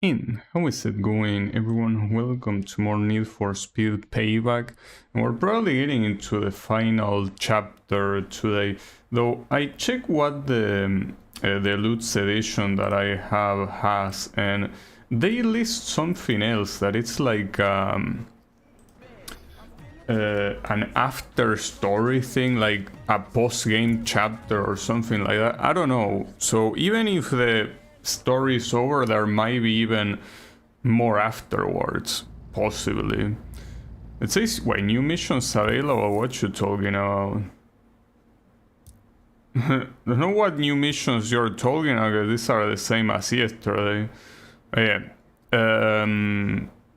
How is it going, everyone? Welcome to more Need for Speed Payback. And we're probably getting into the final chapter today. Though I check what the Lutz edition that I have has, and they list something else that it's like an after story thing, like a post-game chapter or something like that. I don't know. So even if the story is over, there might be even more afterwards, possibly. It says, wait, new missions available, what you talking about? I don't know what new missions you're talking about, these are the same as yesterday. Yeah.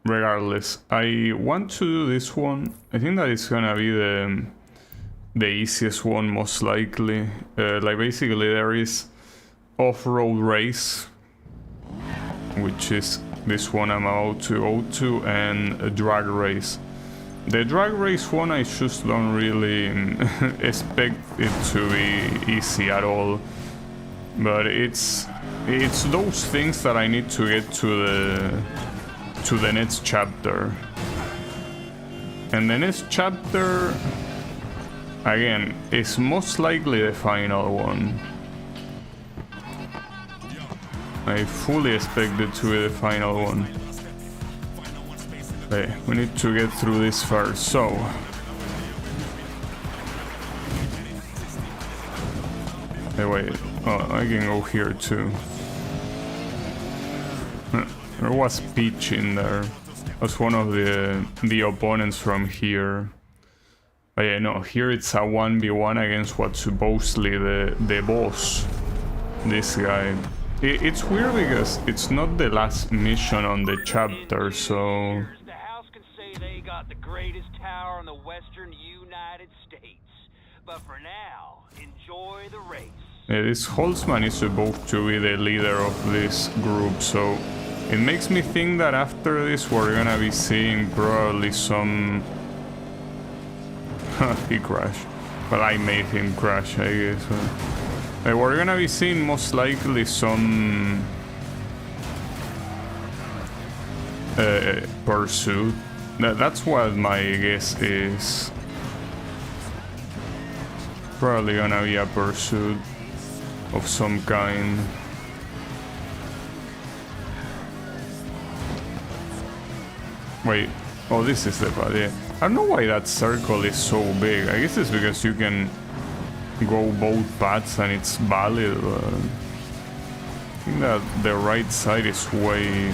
Regardless, I want to do this one. I think that it's gonna be the easiest one, most likely. Like basically there is off-road race, which is this one I'm about to go to, and a drag race. The drag race one I just don't really expect it to be easy at all, but it's those things that I need to get to the next chapter. And the next chapter, again, is most likely the final one. I fully expect it to be the final one. Okay, we need to get through this first, so... Hey, wait, oh, I can go here too. There was Peach in there. That's one of the opponents from here. But yeah, no, here it's a 1v1 against what's supposedly the boss. This guy. It's weird because it's not the last mission on the chapter, so... The house can say they got the greatest tower in the western United States. But for now, enjoy the race. Yeah, this Holtzman is supposed to be the leader of this group, so... It makes me think that after this we're gonna be seeing probably some... He crashed. But I made him crash, I guess. We're gonna be seeing most likely some pursuit. That's what my guess is. Probably gonna be a pursuit of some kind. Wait, oh, this is the bad, yeah. I don't know why that circle is so big. I guess it's because you can go both paths and it's valid. I think that the right side is way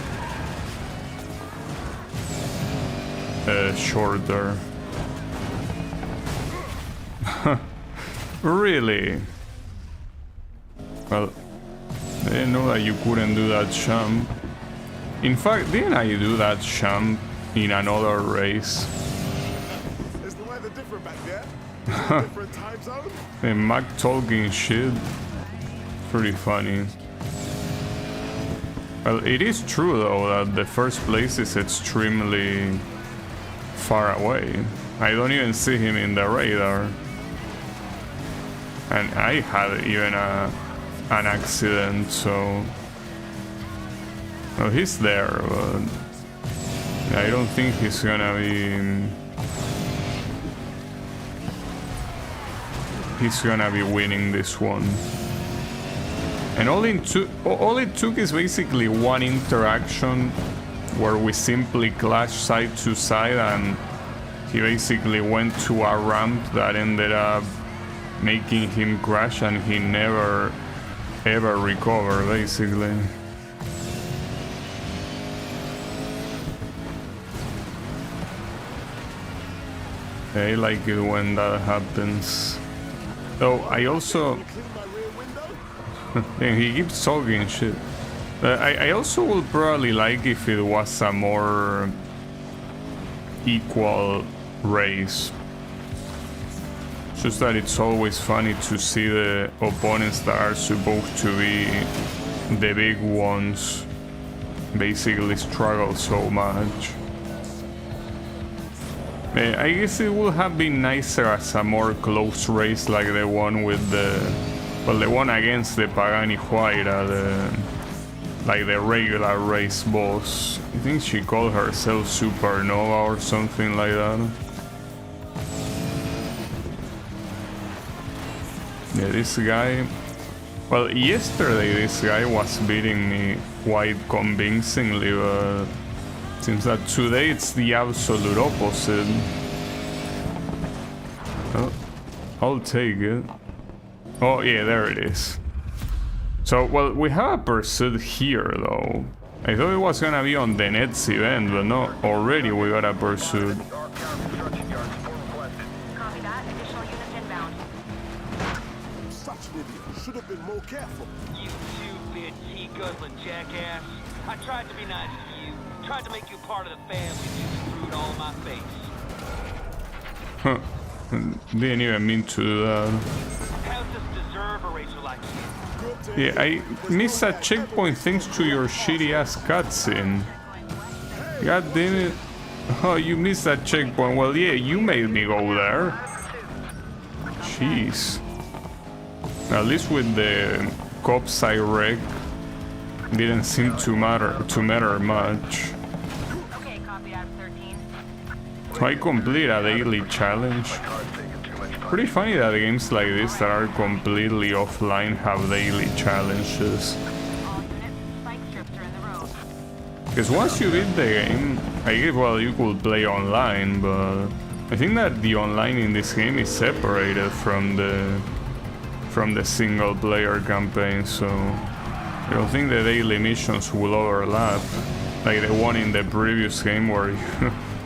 shorter. Really? Well, I didn't know that you couldn't do that jump. In fact, didn't I do that jump in another race? Is the weather different back there? Is it a different time zone? And Mac talking shit. Pretty funny. Well, it is true though that the first place is extremely far away. I don't even see him in the radar. And I had even an accident, so... Well, he's there, but... I don't think he's gonna be... He's gonna be winning this one. And all it took is basically one interaction where we simply clashed side to side, and he basically went to a ramp that ended up making him crash, and he never ever recovered, basically. I like it when that happens. Though I also... he keeps talking shit. I also would probably like if it was a more equal race. Just that it's always funny to see the opponents that are supposed to be the big ones basically struggle so much. I guess it would have been nicer as a more close race like the one with the... Well, the one against the Pagani Huayra, like the regular race boss. I think she called herself Supernova or something like that. Yeah, this guy... Well, yesterday this guy was beating me quite convincingly, but seems that today it's the absolute opposite. Oh, I'll take it. Oh yeah, there it is. So, well, we have a pursuit here though. I thought it was gonna be on the Nets event, but no, already we got a pursuit. Copy that. Additional units inbound. Such an idiot. Should have been more careful. You two-bit tea-guzzling jackass. I tried to be nice to you. Tried to make you part of the family. You threw it all in my face. Huh. Didn't even mean to do that. How's this deserve a racer like you? Yeah, I missed that checkpoint thanks to your shitty ass cutscene. God damn it. Oh, you missed that checkpoint. Well, yeah, you made me go there. Jeez. At least with the cops I wrecked, didn't seem to matter much. Okay, copy that. 13. So I complete a daily challenge. Pretty funny that games like this that are completely offline have daily challenges. All units, spike strips are in the road. Because once you beat the game, I guess, well, you could play online, but I think that the online in this game is separated from the single player campaign, so I don't think the daily missions will overlap like the one in the previous game where you,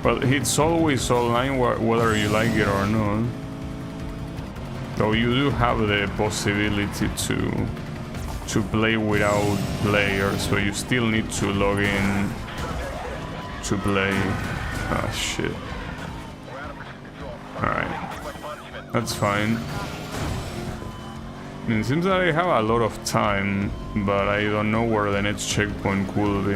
well, it's always online whether you like it or not. Though you do have the possibility to play without players, so you still need to log in to play. Ah, shit. Alright. That's fine. I mean, it seems that I have a lot of time, but I don't know where the next checkpoint could be.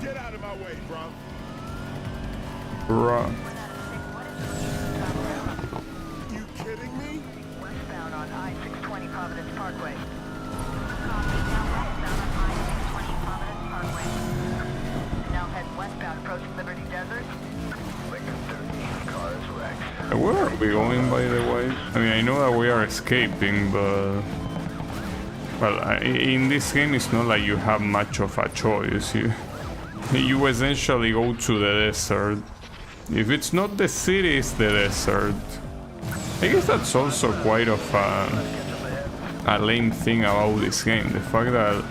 Get out of my way, bro. Bruh. You kidding me? Westbound on I-620 Providence Parkway. Copy. Now westbound on I-620 Providence Parkway. Now head westbound approaching Liberty Desert. Where are we going, by the way? I mean, I know that we are escaping, but... Well, in this game it's not like you have much of a choice. You essentially go to the desert. If it's not the city, it's the desert. I guess that's also quite of a lame thing about this game. The fact that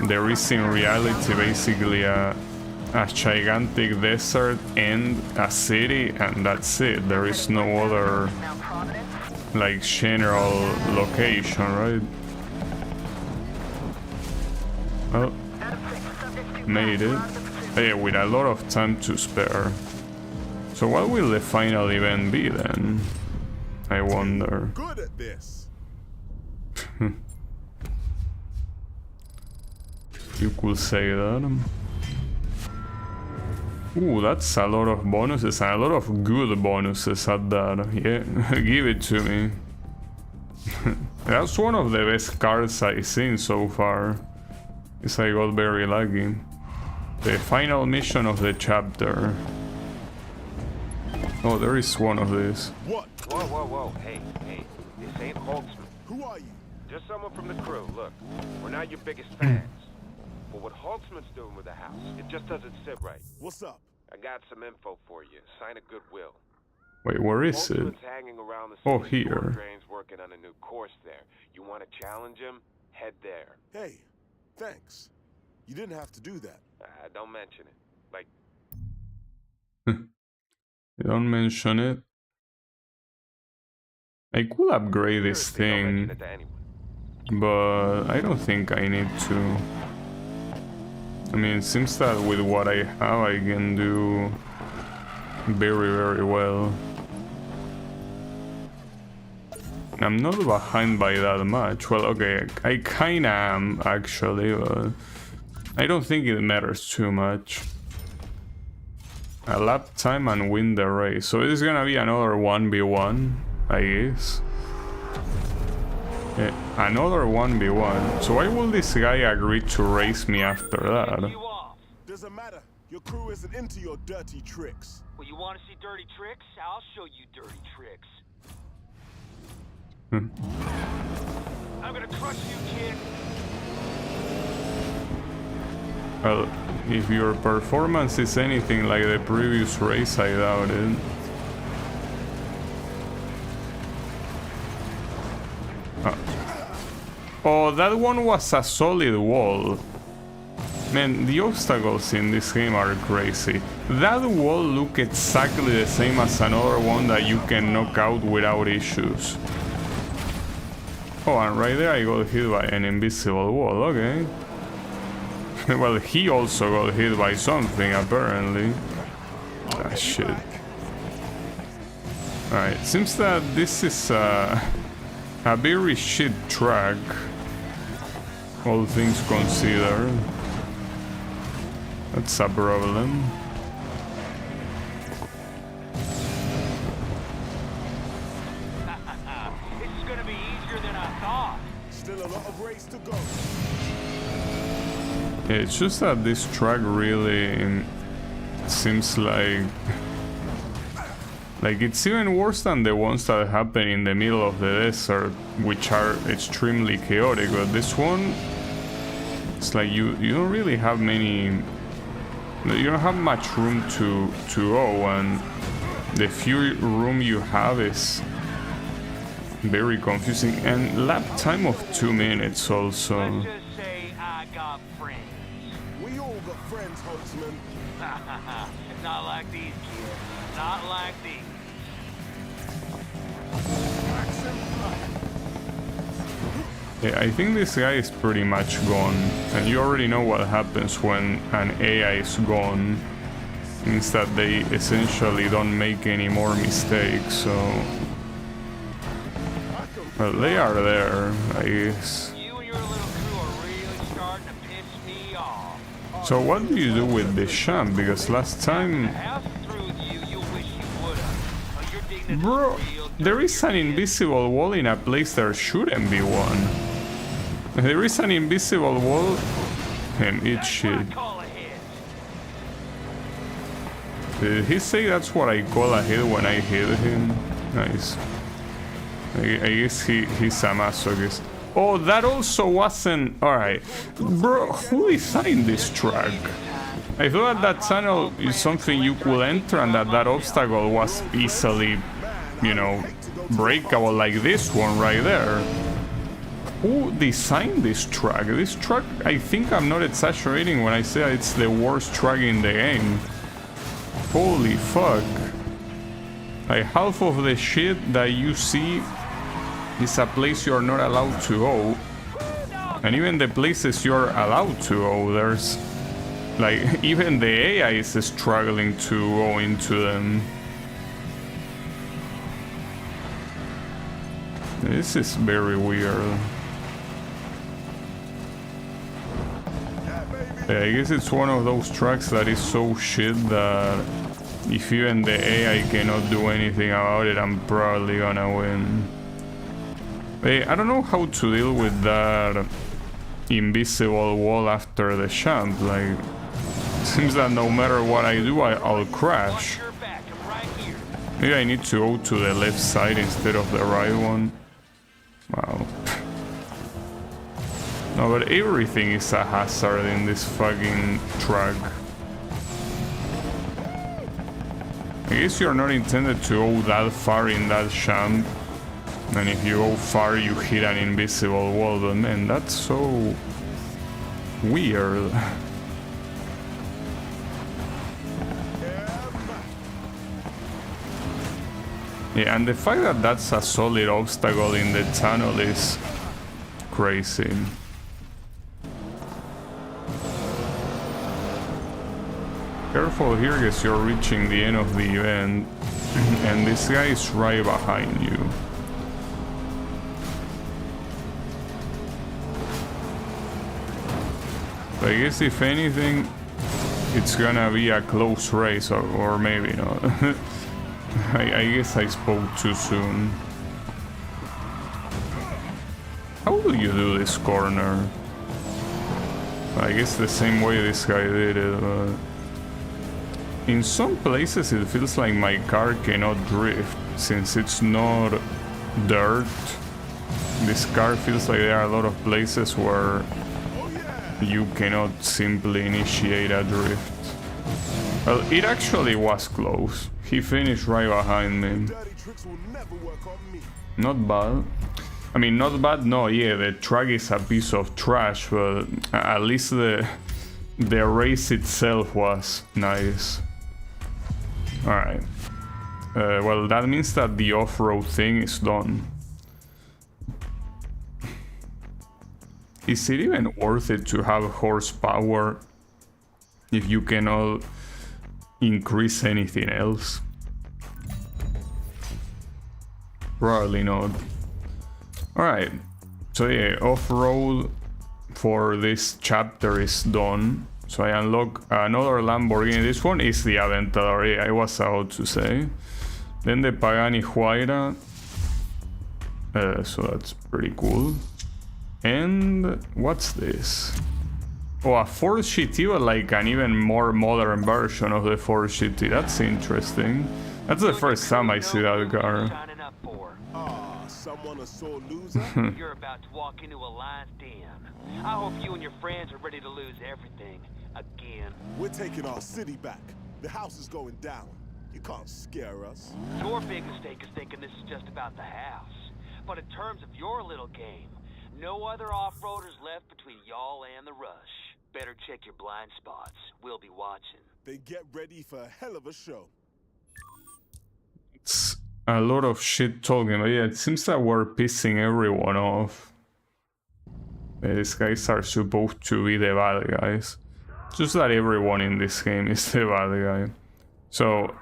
there is in reality basically a gigantic desert and a city, and that's it. There is no other like general location, right? Well, made it. Yeah, with a lot of time to spare. So what will the final event be then? I wonder. Good at this. You could say that. Ooh, that's a lot of bonuses, and a lot of good bonuses at that. Yeah, give it to me. That's one of the best cards I've seen so far. Guess I got very lucky. The final mission of the chapter. Oh, there is one of these. What? Whoa, whoa, whoa. Hey, this ain't Holtzman. Who are you? Just someone from the crew. Look, we're not your biggest fans. But what Holtzman's doing with the house, it just doesn't sit right. What's up? I got some info for you. Sign a goodwill. Wait, where is it? Holtzman's hanging around the Oh, city here. drains working on a new course there. You want to challenge him? Head there. Hey, thanks. You didn't have to do that. Don't mention it. Like, Don't mention it. I could upgrade this seriously, don't mention thing, it to anyone. but I don't think I need to. I mean, it seems that with what I have, I can do very, very well. I'm not behind by that much. Well, okay, I kinda am, actually, but I don't think it matters too much. a lap time and win the race. So it's gonna be another 1v1, I guess. Yeah, another 1v1. So why will this guy agree to race me after that? You off. Doesn't matter. Your crew isn't into your dirty tricks. Well, you want to see dirty tricks? I'll show you dirty tricks. I'm gonna crush you, kid. Well, if your performance is anything like the previous race, I doubt it. Oh, that one was a solid wall. Man, the obstacles in this game are crazy. That wall looked exactly the same as another one that you can knock out without issues. Oh, and right there I got hit by an invisible wall, okay. Well, he also got hit by something, apparently. Ah, shit. Alright, seems that this is a very shit track, all things considered. That's a problem. It's gonna be easier than I thought. Still a lot of race to go. Yeah, it's just that this track really seems like it's even worse than the ones that happen in the middle of the desert, which are extremely chaotic. But this one, it's like you don't really have many. You don't have much room to go, and the few room you have is very confusing. And lap time of 2 minutes also. Let's just say I got friends. We all got friends, Huntsman. Not like these kids. Not like these. Yeah, I think this guy is pretty much gone, and you already know what happens when an AI is gone. Means that they essentially don't make any more mistakes, so... Well, they are there, I guess. You and your little crew are really starting to piss me off. So what do you do with this champ? Because last time... Have through you wish you would've. Oh, your dignity Bro, is real there dirty, is an kid. invisible wall in a place there shouldn't be one. There is an invisible wall and eat shit. Call ahead. Did he say that's what I call a hit when I hit him? Nice. I guess he's a masochist. Oh, that also wasn't... Alright. Bro, who designed this track? I thought that tunnel is something you could enter and that obstacle was easily, you know, breakable like this one right there. Who designed this track? This track, I think I'm not exaggerating when I say it's the worst track in the game. Holy fuck. Like half of the shit that you see is a place you're not allowed to go. And even the places you're allowed to go, there's... Like, even the AI is struggling to go into them. This is very weird. Yeah, I guess it's one of those tracks that is so shit that if even the AI cannot do anything about it, I'm probably gonna win. Hey, I don't know how to deal with that invisible wall after the champ. Like, seems that no matter what I do, I'll crash. Your back, I'm right here. Maybe I need to go to the left side instead of the right one. Wow. No, but everything is a hazard in this fucking track. I guess you're not intended to go that far in that champ. And if you go far, you hit an invisible wall. But man, that's so weird. Yeah, and the fact that that's a solid obstacle in the tunnel is crazy. Careful here, because you're reaching the end of the event, and this guy is right behind you. I guess if anything, it's gonna be a close race, or maybe not. I guess I spoke too soon. How do you do this corner? I guess the same way this guy did it, but in some places it feels like my car cannot drift since it's not dirt. This car feels like there are a lot of places where you cannot simply initiate a drift. Well, it actually was close. He finished right behind me. Dirty tricks will never work on me. Not bad. I mean, not bad, no, yeah, the track is a piece of trash, but at least the race itself was nice. Alright. Well, that means that the off-road thing is done. Is it even worth it to have horsepower if you cannot increase anything else? Probably not. Alright, so yeah, off-road for this chapter is done. So I unlock another Lamborghini. This one is the Aventador, yeah, I was about to say. Then the Pagani Huayra. So that's pretty cool. And what's this? Oh, a Ford GT, but like an even more modern version of the Ford GT. That's interesting. That's the first time I see that car. Someone a sore loser? You're about to walk into a lion's den. I hope you and your friends are ready to lose everything again. We're taking our city back. The house is going down. You can't scare us. Your big mistake is thinking this is just about the house. But in terms of your little game, no other off-roaders left between y'all and the rush. Better check your blind spots. We'll be watching. Then get ready for a hell of a show. It's a lot of shit talking, but yeah, it seems that we're pissing everyone off. These guys are supposed to be the bad guys. Just that everyone in this game is the bad guy. So,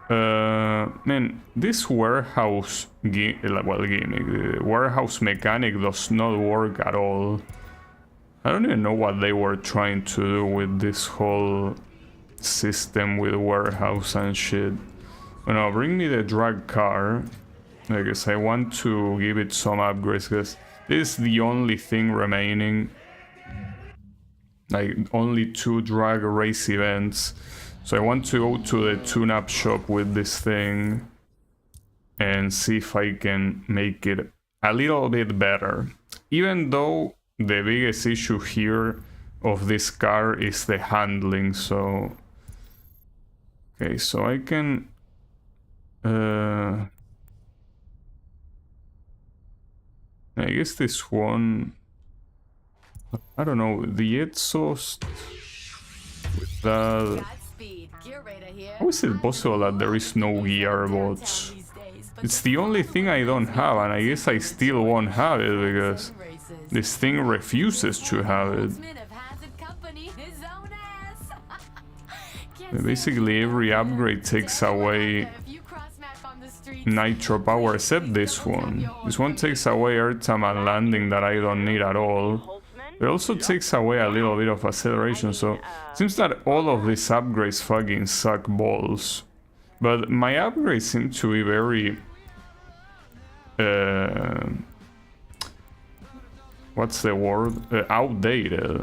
man, this warehouse gimmick, the warehouse mechanic does not work at all. I don't even know what they were trying to do with this whole system with warehouse and shit. Oh no, bring me the drag car. I guess I want to give it some upgrades because this is the only thing remaining. Like, only 2 drag race events. So I want to go to the tune-up shop with this thing and see if I can make it a little bit better. Even though the biggest issue here of this car is the handling, so... Okay, so I can... I guess this one... I don't know, the exhaust... With that... How is it possible that there is no gearbox? It's the only thing I don't have, and I guess I still won't have it because this thing refuses to have it. Basically every upgrade takes away nitro power except this one. This one takes away airtime and landing that I don't need at all. It also takes away a little bit of acceleration, so it seems that all of these upgrades fucking suck balls. But my upgrades seem to be very... what's the word? Outdated.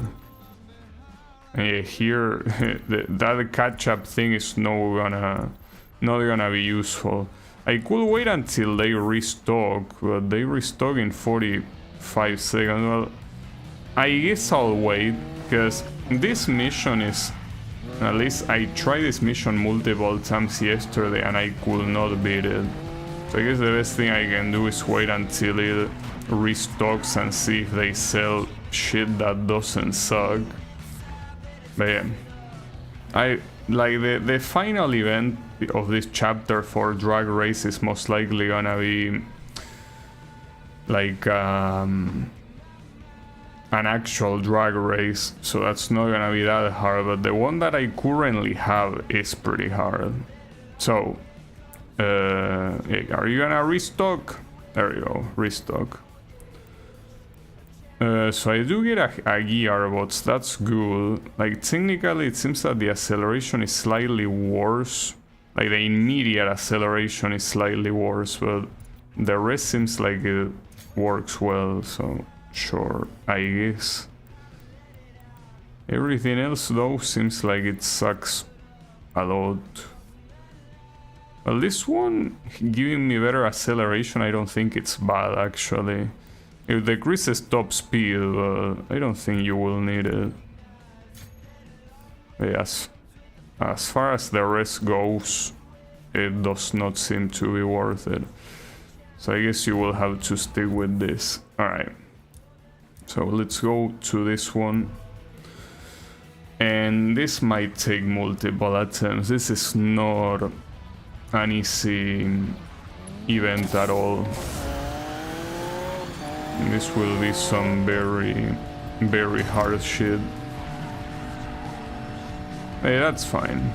And here, that catch-up thing is not gonna be useful. I could wait until they restock, but they restock in 45 seconds. Well, I guess I'll wait, because this mission is... At least I tried this mission multiple times yesterday and I could not beat it. So I guess the best thing I can do is wait until it restocks and see if they sell shit that doesn't suck. But yeah, I like the final event of this chapter for drag race is most likely gonna be like an actual drag race, so that's not gonna be that hard, but the one that I currently have is pretty hard. So are you gonna restock? There you go, restock. So I do get a gearbox, that's good. Like, technically it seems that the acceleration is slightly worse. Like, the immediate acceleration is slightly worse, but the rest seems like it works well, so sure, I guess. Everything else, though, seems like it sucks a lot. Well, this one giving me better acceleration, I don't think it's bad, actually. It decreases top speed, but I don't think you will need it. Yes, as far as the rest goes, it does not seem to be worth it. So I guess you will have to stick with this. Alright. So let's go to this one. And this might take multiple attempts. This is not an easy event at all. This will be some very hard shit. Hey, that's fine.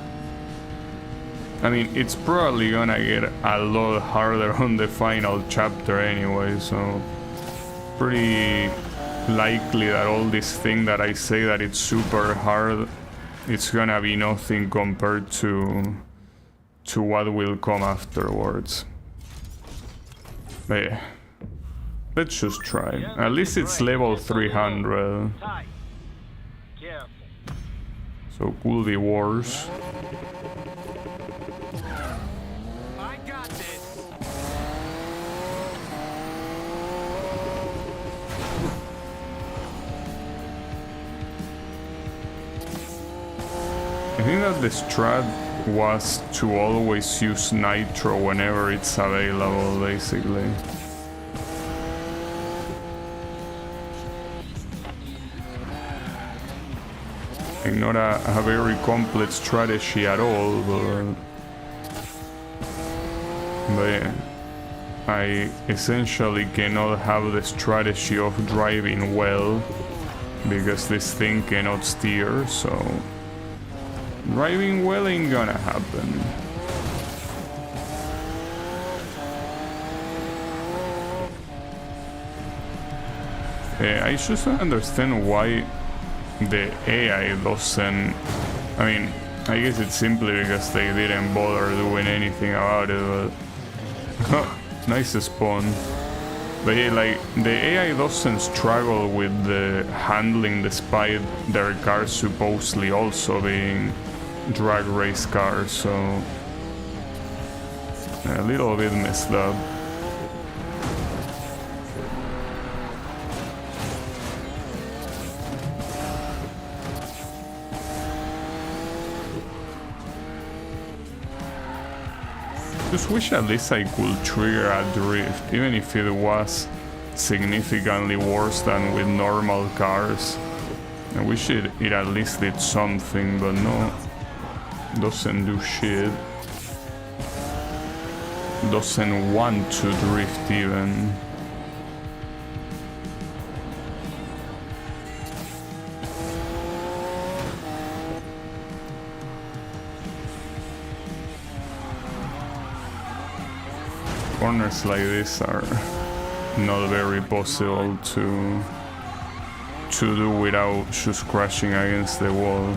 I mean, it's probably gonna get a lot harder on the final chapter anyway, so pretty likely that all this thing that I say that it's super hard, it's gonna be nothing compared to what will come afterwards. But yeah. Let's just try. At least it's level 300. So could be worse. I got this. I think that the strat was to always use nitro whenever it's available, basically. Like, not a very complex strategy at all, but yeah, I essentially cannot have the strategy of driving well because this thing cannot steer, so driving well ain't gonna happen. Yeah, I just don't understand why the AI doesn't... I mean, I guess it's simply because they didn't bother doing anything about it, but... nice spawn. But yeah, like, the AI doesn't struggle with the handling despite their cars supposedly also being drag race cars, so... a little bit messed up. Just wish at least I could trigger a drift, even if it was significantly worse than with normal cars. I wish it at least did something, but no, doesn't do shit. Doesn't want to drift even. Corners like this are not very possible to do without just crashing against the wall.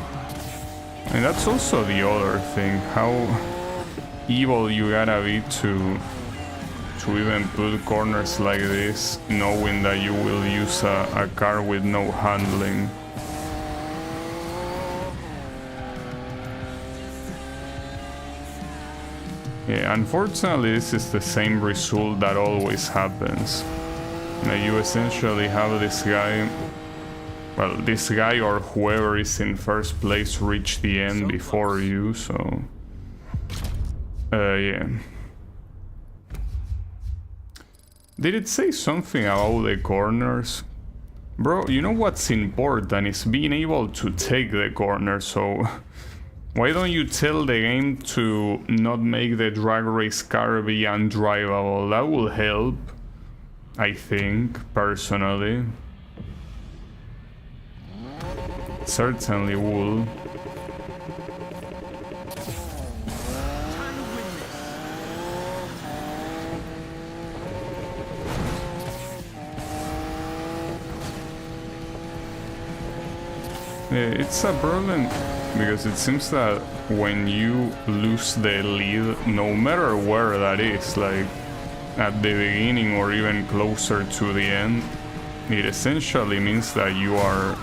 And that's also the other thing, how evil you gotta be to even put corners like this, knowing that you will use a car with no handling. Yeah, unfortunately this is the same result that always happens. Now you essentially have this guy, well, this guy or whoever is in first place reach the end before you, so... yeah. Did it say something about the corners? Bro, you know what's important is being able to take the corner, so... Why don't you tell the game to not make the drag race car be undrivable? That will help, I think, personally. Certainly will. It's a problem because it seems that when you lose the lead, no matter where that is, like at the beginning or even closer to the end, it essentially means that you are...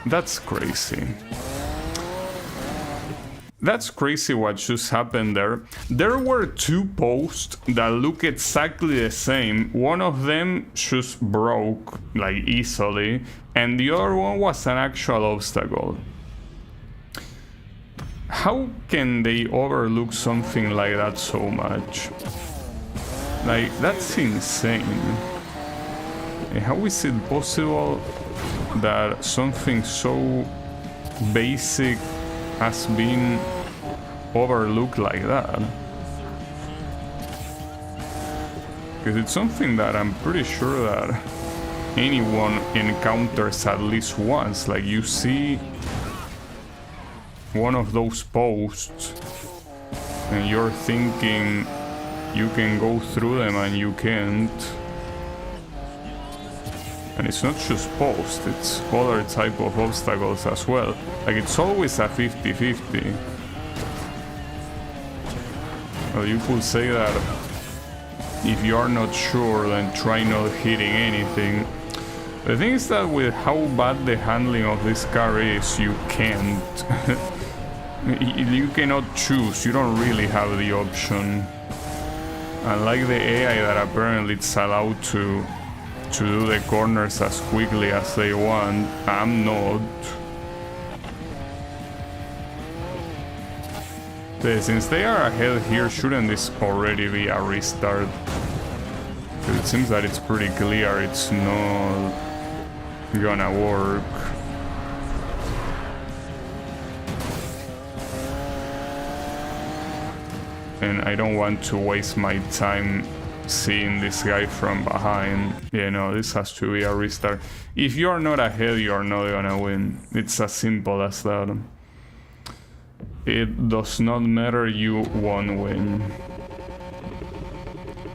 That's crazy. That's crazy what just happened there. There were two posts that look exactly the same. One of them just broke, like, easily, and the other one was an actual obstacle. How can they overlook something like that so much? Like, that's insane. How is it possible that something so basic has been overlooked like that? Because it's something that I'm pretty sure that anyone encounters at least once. Like, you see one of those posts and you're thinking you can go through them and you can't. And it's not just posts, it's other type of obstacles as well. Like, it's always a 50-50. Well, you could say that if you are not sure, then try not hitting anything. The thing is that with how bad the handling of this car is, you can't. You cannot choose, you don't really have the option. Unlike the AI that apparently it's allowed to do the corners as quickly as they want, I'm not. Since they are ahead here, shouldn't this already be a restart? It seems that it's pretty clear it's not gonna work. And I don't want to waste my time seeing this guy from behind. Yeah, no, this has to be a restart. If you're not ahead, you're not gonna win. It's as simple as that. It does not matter, you won't win.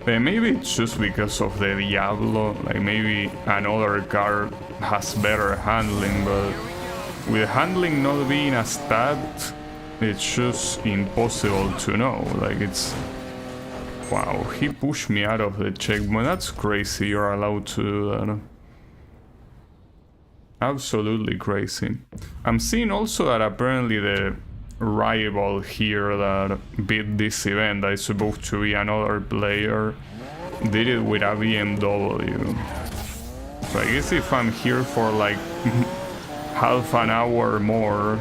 Maybe it's just because of the Diablo, like maybe another car has better handling, but with handling not being a stat, it's just impossible to know. Like, it's... Wow, he pushed me out of the checkpoint. That's crazy, you're allowed to do that. Absolutely crazy. I'm seeing also that apparently the rival here that beat this event, that is supposed to be another player, did it with a BMW. So I guess if I'm here for like half an hour more,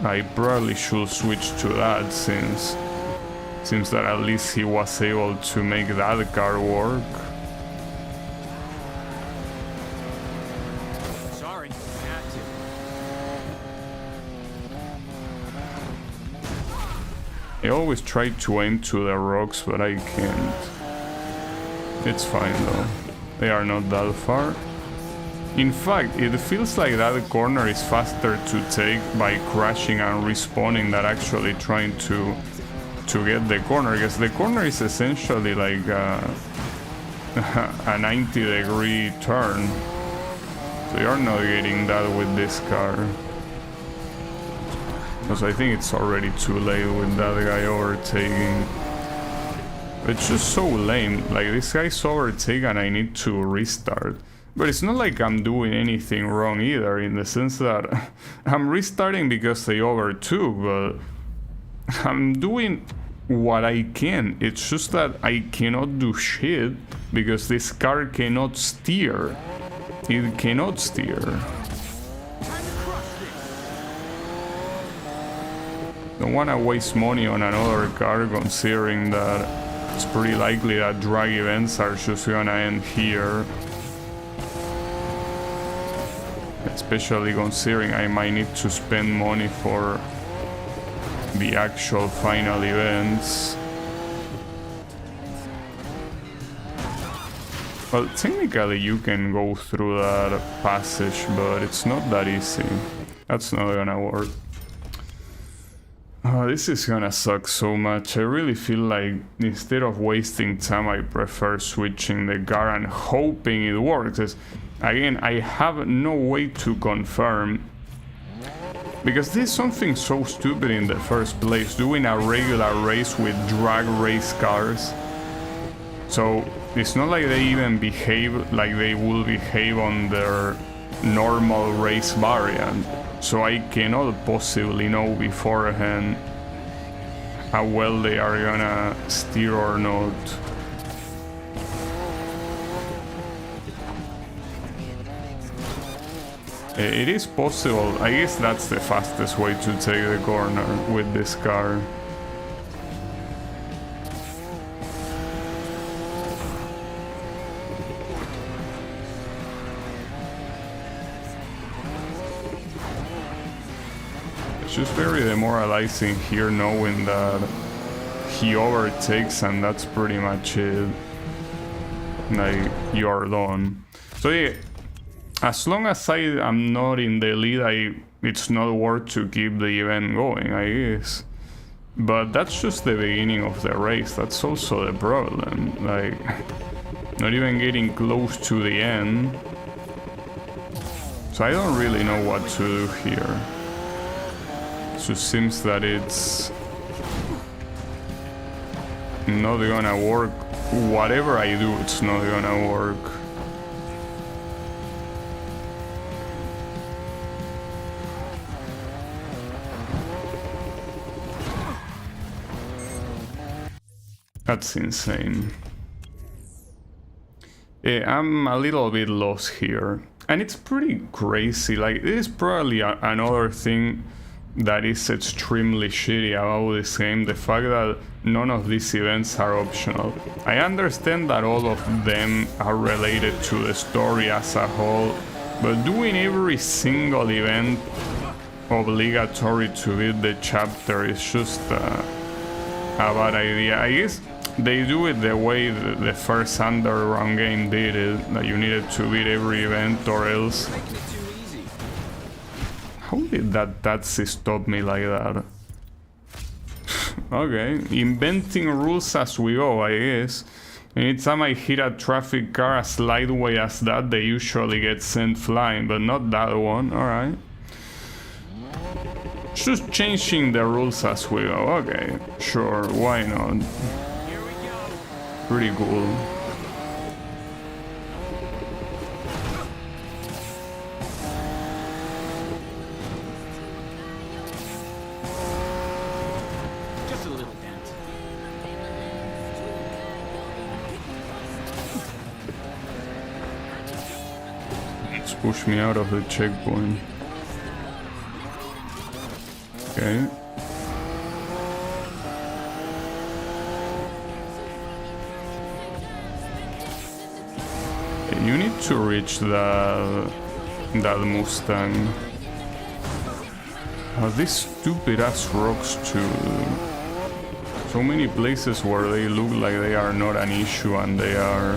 I probably should switch to that, since seems that at least he was able to make that car work. Sorry, I had to. I always try to aim to the rocks, but I can't. It's fine though. They are not that far. In fact, it feels like that corner is faster to take by crashing and respawning than actually trying to get the corner, because the corner is essentially like a 90-degree turn. So you're not getting that with this car. Because I think it's already too late with that guy overtaking. It's just so lame. Like, this guy's overtaken and I need to restart. But it's not like I'm doing anything wrong either, in the sense that I'm restarting because they overtook, but I'm doing what I can. It's just that I cannot do shit because this car cannot steer. It cannot steer. Don't want to waste money on another car, considering that it's pretty likely that drag events are just gonna end here. Especially considering I might need to spend money for the actual final events. Well, technically you can go through that passage, but it's not that easy. That's not gonna work. Oh, this is gonna suck so much. I really feel like instead of wasting time, I prefer switching the car and hoping it works. Again, I have no way to confirm, because this is something so stupid in the first place, doing a regular race with drag race cars. So it's not like they even behave like they will behave on their normal race variant. So I cannot possibly know beforehand how well they are gonna steer or not. It is possible. I guess that's the fastest way to take the corner with this car. It's just very demoralizing here knowing that he overtakes and that's pretty much it. Like, you're done. So yeah, as long as I am not in the lead, it's not worth to keep the event going, I guess. But that's just the beginning of the race. That's also the problem. Like, not even getting close to the end. So I don't really know what to do here. It just seems that it's not gonna work. Whatever I do, it's not gonna work. That's insane. I'm a little bit lost here. And it's pretty crazy. Like, this is probably another thing that is extremely shitty about this game. The fact that none of these events are optional. I understand that all of them are related to the story as a whole, but doing every single event obligatory to beat the chapter is just a bad idea. I guess they do it the way the first Underground game did it, that you needed to beat every event or else. How did that stop me like that? Okay, inventing rules as we go, I guess. Anytime I hit a traffic car as lightweight as that, they usually get sent flying, but not that one, alright. Just changing the rules as we go, okay, sure, why not? Pretty cool. Just a little dent. Let's push me out of the checkpoint. Okay. You need to reach that Mustang. These stupid ass rocks too. So many places where they look like they are not an issue and they are.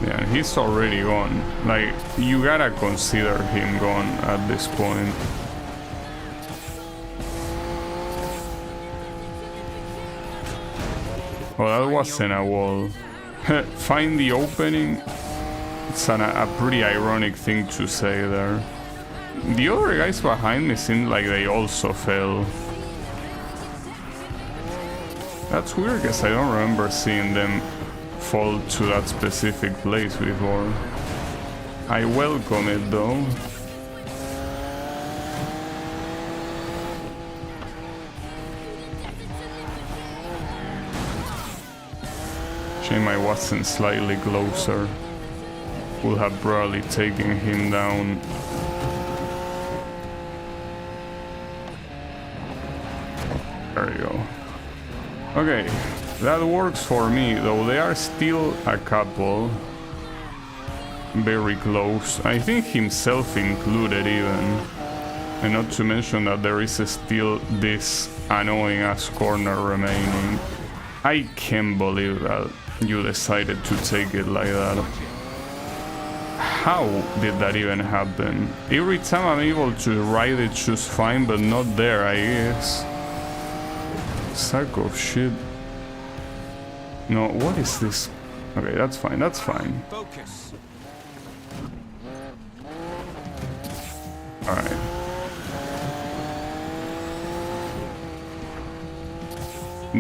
Yeah, he's already gone. Like, you gotta consider him gone at this point. Oh, that wasn't a wall. Find the opening. It's a pretty ironic thing to say there. The other guys behind me seemed like they also fell. That's weird because I don't remember seeing them fall to that specific place before. I welcome it though. Shame I wasn't slightly closer. Would have probably taken him down. There you go. Okay, that works for me, though there are still a couple very close. I think himself included even. And not to mention that there is still this annoying ass corner remaining. I can't believe that you decided to take it like that. How did that even happen? Every time I'm able to ride it just fine, but not there, I guess. Sack of shit. No, what is this Okay, that's fine, that's fine. Focus. Alright.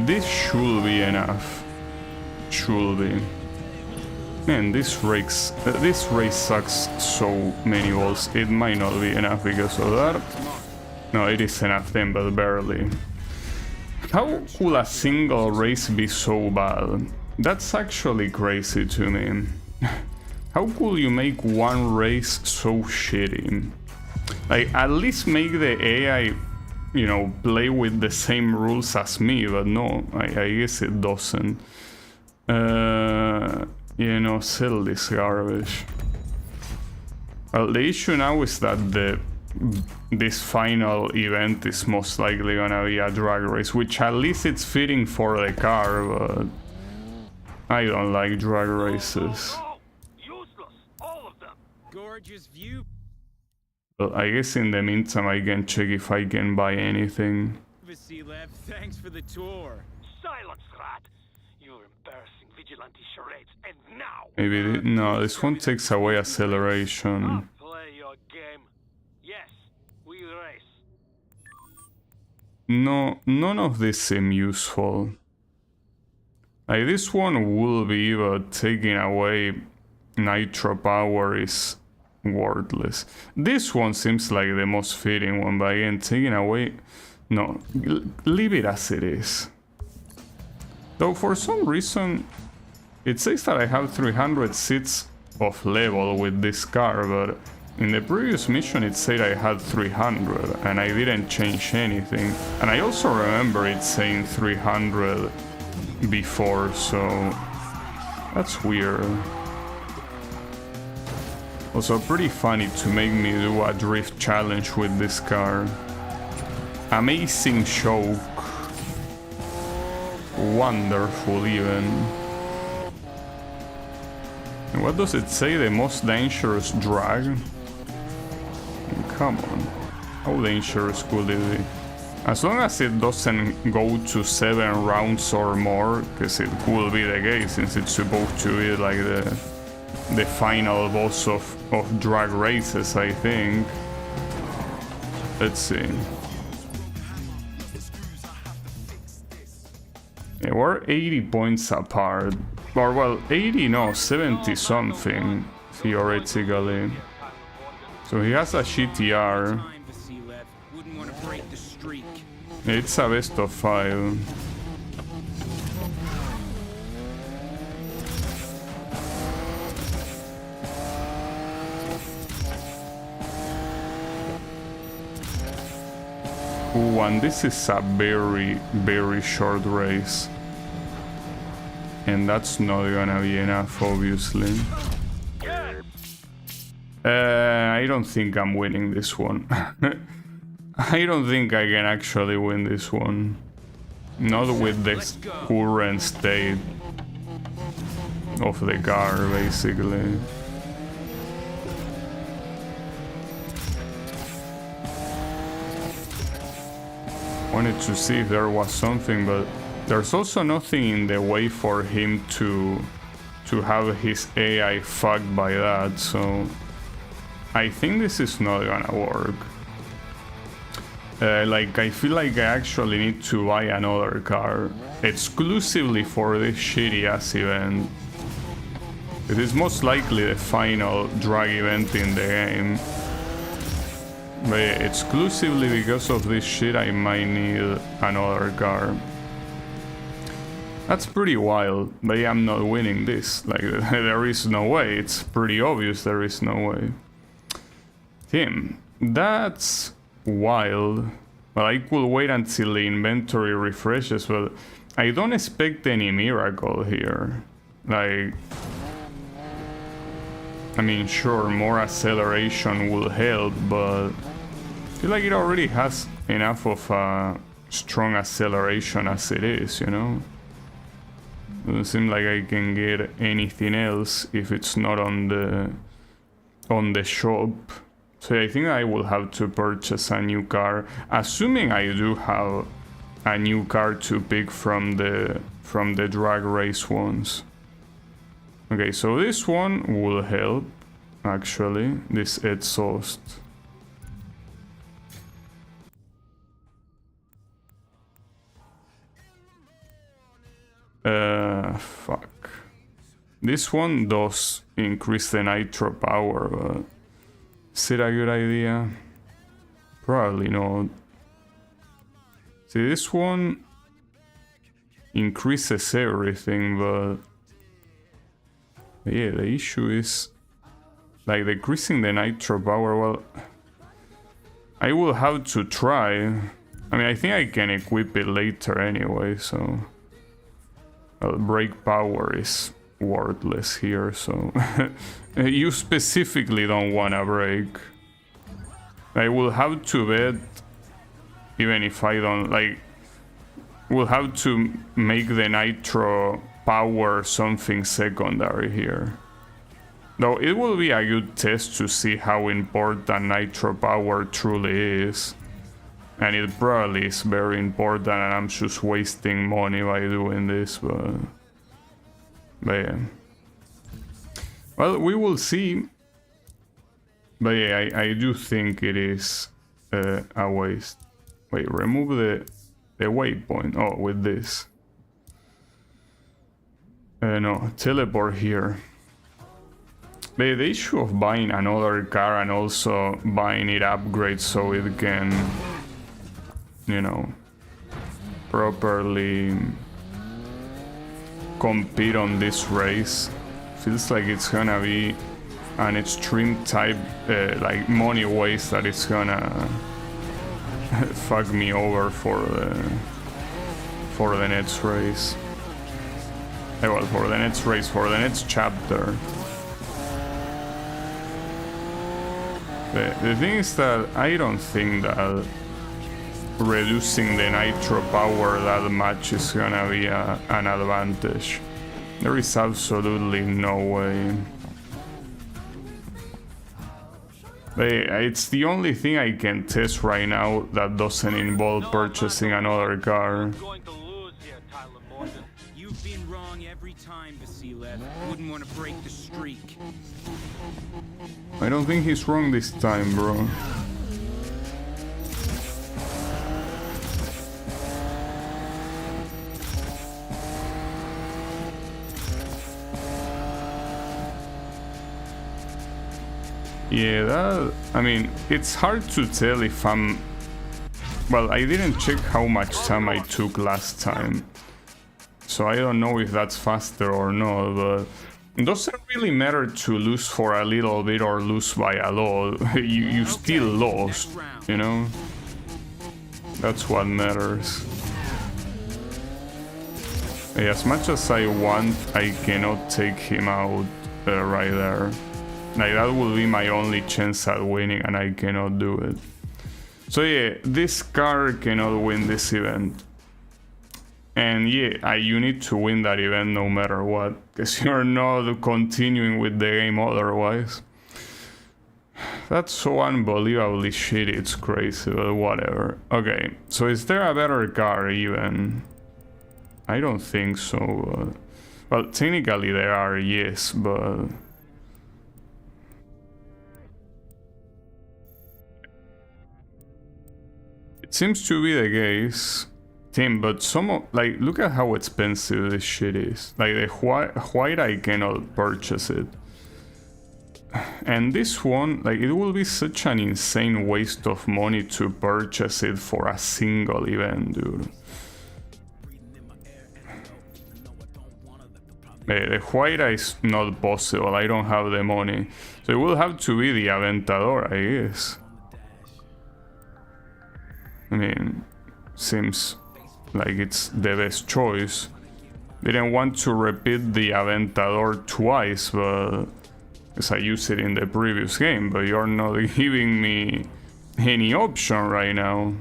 This should be enough. Should be. Man, this race sucks so many balls. It might not be enough because of that. No, it is enough then, but barely. How could a single race be so bad? That's actually crazy to me. How could you make one race so shitty? Like, at least make the AI, you know, play with the same rules as me, but no, I guess it doesn't. You know, sell this garbage. Well, the issue now is that this final event is most likely gonna be a drag race, which at least it's fitting for the car, but I don't like drag races. Useless, all of them. Gorgeous view. Well, I guess in the meantime I can check if I can buy anything. Privacy lab, thanks for the tour. Silence, rat. You're embarrassing vigilante charades, and now. Maybe no, this one takes away acceleration. Play your game. Yes, we race. No, none of this seem useful. Like, this one will be, but taking away nitro power is worthless. This one seems like the most fitting one, but again, taking away... No, leave it as it is. Though for some reason, it says that I have 300 seats of level with this car, but in the previous mission it said I had 300, and I didn't change anything. And I also remember it saying 300 before, so that's weird. Also pretty funny to make me do a drift challenge with this car. Amazing choke. Wonderful even. And what does it say? The most dangerous drag? Come on. How dangerous could it be? As long as it doesn't go to 7 rounds or more, because it could be the case since it's supposed to be like the final boss of drag races, I think. Let's see. Yeah, we're 80 points apart. Or well, 80, no, 70 something, theoretically. So he has a GTR. Wouldn't want to break the streak. It's a best of 5. Ooh, and this is a very, very short race. And that's not gonna be enough, obviously. I don't think I'm winning this one. I don't think I can actually win this one. Not with the current state of the car, basically. Wanted to see if there was something, but there's also nothing in the way for him to have his AI fucked by that, so I think this is not gonna work. Like, I feel like I actually need to buy another car exclusively for this shitty ass event. It is most likely the final drag event in the game. But yeah, exclusively because of this shit I might need another car. That's pretty wild, but yeah, I'm not winning this. Like, there is no way. It's pretty obvious there is no way. Damn, that's wild. Well, I could wait until the inventory refreshes, but I don't expect any miracle here. Like, I mean, sure, more acceleration will help, but I feel like it already has enough of a strong acceleration as it is, you know? Doesn't seem like I can get anything else if it's not on the shop. So I think I will have to purchase a new car, assuming I do have a new car to pick from the drag race ones. Okay, so this one will help, actually, this exhaust. Fuck. This one does increase the nitro power, but is it a good idea? Probably not. See, this one increases everything, but yeah, the issue is like decreasing the nitro power. Well, I will have to try. I mean, I think I can equip it later anyway, so well, brake power is worthless here, so you specifically don't want a brake. I will have to bet, even if I don't, like, we'll have to make the nitro power something secondary here. Though it will be a good test to see how important nitro power truly is. And it probably is very important, and I'm just wasting money by doing this, but yeah. Well, we will see. But yeah, I do think it is a waste. Wait, remove the waypoint. Oh, with this. No, teleport here. But the issue of buying another car and also buying it upgrade so it can, you know, properly compete on this race feels like it's gonna be an extreme type like money waste that it's gonna fuck me over for the next race. Well, for the next race, for the next chapter. The thing is that I don't think that reducing the nitro power that much is gonna be an advantage. There is absolutely no way. But it's the only thing I can test right now that doesn't involve purchasing another car. Going to lose here, Tyler Morgan. You've been wrong every time, Vasilev. Wouldn't want to break the streak. I don't think he's wrong this time, bro. Yeah, that, I mean, it's hard to tell if I'm... Well, I didn't check how much time I took last time, so I don't know if that's faster or not, but it doesn't really matter to lose for a little bit or lose by a lot. You still lost, you know? That's what matters. Yeah, as much as I want, I cannot take him out right there. Like, that will be my only chance at winning, and I cannot do it. So yeah, this car cannot win this event. And yeah, you need to win that event no matter what, because you're not continuing with the game otherwise. That's so unbelievably shitty, it's crazy, but whatever. Okay, so is there a better car even? I don't think so. Well, technically there are, yes, but... It seems to be the case, Tim, but like, look at how expensive this shit is. Like, the white I cannot purchase it. And this one, like, it will be such an insane waste of money to purchase it for a single event, dude. The white is not possible, I don't have the money. So it will have to be the Aventador, I guess. I mean, seems like it's the best choice. Didn't want to repeat the Aventador twice, but because I used it in the previous game, but you're not giving me any option right now.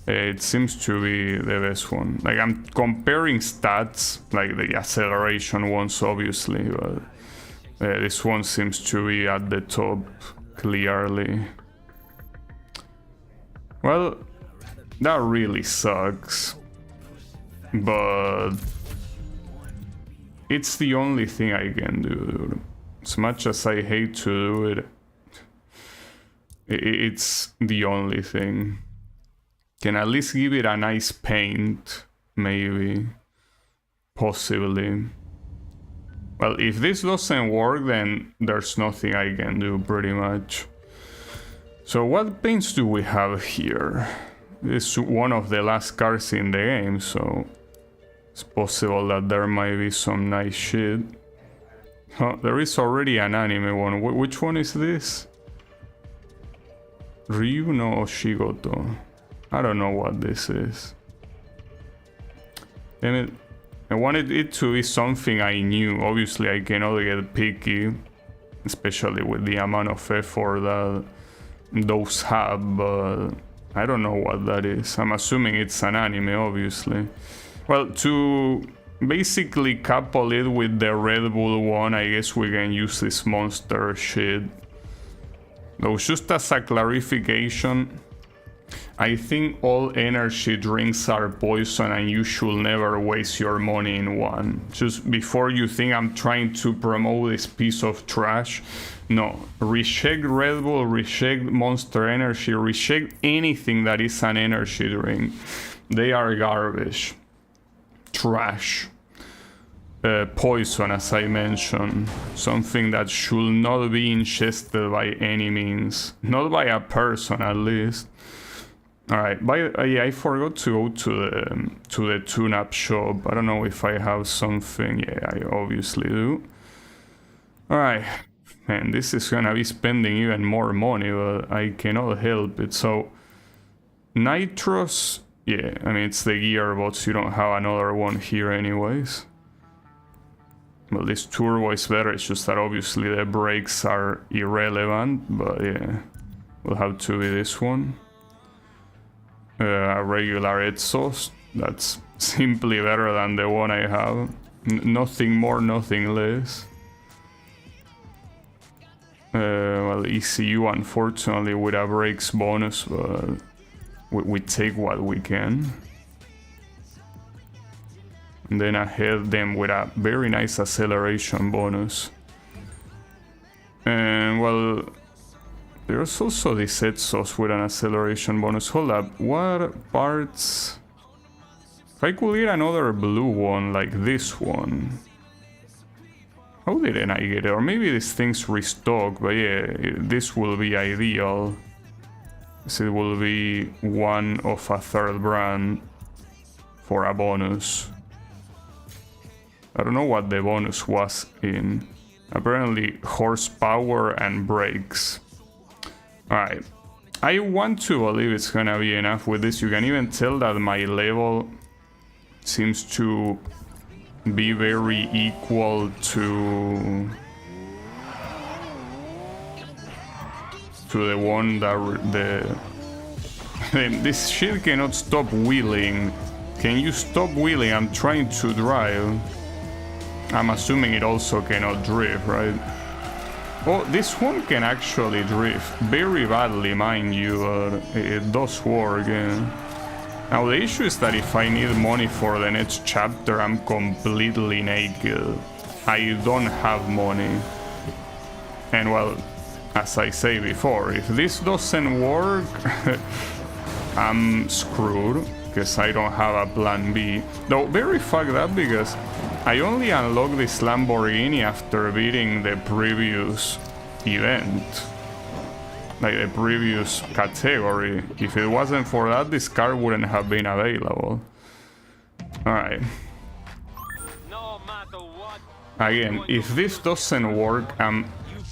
It seems to be the best one. Like, I'm comparing stats, like the acceleration ones obviously, but this one seems to be at the top clearly. Well, that really sucks, but it's the only thing I can do, dude. As much as I hate to do it, it's the only thing. Can at least give it a nice paint, maybe. Possibly. Well, if this doesn't work, then there's nothing I can do, pretty much. So what paints do we have here? This is one of the last cars in the game, so it's possible that there might be some nice shit. Oh, there is already an anime one. Which one is this? Ryu no Oshigoto. I don't know what this is. Damn it. I wanted it to be something I knew. Obviously, I cannot get picky, especially with the amount of effort that those have, but I don't know what that is. I'm assuming it's an anime, obviously. Well, to basically couple it with the Red Bull one, I guess we can use this monster shit. Though, just as a clarification, I think all energy drinks are poison and you should never waste your money in one. Just before you think I'm trying to promote this piece of trash, no. Reject Red Bull, reject Monster Energy, reject anything that is an energy drink. They are garbage. Trash. Poison, as I mentioned. Something that should not be ingested by any means. Not by a person, at least. Alright, yeah, I forgot to go to the tune-up shop. I don't know if I have something. Yeah, I obviously do. Alright, man, this is gonna be spending even more money, but I cannot help it. So, Nitros, yeah, I mean, it's the gearbox. You don't have another one here anyways. Well, this turbo is better. It's just that obviously the brakes are irrelevant, but yeah, we'll have to be this one. A regular exhaust, that's simply better than the one I have. Nothing more, nothing less. Well, ECU unfortunately with a brakes bonus, but we take what we can. And then I hit them with a very nice acceleration bonus. And well, there's also this exhaust with an acceleration bonus. Hold up, what parts? If I could get another blue one like this one. How didn't I get it? Or maybe this thing's restocked, but yeah, this will be ideal. This it will be one of a third brand for a bonus. I don't know what the bonus was in. Apparently horsepower and brakes. Alright, I want to believe it's gonna be enough with this. You can even tell that my level seems to be very equal to the one that this shit cannot stop wheeling. Can you stop wheeling? I'm trying to drive. I'm assuming it also cannot drift, right? Oh, this one can actually drift very badly, mind you, but it does work, yeah. Now the issue is that if I need money for the next chapter, I'm completely naked. I don't have money. And well, as I say before, if this doesn't work, I'm screwed, because I don't have a plan B. Though very fucked up, because I only unlocked this Lamborghini after beating the previous event. Like the previous category. If it wasn't for that, this car wouldn't have been available. Alright. No matter what. Again, if this doesn't work, I'm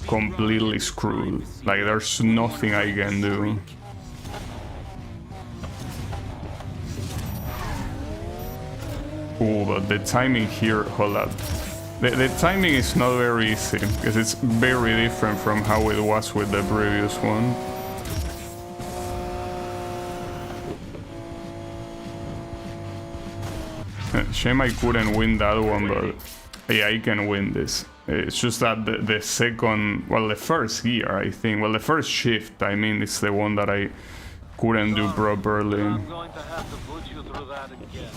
completely screwed. Like, there's nothing I can do. Ooh, but the timing here, hold up. The timing is not very easy, because it's very different from how it was with the previous one. Shame I couldn't win that one, but yeah, I can win this. It's just that the second, well, the first gear, I think, well, the first shift, I mean, is the one that I couldn't do properly. I'm going to have to put you through that again.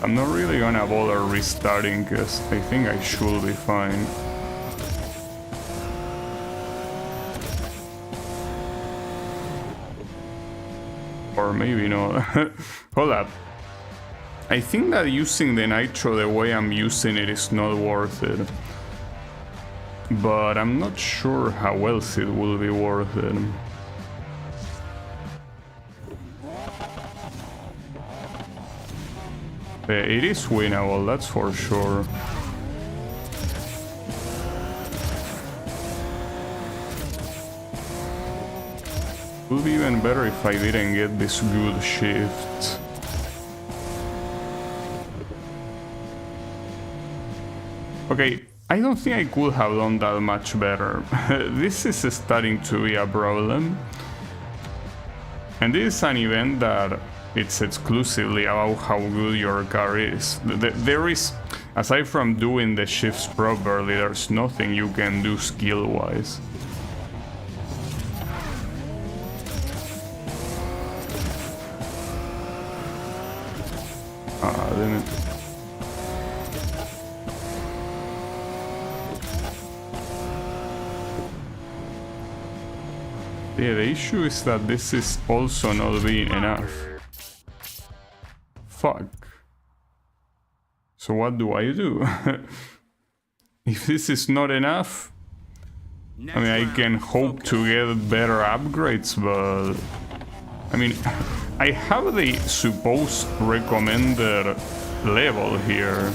I'm not really gonna bother restarting because I think I should be fine. Or maybe not. Hold up. I think that using the nitro the way I'm using it is not worth it. But I'm not sure how else it will be worth it. It is winnable, that's for sure. Would be even better if I didn't get this good shift. Okay, I don't think I could have done that much better. This is starting to be a problem. And this is an event that it's exclusively about how good your car is. There is, aside from doing the shifts properly, there's nothing you can do skill-wise. Damn it. Yeah, the issue is that this is also not being enough. Fuck. So what do I do? If this is not enough, I mean, I can hope to get better upgrades, but... I mean, I have the supposed recommended level here.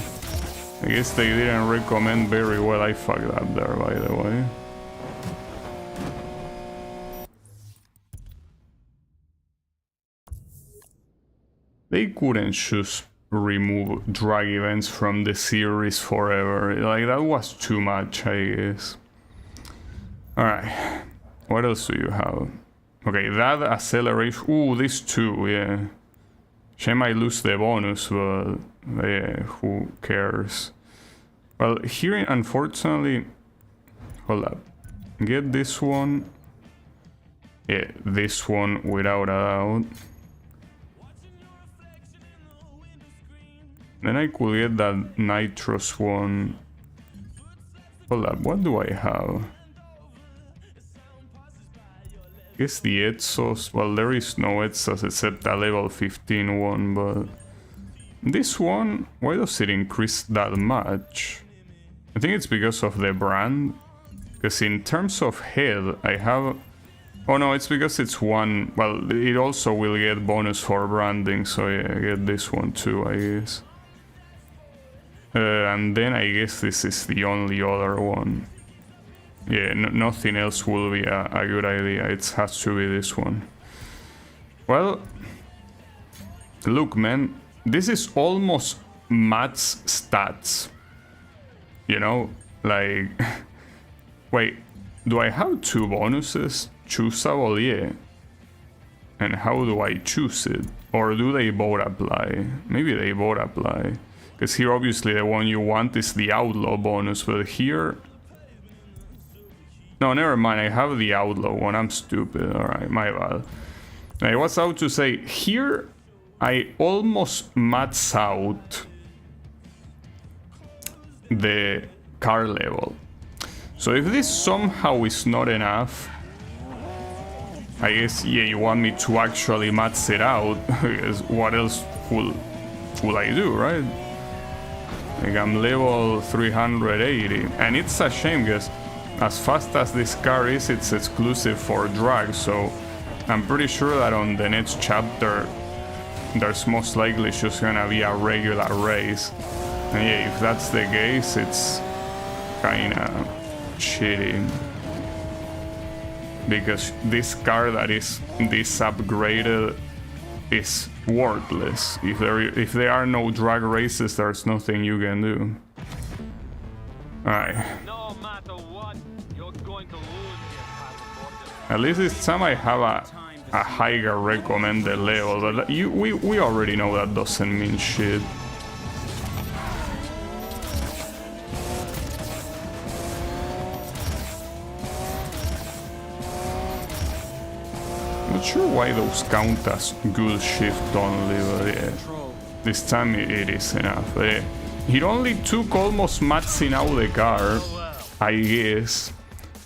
I guess they didn't recommend very well. I fucked up there, by the way. They couldn't just remove drag events from the series forever. Like, that was too much, I guess. Alright. What else do you have? Okay, that acceleration. Ooh, these two, yeah. Shame I lose the bonus, but yeah, who cares? Well, here, unfortunately... Hold up. Get this one. Yeah, this one without a doubt. Then I could get that nitrous one. Hold up, what do I have? I guess the exhaust, well, there is no exhaust except a level 15 one, but... This one, why does it increase that much? I think it's because of the brand. Because in terms of head, I have... Oh no, it's because it's one... Well, it also will get bonus for branding, so yeah, I get this one too, I guess. And then I guess this is the only other one. Yeah, nothing else will be a good idea. It has to be this one. Well, look, man, this is almost Matt's stats. You know, like, wait, do I have two bonuses? Choosable, yeah. And how do I choose it? Or do they both apply? Maybe they both apply. Because here, obviously, the one you want is the outlaw bonus, but here... No, never mind, I have the outlaw one, I'm stupid, alright, my bad. I was about to say, here, I almost max out the car level. So if this somehow is not enough, I guess, yeah, you want me to actually max it out, because what else will I do, right? Like, I'm level 380, and it's a shame because as fast as this car is, it's exclusive for drag, so I'm pretty sure that on the next chapter there's most likely just gonna be a regular race. And yeah, if that's the case, it's kinda shitty. Because this car that is this upgraded is worthless. If there are no drag races, there's nothing you can do. Alright. No matter what, you're going to lose here, At least this time I have a higher recommended level, but we already know that doesn't mean shit. Not sure why those count as good shift only, but yeah. This time it is enough. It only took almost maxing out the car, I guess.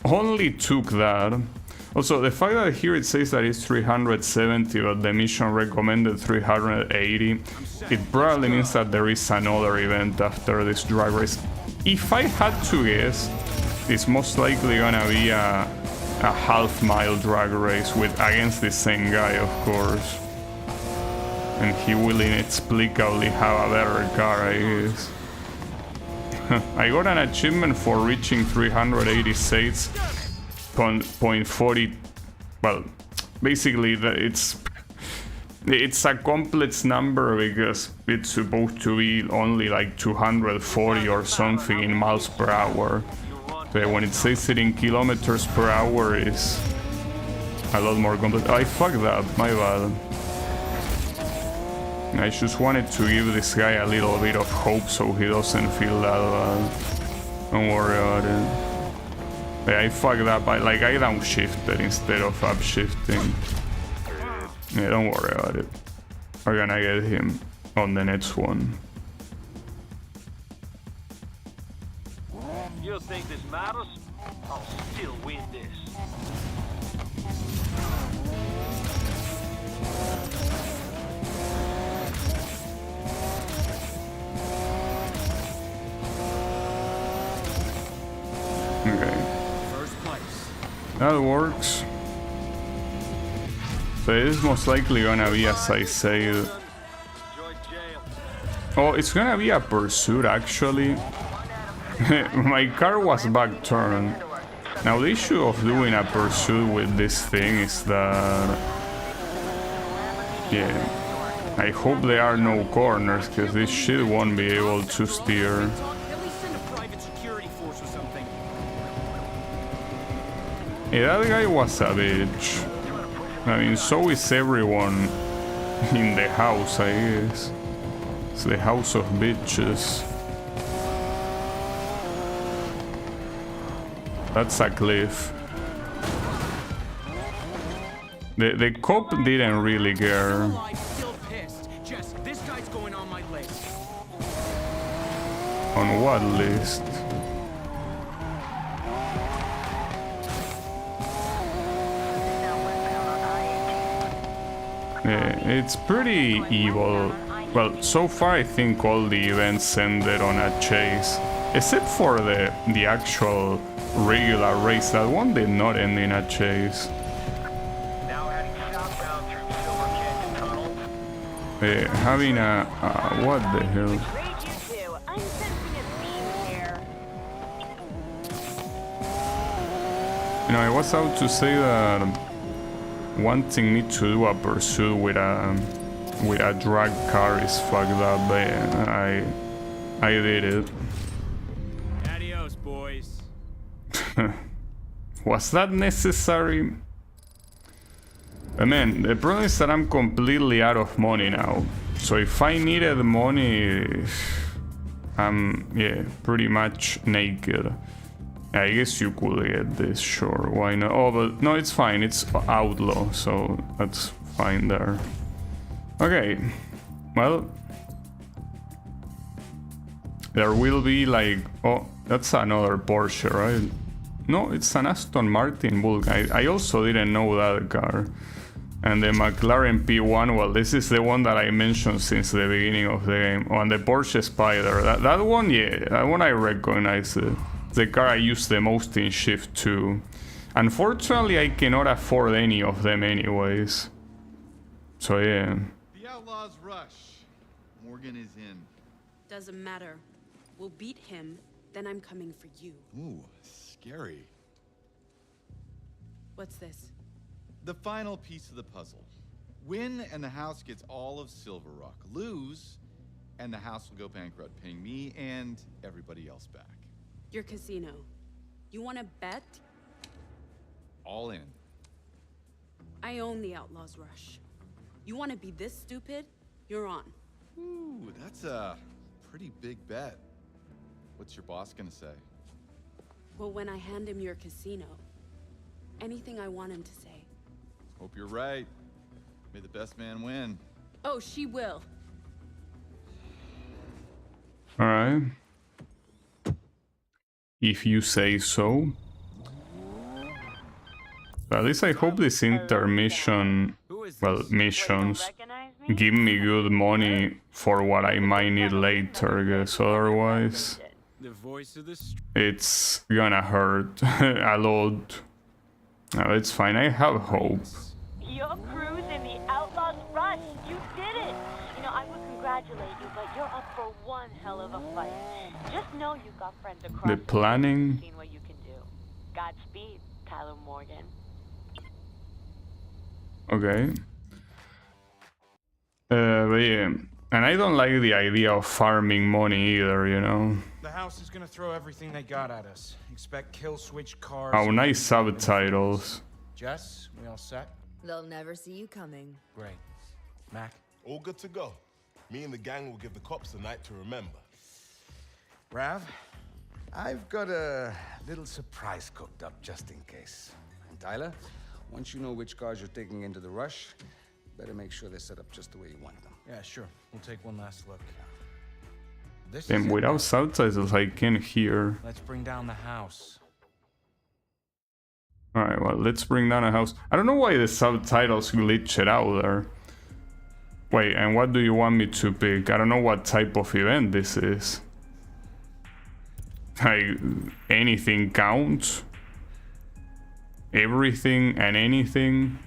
Only took that. Also, the fact that here it says that it's 370, but the mission recommended 380, it probably means that there is another event after this drag race. If I had to guess, it's most likely gonna be a half-mile drag race against the same guy, of course. And he will inexplicably have a better car, I guess. I got an achievement for reaching 386.40. Well, basically it's a complex number because it's supposed to be only like 240 or something in miles per hour. So when it says it in kilometers per hour, it's a lot more complex. I fucked up, my bad. I just wanted to give this guy a little bit of hope so he doesn't feel that bad. Don't worry about it. Yeah, I fucked up. I downshifted instead of upshifting. Yeah, don't worry about it. We're gonna get him on the next one. You think this matters? I'll still win this. Okay. First place. That works. So it is most likely gonna be as I said. Enjoy jail. Oh, it's gonna be a pursuit actually. My car was back turned. Now the issue of doing a pursuit with this thing is that... Yeah. I hope there are no corners, because this shit won't be able to steer. At least send a private security force or something. Yeah, that guy was a bitch. I mean, so is everyone in the house, I guess. It's the house of bitches. That's a cliff. The cop didn't really care. Alive, still pissed. Jess, this guy's going on my list. On what list? Yeah, it's pretty evil. Well, so far I think all the events ended on a chase. Except for the actual regular race. That one did not end in a chase. Now heading southbound through Silver Canyon Tunnel. Having a... what the hell? Read you two. I'm sensing a theme here. You know, I was out to say that wanting me to do a pursuit with a drag car is fucked up, but I did it. Adios, boys. Was that necessary? Man, the problem is that I'm completely out of money now. So if I needed money, I'm, yeah, pretty much naked. I guess you could get this, sure, why not? Oh, but no, it's fine, it's outlaw, so that's fine there. Okay, well, there will be like, oh, that's another Porsche, right? No, it's an Aston Martin Bulk. I also didn't know that car. And the McLaren P1, well, this is the one that I mentioned since the beginning of the game. Oh, and the Porsche Spider, that one, yeah, that one I recognize it. The car I use the most in Shift 2. Unfortunately, I cannot afford any of them anyways. So yeah. The Outlaws rush. Morgan is in. Doesn't matter. We'll beat him, then I'm coming for you. Ooh, scary. What's this? The final piece of the puzzle. Win and the house gets all of Silver Rock. Lose and the house will go bankrupt, paying me and everybody else back. Your casino. You want to bet? All in. I own the Outlaws Rush. You want to be this stupid? You're on. Ooh, that's a pretty big bet. What's your boss gonna say? Well, when I hand him your casino, anything I want him to say. Hope you're right. May the best man win. Oh, she will. Alright. If you say so. At least I hope this intermission, well, missions, give me good money for what I might need later, I guess. Otherwise, The voice of the street. it's gonna hurt a lot. No, it's fine, I have hope. Your crew's in the Outlaws Rush. You did it. You know, I would congratulate you, but you're up for one hell of a fight. Just know you've got friends across The planning. seeing what you can do. Godspeed, Tyler Morgan. Okay. But yeah, and I don't like the idea of farming money either, you know. The house is gonna throw everything they got at us. Expect kill switch cars. Oh, nice subtitles. Jess, we all set? They'll never see you coming. Great. Mac? All good to go. Me and the gang will give the cops a night to remember. Rav, I've got a little surprise cooked up just in case. And Tyler, once you know which cars you're taking into the rush, better make sure they're set up just the way you want them. Yeah, sure. We'll take one last look. This And is it, without man. subtitles, I can't hear. Let's bring down the house. Alright, well, let's bring down a house. I don't know why the subtitles glitch it out there. Wait, and what do you want me to pick? I don't know what type of event this is. Like, anything counts? Everything and anything?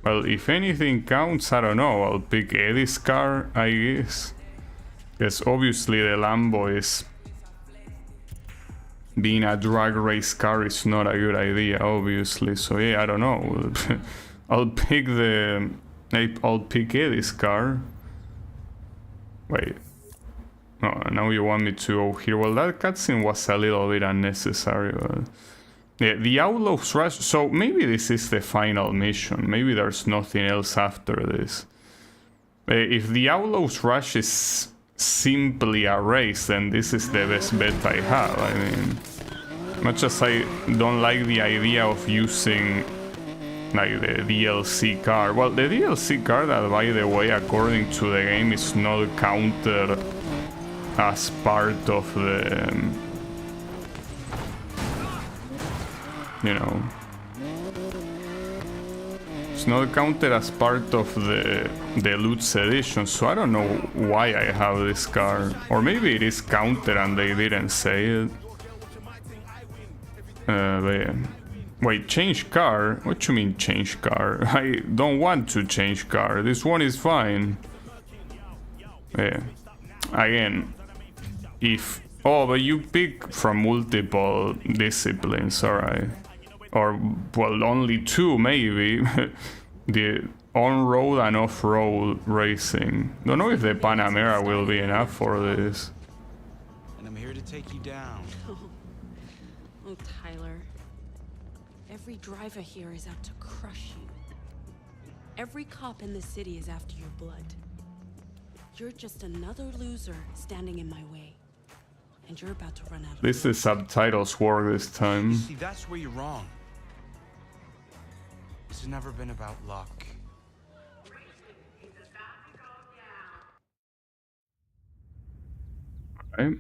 Well, if anything counts, I don't know. I'll pick Eddie's car, I guess. Because obviously the Lambo is... Being a drag race car is not a good idea, obviously. So yeah, I don't know. I'll pick Eddie's car. Wait. No, now you want me to go here. Well, that cutscene was a little bit unnecessary. But... Yeah, the Outlaws Rush. So maybe this is the final mission. Maybe there's nothing else after this. If the Outlaws Rush is simply a race, then this is the best bet I have. I mean, much as I don't like the idea of using like the DLC car. Well, the DLC car that, by the way, according to the game, is not counted as part of the... you know, it's not counted as part of the Deluxe edition, so I don't know why I have this car. Or maybe it is counted and they didn't say it. But yeah. Wait, change car? What you mean change car? I don't want to change car. This one is fine. Yeah. Again, if... Oh, but you pick from multiple disciplines, alright. Or, well, only two, maybe. The on-road and off-road racing. Don't know if the Panamera will be enough for this. And I'm here to take you down. Oh, Tyler. Every driver here is out to crush you. Every cop in the city is after your blood. You're just another loser standing in my way. And you're about to run out of This is subtitles work this time. See, that's where you're wrong. This has never been about luck. Okay.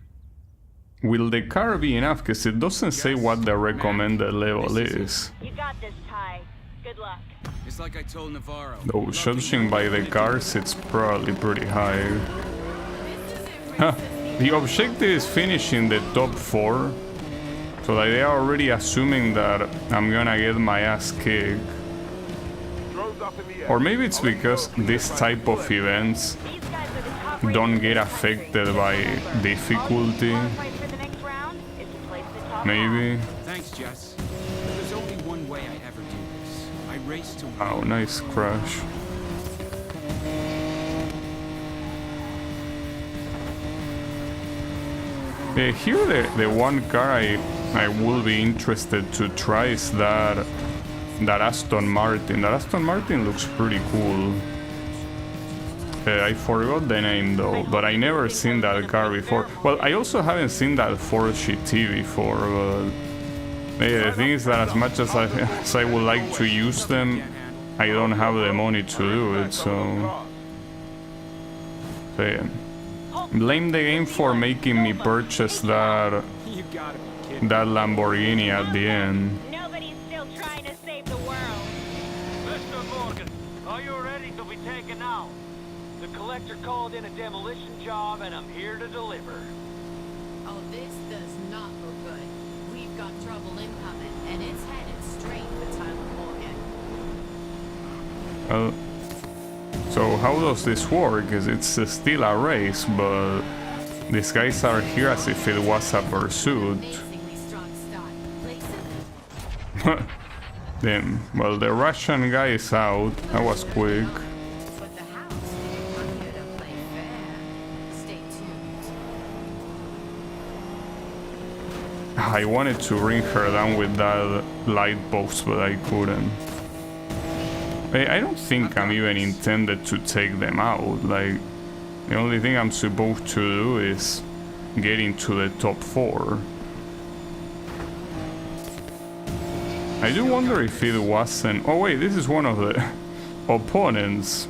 Will the car be enough? Because it doesn't say what the recommended level is. You got this, Ty. Good luck. It's like I told Navarro. Though, judging by the cars, it's probably pretty high. Huh. The objective is finishing the top 4. So like, they are already assuming that I'm gonna get my ass kicked. Or maybe it's because this type of events don't get affected by difficulty. Maybe. Thanks, Jess. There's only one way I ever do this. I race to win. Oh, nice crash. Here the one car I will be interested to try is that Aston Martin. That Aston Martin looks pretty cool. I forgot the name though, but I never seen that car before. Well, I also haven't seen that Ford GT before, but the thing is that as much as I would like to use them, I don't have the money to do it, so yeah. Blame the game for making me purchase that You gotta be kidding. that Lamborghini at the end. Nobody's still trying to save the world. Mr. Morgan, are you ready to be taken out? The collector called in a demolition job and I'm here to deliver. Oh, this does not look good. We've got trouble incoming, and it's headed straight for Tyler Morgan. So how does this work? Because it's still a race, but these guys are here as if it was a pursuit. Amazingly strong start. Place it. Then, well, the Russian guy is out. That was quick. But the house didn't come here to play fair. Stay tuned. I wanted to bring her down with that light post, but I couldn't. I don't think I'm even intended to take them out. Like, the only thing I'm supposed to do is get into the top 4. I do wonder if it wasn't... Oh wait, this is one of the opponents.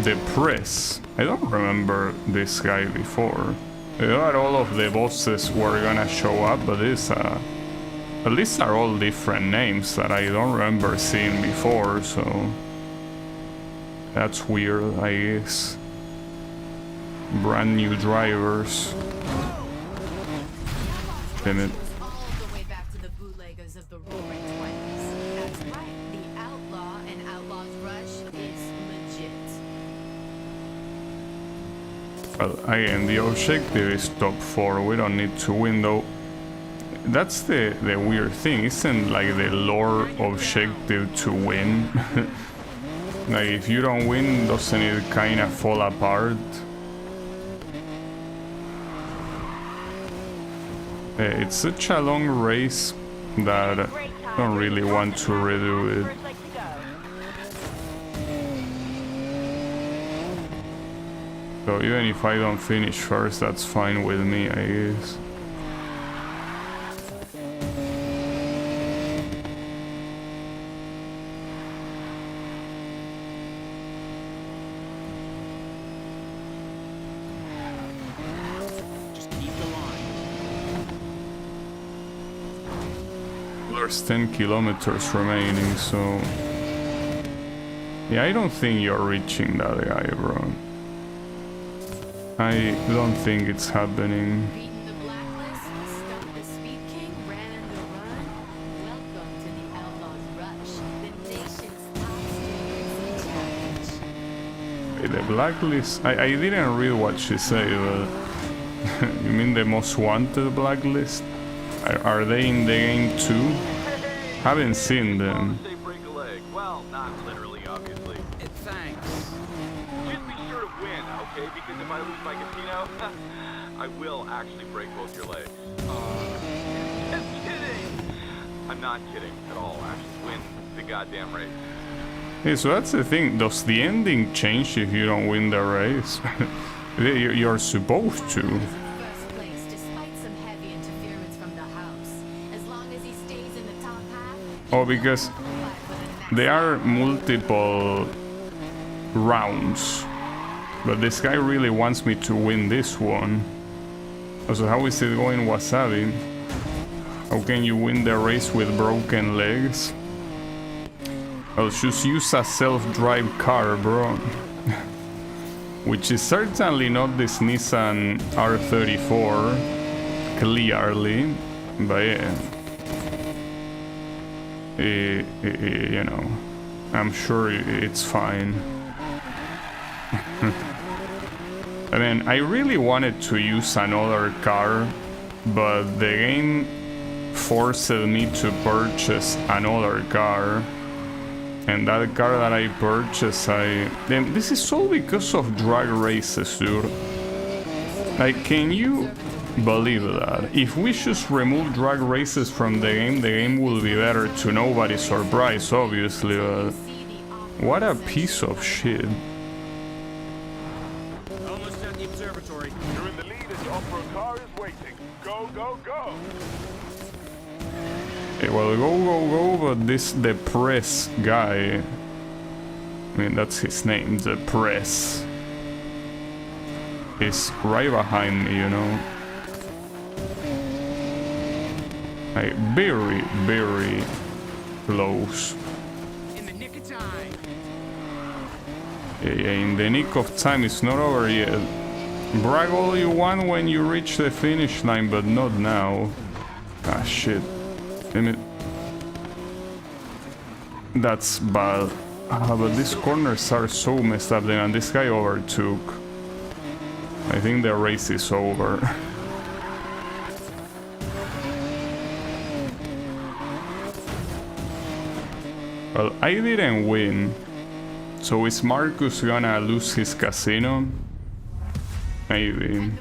The press. I don't remember this guy before. I thought all of the bosses were gonna show up, but this, at least are all different names that I don't remember seeing before, so... That's weird, I guess. Brand new drivers. Damn it. All the way back to the bootleggers of the Roaring 20s. That's right. The Outlaw and Outlaw's Rush is legit. Well, again, the objective is top 4. We don't need to win, though. That's the weird thing. Isn't like the lore objective to win? Like, if you don't win, doesn't it kind of fall apart? It's such a long race that I don't really want to redo it. So even if I don't finish first, that's fine with me, I guess. Just keep the line. There's 10 kilometers remaining, so... Yeah, I don't think you're reaching that guy, bro. I don't think it's happening. Beaten the blacklist, stumped the Speed King, ran the run. Welcome to the Outlaw's Rush, the nation's top students challenge. The blacklist... I didn't read what she said, but... You mean the most wanted blacklist? Are they in the game too? Haven't seen them. They break a leg. Well, not literally, obviously. Thanks. Just be sure to win, okay? Because if I lose my casino, I will actually break both your legs. Just kidding! I'm not kidding at all. Actually win the goddamn race. Hey, so that's the thing. Does the ending change if you don't win the race? You're supposed to. First place, despite some heavy interference from the house. As long as he stays in the top half. Oh, because there are multiple rounds. But this guy really wants me to win this one. So how is it going, Wasabi? How can you win the race with broken legs? Well, just use a self-drive car, bro. Which is certainly not this Nissan R34, clearly, but yeah. You know, I'm sure it's fine. I mean, I really wanted to use another car, but the game forced me to purchase another car. And that car that I purchased, then this is all because of drag races, dude. Like, can you believe that? If we just remove drag races from the game will be better, to nobody's surprise, obviously, but what a piece of shit. Almost at the observatory. You're in the lead as the off-road car is waiting. Go, go, go! Okay, well, go, but the press guy... I mean, that's his name, the press. is right behind me, you know. Like, very, very close. In the nick of time. Yeah, in the nick of time. It's not over yet. Brag all you want when you reach the finish line, but not now. Ah, shit. Damn it. That's bad. But these corners are so messed up then, and this guy overtook. I think the race is over. Well, I didn't win. So is Marcus gonna lose his casino? Maybe.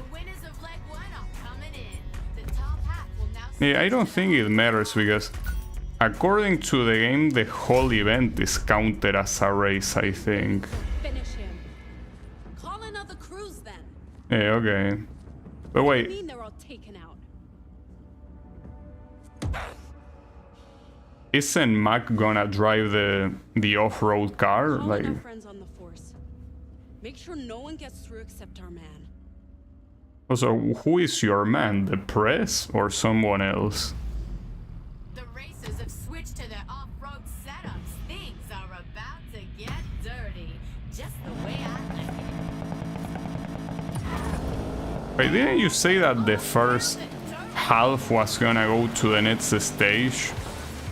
Yeah, I don't think it matters because according to the game, the whole event is counted as a race, I think. Finish him. Call another cruise then. Yeah, okay. But I wait, mean they're all taken out. isn't Mac gonna drive the off-road car? Call Like, in our friends on the force. Make sure no one gets through except our man. also, who is your man? The press or someone else? The racers have switched to their off-road setups. Things are about to get dirty. Just the way I like it. Wait, didn't you say that the first half was gonna go to the next stage?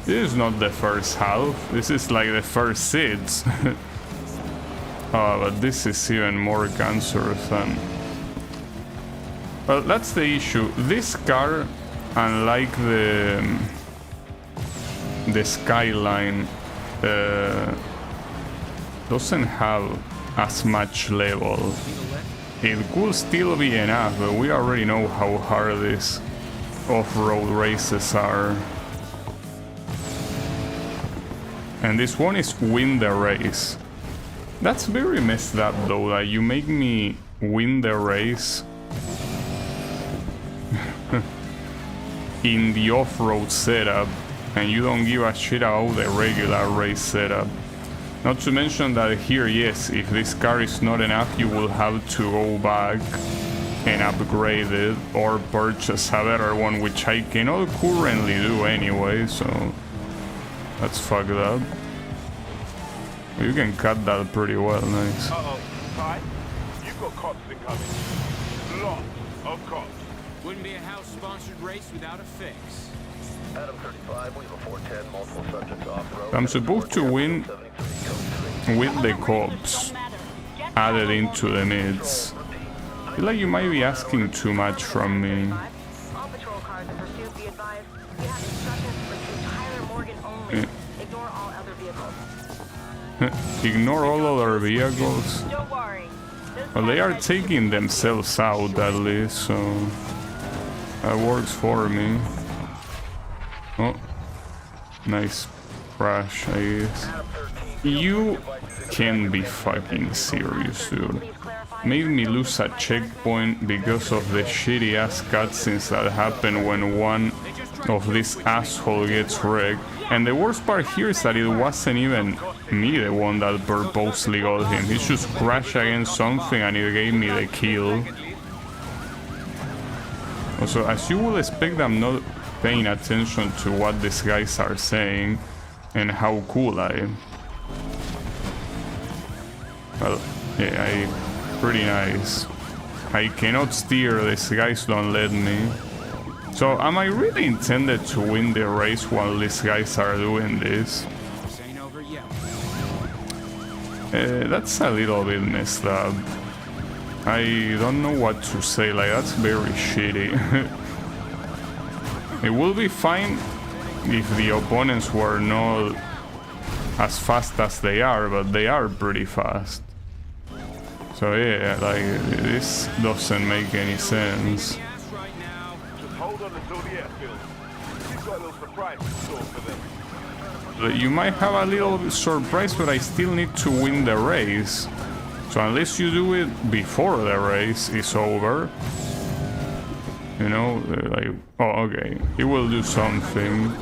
This is not the first half. This is like the first seeds. Oh, but this is even more cancerous than... Well, that's the issue. This car, unlike the Skyline, doesn't have as much level. It could still be enough, but we already know how hard these off-road races are. And this one is win the race. That's very messed up though, that you make me win the race in the off-road setup, and you don't give a shit about the regular race setup. Not to mention that here, yes, if this car is not enough, you will have to go back and upgrade it or purchase a better one, which I cannot currently do anyway, so that's fucked up. You can cut that pretty well, nice. Uh-oh, Ty, you've got cops incoming. Lots of cops. Wouldn't be a house-sponsored race without a fix. Adam 35, we have a 410, multiple subjects off-road. I'm supposed to win with the cops added into the mids. I feel like you might be asking too much from me. All patrol cars in pursuit, be advised. You have instructions to pursue Tyler Morgan only. Ignore all other vehicles. Ignore all other vehicles. Don't worry. Well, they are taking themselves out at least, so that works for me. Oh, nice crash, I guess. You can be fucking serious, dude. Made me lose a checkpoint because of the shitty ass cutscenes that happen when one of these asshole gets wrecked. And the worst part here is that it wasn't even me the one that purposely got him. He just crashed against something and it gave me the kill. Also, as you would expect, I'm not paying attention to what these guys are saying and how cool I am. Well, yeah, pretty nice. I cannot steer, these guys don't let me. So, am I really intended to win the race while these guys are doing this? That's a little bit messed up. I don't know what to say, like, that's very shitty. It will be fine if the opponents were not as fast as they are, but they are pretty fast. So yeah, like, this doesn't make any sense. Hold on until the airfield. You've got a little surprise in store for them. You might have a little surprise, but I still need to win the race. So unless you do it before the race is over, you know, like, oh, okay, he will do something.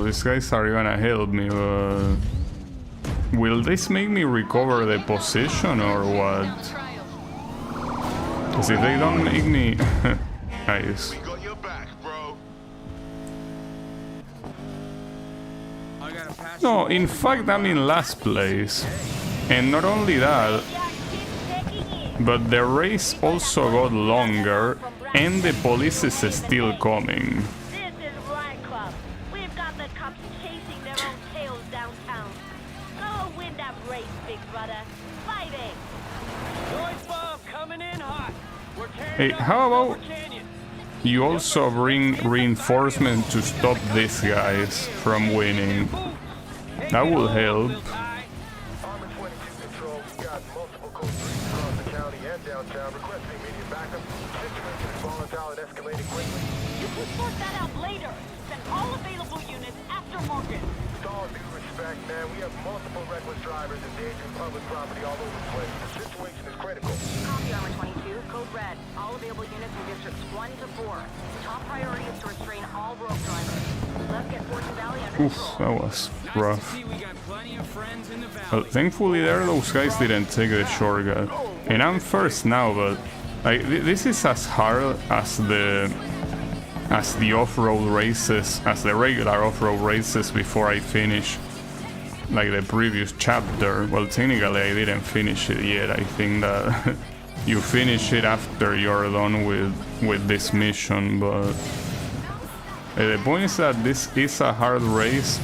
these guys are gonna help me, but... Will this make me recover the position or what? Because if they don't make me... Nice. No, in fact I'm in last place. And not only that, but the race also got longer and the police is still coming. This is Riot Club. We've got the cops chasing their own tails downtown. Go win that race, big brother. Fighting. Noise bomb coming in hot. We're Hey, how about you also bring reinforcement to stop these guys from winning? That will help. Armor 22 Control, we got multiple code 3s across the county and downtown requesting immediate backup. Situation is volatile and escalating quickly. You can sort that out later. Send all available units after Morgan. With all due respect, man, we have multiple reckless drivers endangering public property all over the place. The situation is critical. Copy, Armor 22. Code red. All available units in districts 1 to 4. Top priority is to restrain all rogue drivers. Let's get Fortune Valley under Oof, that was rough. Well, thankfully there those guys didn't take the shortcut. And I'm first now, but like this is as hard as the off-road races, as the regular off-road races before I finish like the previous chapter. Well, technically I didn't finish it yet. I think that you finish it after you're done with this mission, but the point is that this is a hard race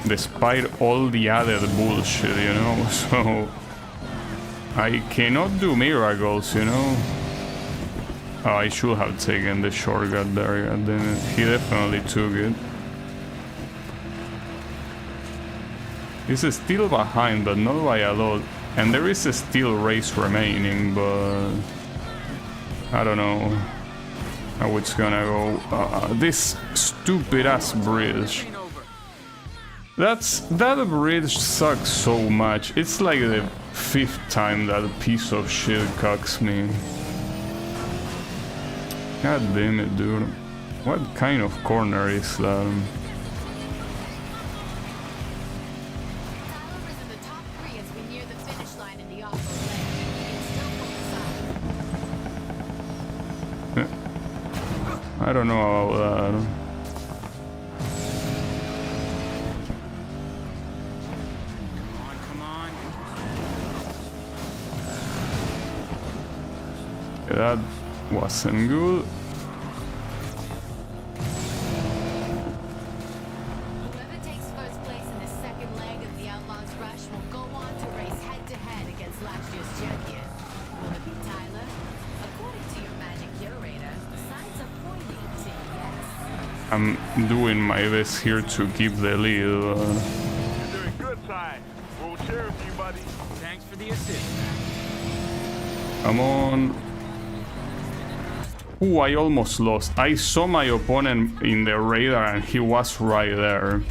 despite all the added bullshit, you know, so I cannot do miracles, you know. Oh, I should have taken the shortcut there, and then he definitely took it. He's still behind, but not by a lot, and there is a still race remaining, but I don't know how it's gonna go. This stupid ass bridge. That bridge sucks so much. It's like the 5th time that piece of shit cucks me. God damn it, dude. What kind of corner is that? I don't know about that. That wasn't good. Whoever takes first place in the second leg of the Outlaws Rush will go on to race head-to-head against last year's champion. Will it be Tyler? According to your magic curator, the signs are pointing to yes. I'm doing my best here to keep the lead. You're doing good, Ty. We'll cheer with you, buddy. Thanks for the assist. Come on. Ooh, I almost lost. I saw my opponent in the radar and he was right there.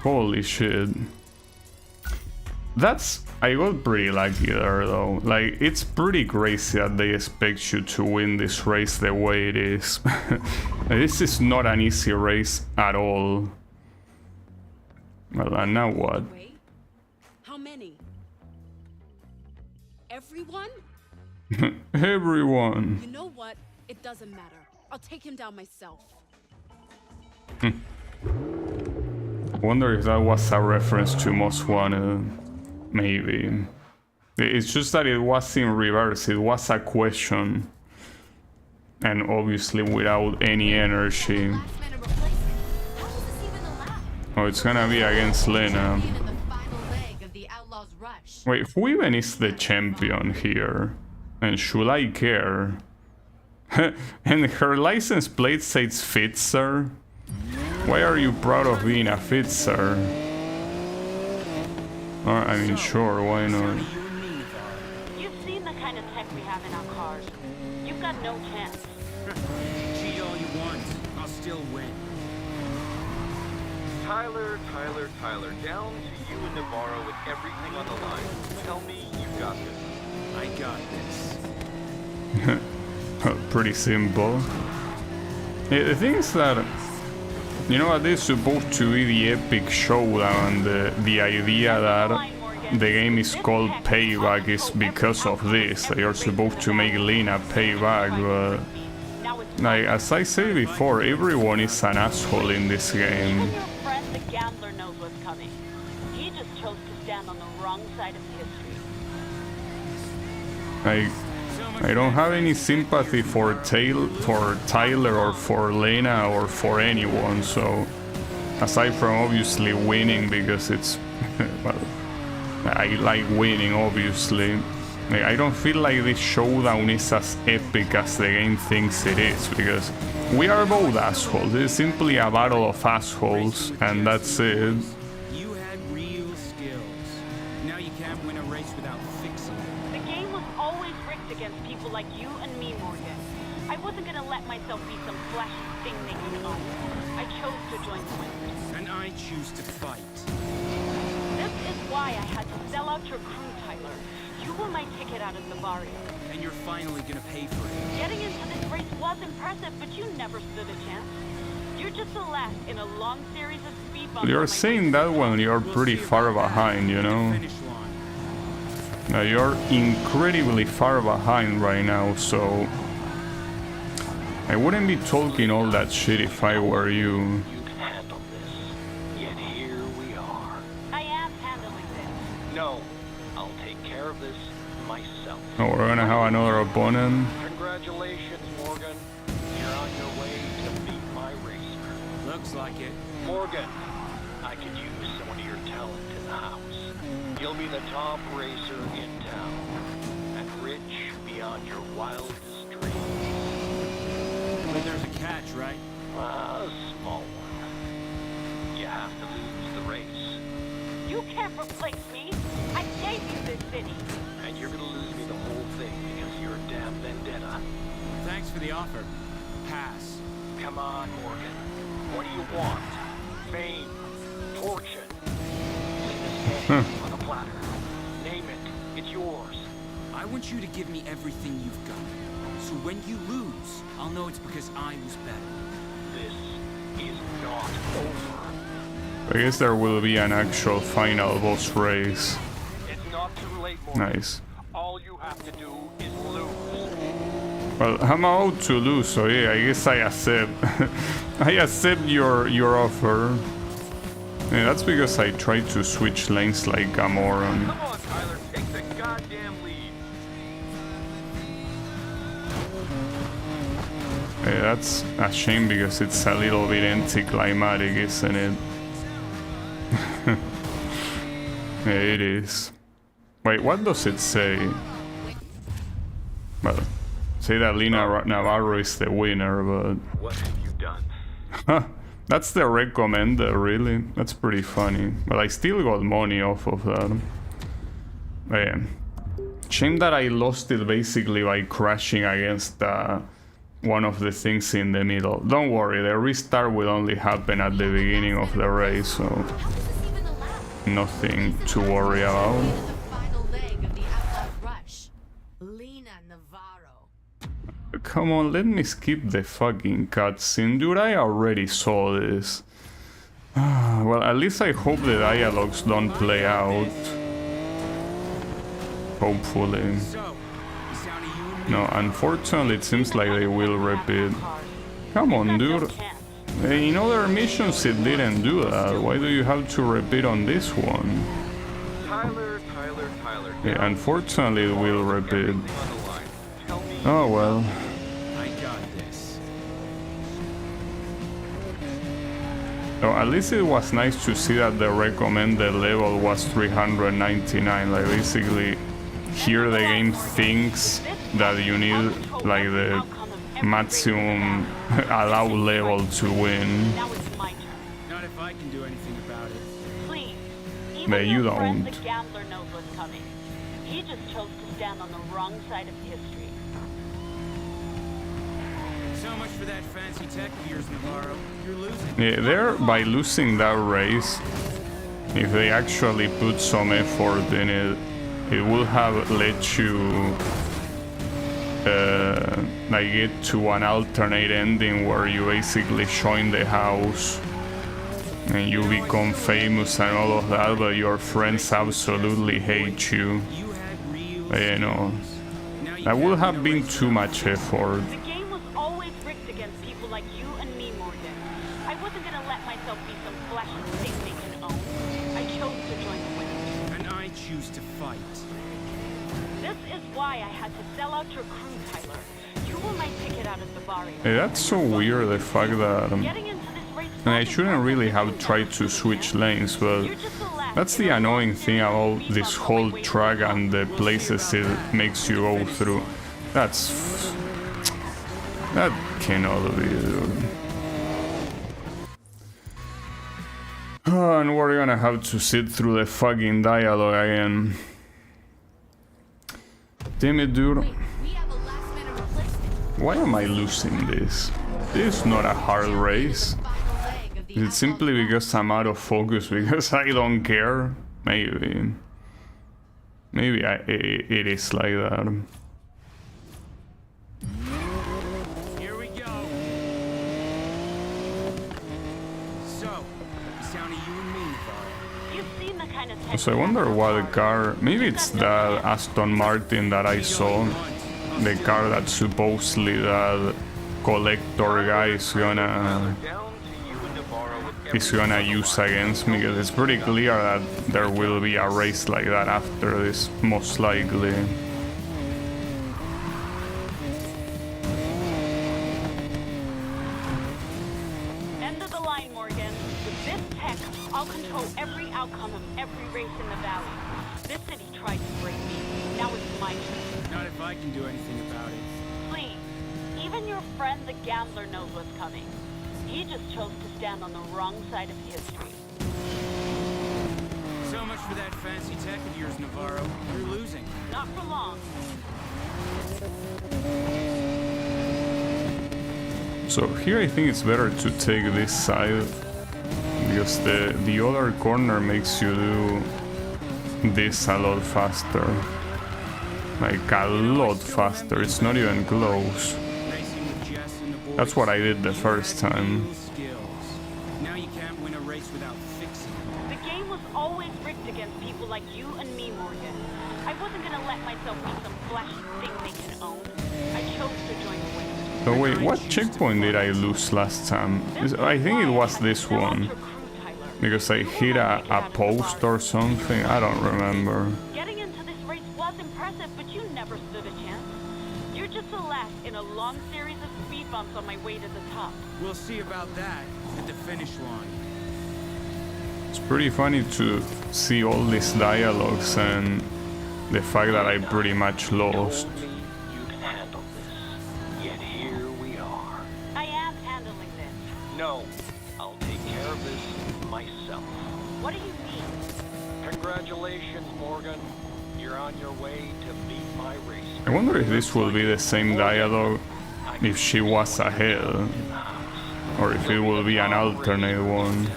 Holy shit. I got pretty lucky there though. Like, it's pretty crazy that they expect you to win this race the way it is. This is not an easy race at all. Well, and now what? Wait. How many? Everyone? Everyone. You know what? It doesn't matter. I'll take him down myself. I wonder if that was a reference to Most Wanted. Maybe. It's just that it was in reverse. It was a question. And obviously without any energy. Oh, it's gonna be against Lena. Wait, who even is the champion here? And should I care? And her license plate says Fitzer. Why are you proud of being a Fitzer? I mean, sure, why not? You've seen the kind of tech we have in our cars. You've got no chance. Cheat all you want. I'll still win. Tyler, down to you and Navarro with everything on the line. Tell me you got this. I got this. Pretty simple. The thing is that You know what, this is supposed to be the epic showdown. The idea that the game is called Payback is because of this. That you're supposed to make Lena pay back, but like as I said before, everyone is an asshole in this game. Even your friend the gambler knows what's coming. He just chose to stand on the wrong side of history. I don't have any sympathy for Tyler or for Lena or for anyone, so aside from obviously winning because it's well, I like winning obviously. I don't feel like this showdown is as epic as the game thinks it is, because we are both assholes. It's simply a battle of assholes and that's it. You had real skills. Now you can't win a race without fixing it. The game was always rigged against people like you and me, Morgan. I wasn't gonna let myself be some flashy thing they can own. I chose to join the winners. And I choose to fight. This is why I had to sell out your crew, Tyler. You were my ticket out of the barrio. And you're finally gonna pay for it. Getting into this race was impressive, but you never stood a chance. You're just the last in a long series of speed bumps. You're saying that when you're pretty far behind, you know? Now you're incredibly far behind right now, so I wouldn't be talking all that shit if I were you. You can handle this. Yet here we are. I am handling this. No, I'll take care of this myself. Oh, we're gonna have another opponent. Congratulations, Morgan. You're on your way to beat my racer. Looks like it. Morgan, I could use some of your talent in the house. You'll be the top racer in town, and rich beyond your wildest dreams. But there's a catch, right? A small one. You have to lose the race. You can't replace me. I gave you this city. And you're gonna lose me the whole thing because you're a damn vendetta. Thanks for the offer. Pass. Come on, Morgan. What do you want? Fame? Fortune? On a platter. Name it. It's yours. I want you to give me everything you've got. So when you lose, I'll know it's because I was better. This is not over. I guess there will be an actual final boss race. It's not too late, Morgan. Nice. All you have to do is lose. Well, I'm out to lose, so yeah, I guess I accept. I accept your offer. Yeah, that's because I tried to switch lanes like a moron. Come on, Tyler, take the goddamn lead. Yeah, that's a shame because it's a little bit anticlimactic, isn't it? Yeah, it is. Wait, what does it say? Well, say that Lena Navarro is the winner, but... What have you done? Huh, that's the recommender, really. That's pretty funny. But I still got money off of that. But yeah. Shame that I lost it basically by crashing against one of the things in the middle. Don't worry, the restart will only happen at the beginning of the race, so... nothing to worry about. Come on, let me skip the fucking cutscene. Dude, I already saw this. Well, at least I hope the dialogues don't play out. Hopefully. No, unfortunately it seems like they will repeat. Come on, dude. In other missions it didn't do that. Why do you have to repeat on this one? Tyler. Yeah, unfortunately it will repeat. Oh well. I got this. So at least it was nice to see that the recommended level was 399. Like basically here the game thinks that you need like the maximum allowed level to win. Now it's my turn. Not if I can do anything about it. Please. But you your friend don't. the gambler knows what's coming. He just chose to stand on the wrong side of history. So much for that fancy tech of yours, Navarro. You're losing. Yeah, there by losing that race, if they actually put some effort in it, it would have let you like get to an alternate ending where you basically join the house and you become famous and all of that, but your friends absolutely hate you. You know, that would have been too much effort. The game was always rigged against people like you and me, Morgan. I wasn't gonna let myself be some flashy thing they can own. I chose to join the winners. And I choose to fight. This is why I had to sell out your crew, Tyler. You were my ticket out of the bar. Hey, that's so weird, the fact that Getting into this race and I shouldn't really have tried to switch lanes, but that's the annoying thing about this whole track and the places it makes you go through. That cannot be, dude. And we're gonna have to sit through the fucking dialogue again. Damn it, dude. Why am I losing this? This is not a hard race. Is it simply because I'm out of focus, because I don't care? Maybe. Maybe it is like that. Here we go. So, it's down to you and me, Navarro. You've seen the kind of So I wonder what car. Maybe it's that Aston Martin that I saw. The car that supposedly that collector guy is gonna use against me, because it's pretty clear that there will be a race like that after this, most likely. End of the line, Morgan. With this tech, I'll control every outcome of every race in the valley. This city tried to break me. Now it's my turn. Not if I can do anything about it. Please. Even your friend the gambler knows what's coming. He just chose to stand on the wrong side of history. So much for that fancy tech of yours, Navarro. You're losing. Not for long. So here I think it's better to take this side, because the other corner makes you do this a lot faster. Like a lot faster, it's not even close. That's what I did the first time. Now you can't win a race without fixing it. The game was always rigged against people like you and me, Morgan. I wasn't gonna let myself be some flashy thing they can own. I chose to join the winners. Oh wait, what checkpoint did I lose last time? I think it was this one. Because I hit a post or something, I don't remember. Getting into this race was impressive, but you never stood a chance. You're just the last in a long series of speed bumps on my way to the top. We'll see about that at the finish line. It's pretty funny to see all these dialogues and the fact that I pretty much lost. You can handle this. Yet here we are. I am handling this. No, I'll take care of this myself. What do you mean? Congratulations, Morgan. You're on your way to beat my race. I wonder if this will be the same dialogue if she was ahead, or if it will be an alternate one.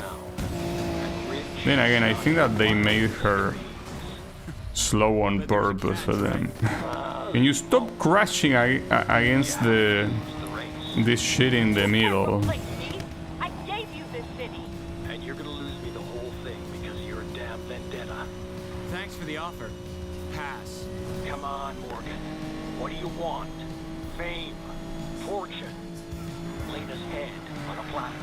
Then again, I think that they made her slow on purpose for them. Can you stop crashing against this shit in the middle? I gave you this city. And you're gonna lose me the whole thing because you're a damn vendetta. Thanks for the offer. Pass. Come on, Morgan. What do you want? Fame? Fortune? Laid his head on a platter.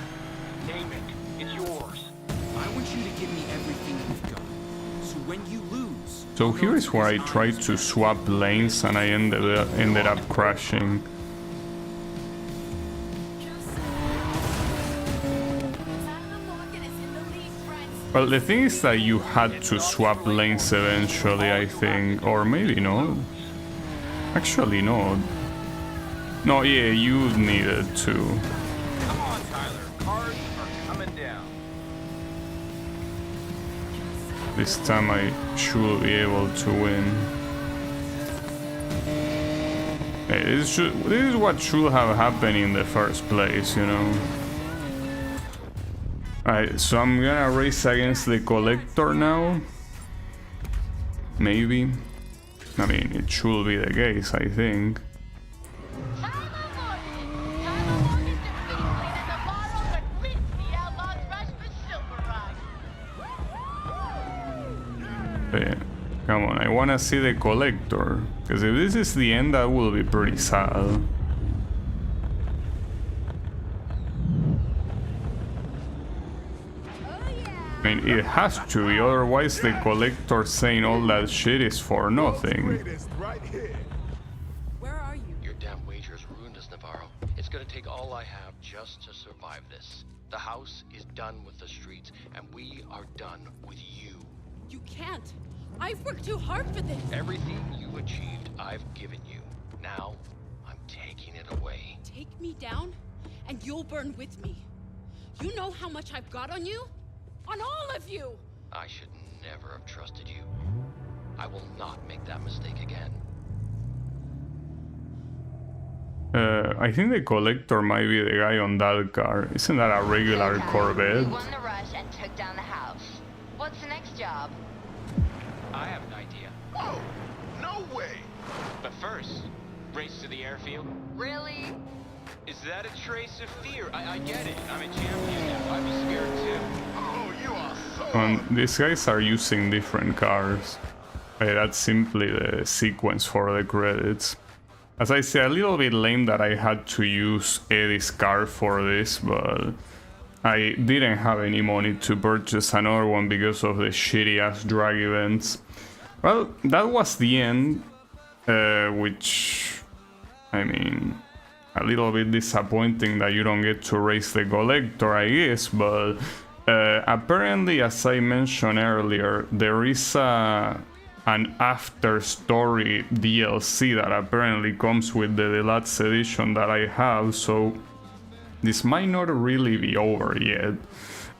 Name it. It's yours. I want you to give me everything you've got. So when you lose... So here is where I tried to swap lanes and I ended up crashing. Well, the thing is that you had to swap lanes eventually, I think. Or maybe not. Actually, no. No, yeah, you needed to. Come on, Tyler. Cars are coming down. This time I should be able to win. Hey, this is what should have happened in the first place, you know. Alright, so I'm gonna race against the collector now. Maybe. I mean, it should be the case, I think. want to see the collector. Because if this is the end, that will be pretty sad. I mean, it has to be, otherwise the collector saying all that shit is for nothing. Where are you? Your damn wagers ruined us, Navarro. It's gonna take all I have just to survive this. The house is done with the streets, and we are done with you. You can't. I've worked too hard for this. Everything you achieved, I've given you. Now, I'm taking it away. Take me down, and you'll burn with me. You know how much I've got on you? On all of you! I should never have trusted you. I will not make that mistake again. I think the collector might be the guy on that car. Isn't that a regular Corvette? You won the rush and took down the house. What's the next job? I have an idea. Oh, no way! But first, race to the airfield. Really? Is that a trace of fear? I get it. I'm a champion now. I'd be scared too. Oh, you are so... These guys are using different cars. That's simply the sequence for the credits. As I say, a little bit lame that I had to use Eddie's car for this, but I didn't have any money to purchase another one because of the shitty ass drag events. Well, that was the end, which, I mean, a little bit disappointing that you don't get to race the collector, I guess, but apparently, as I mentioned earlier, there is an after story DLC that apparently comes with the deluxe edition that I have, so this might not really be over yet.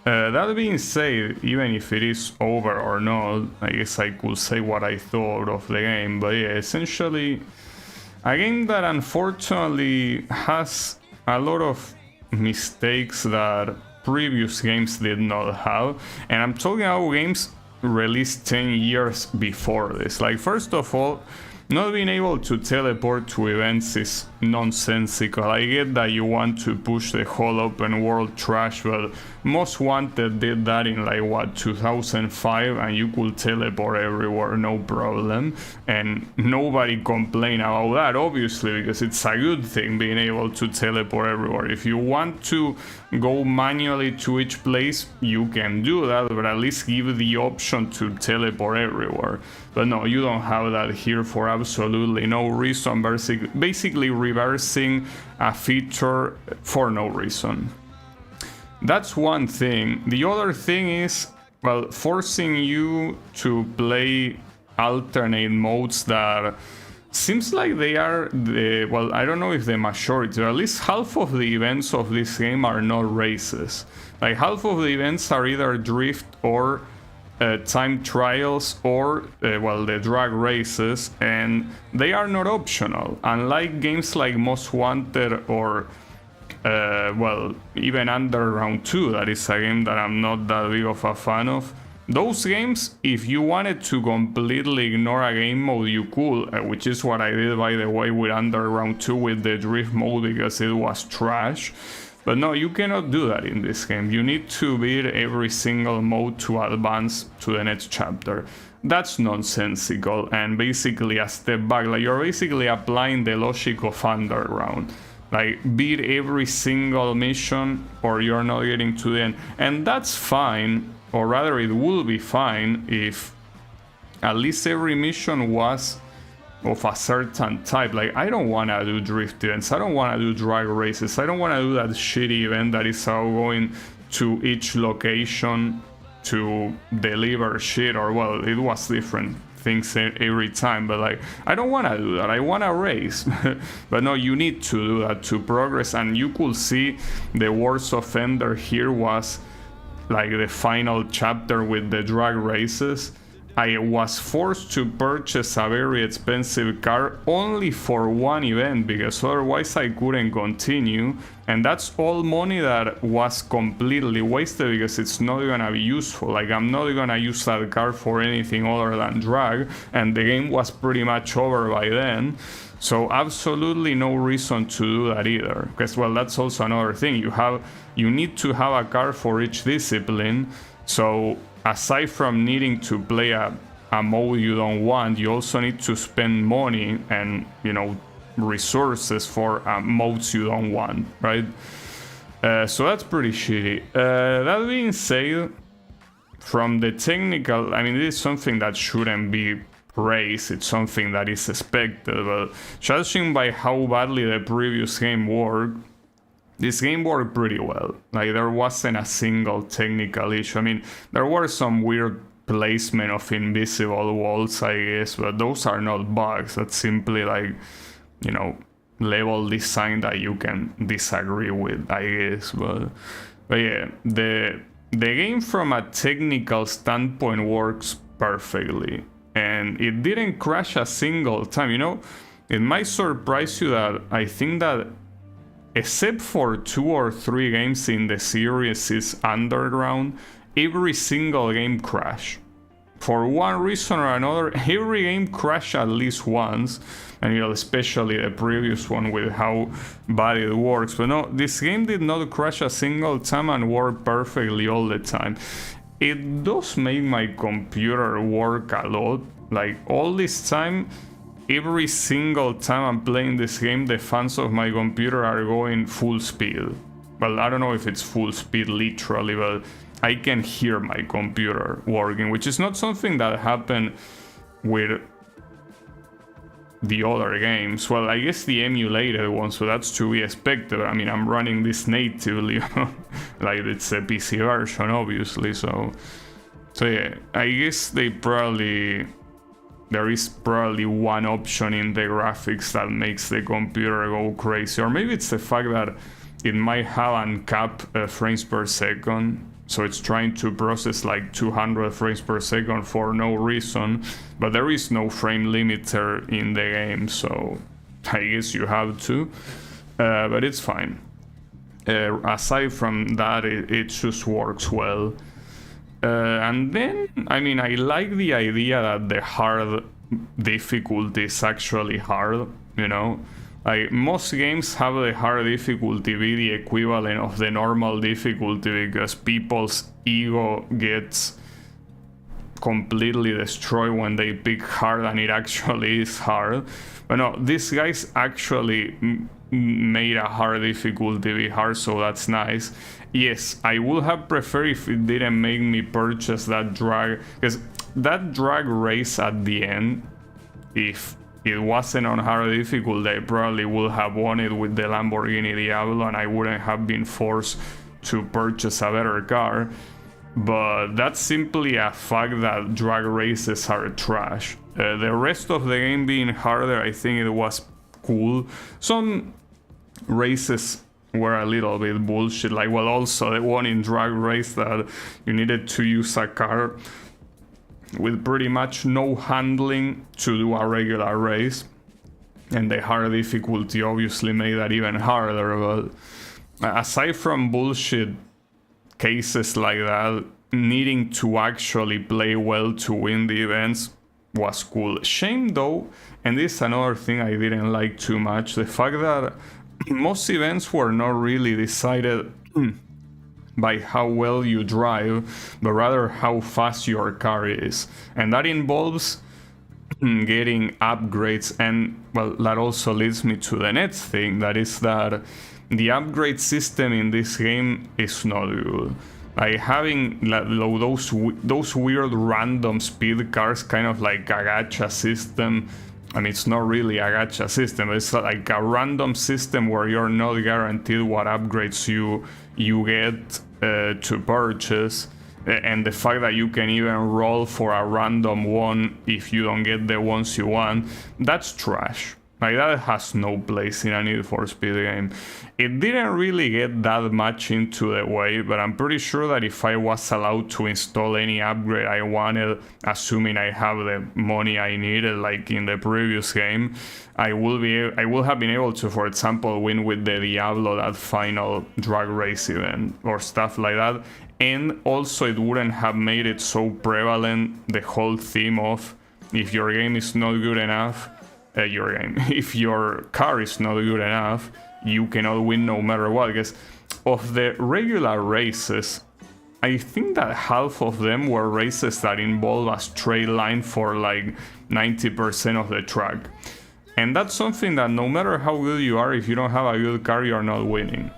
That being said, even if it is over or not, I guess I could say what I thought of the game, but yeah, essentially a game that unfortunately has a lot of mistakes that previous games did not have, and I'm talking about games released 10 years before this. Like, first of all, not being able to teleport to events is nonsensical. I get that you want to push the whole open world trash, but Most Wanted did that in like what, 2005, and you could teleport everywhere, no problem, and nobody complained about that, obviously, because it's a good thing being able to teleport everywhere. If you want to go manually to each place, you can do that, but at least give the option to teleport everywhere. But no, you don't have that here for absolutely no reason, basically reversing a feature for no reason. That's one thing. The other thing is, well, forcing you to play alternate modes that seems like they are well, I don't know if the majority, or at least half of the events of this game are not races. Like, half of the events are either drift or time trials or, well, the drag races, and they are not optional. Unlike games like Most Wanted or, well, even Underground 2, that is a game that I'm not that big of a fan of. Those games, if you wanted to completely ignore a game mode, you could, which is what I did, by the way, with Underground 2 with the drift mode, because it was trash. But no, you cannot do that in this game. You need to beat every single mode to advance to the next chapter. That's nonsensical and basically a step back. Like, you're basically applying the logic of Underground. Like, beat every single mission or you're not getting to the end. And that's fine, or rather it will be fine if at least every mission was of a certain type. Like, I don't want to do drift events, I don't want to do drag races, I don't want to do that shitty event that is going to each location to deliver shit, or, well, it was different things every time, but like, I don't want to do that, I want to race. But no, you need to do that to progress, and you could see the worst offender here was like the final chapter with the drag races. I was forced to purchase a very expensive car only for one event, because otherwise I couldn't continue, and that's all money that was completely wasted because it's not gonna be useful. Like, I'm not gonna use that car for anything other than drag, and the game was pretty much over by then. So absolutely no reason to do that either, because, well, that's also another thing. You need to have a car for each discipline. So aside from needing to play a a mode you don't want, you also need to spend money and, you know, resources for modes you don't want, right? So that's pretty shitty. That being said, from the technical, I mean, this is something that shouldn't be praised, it's something that is expected, but judging by how badly the previous game worked, this game worked pretty well. Like, there wasn't a single technical issue. I mean, there were some weird placement of invisible walls, I guess, but those are not bugs. That's simply like, you know, level design that you can disagree with, I guess. But yeah, the game from a technical standpoint works perfectly, and it didn't crash a single time. You know, it might surprise you that I think that except for 2 or 3 games in the series is Underground, every single game crashed. For one reason or another, every game crashed at least once, and you know, especially the previous one with how bad it works. But no, this game did not crash a single time and worked perfectly all the time. It does make my computer work a lot. Like, all this time, every single time I'm playing this game, the fans of my computer are going full speed. Well, I don't know if it's full speed literally, but I can hear my computer working, which is not something that happened with the other games. Well, I guess the emulated one, so that's to be expected. I mean, I'm running this natively, like it's a PC version, obviously, so yeah, I guess there is probably one option in the graphics that makes the computer go crazy, or maybe it's the fact that it might have uncapped frames per second, so it's trying to process like 200 frames per second for no reason, but there is no frame limiter in the game, so I guess you have to, but it's fine. Aside from that, it just works well. And then, I mean, I like the idea that the hard difficulty is actually hard, you know? Like, most games have the hard difficulty be the equivalent of the normal difficulty because people's ego gets completely destroyed when they pick hard and it actually is hard. But no, these guys actually made a hard difficulty be hard, so that's nice. Yes, I would have preferred if it didn't make me purchase that drag, because that drag race at the end, if it wasn't on hard difficulty, I probably would have won it with the Lamborghini Diablo and I wouldn't have been forced to purchase a better car. But that's simply a fact that drag races are trash. The rest of the game being harder, I think it was cool. Some races were a little bit bullshit, like, well, also the one in drag race that you needed to use a car with pretty much no handling to do a regular race, and the hard difficulty obviously made that even harder. But aside from bullshit cases like that, needing to actually play well to win the events was cool. Shame though, and this is another thing I didn't like too much, the fact that most events were not really decided by how well you drive, but rather how fast your car is. And that involves getting upgrades, and well, that also leads me to the next thing, that is that the upgrade system in this game is not good. Like, having those weird random speed cars, kind of like a gacha system. I mean, it's not really a gacha system, it's like a random system where you're not guaranteed what upgrades you get to purchase, and the fact that you can even roll for a random one if you don't get the ones you want, that's trash. Like, that has no place in a Need for Speed game. It didn't really get that much into the way, but I'm pretty sure that if I was allowed to install any upgrade I wanted, assuming I have the money I needed, like in the previous game, I will have been able to, for example, win with the Diablo, that final drag race event, or stuff like that. And also, it wouldn't have made it so prevalent, the whole theme of, if your game is not good enough, if your car is not good enough, you cannot win no matter what. Because of the regular races, I think that half of them were races that involve a straight line for like 90% of the track. And that's something that no matter how good you are, if you don't have a good car, you're not winning.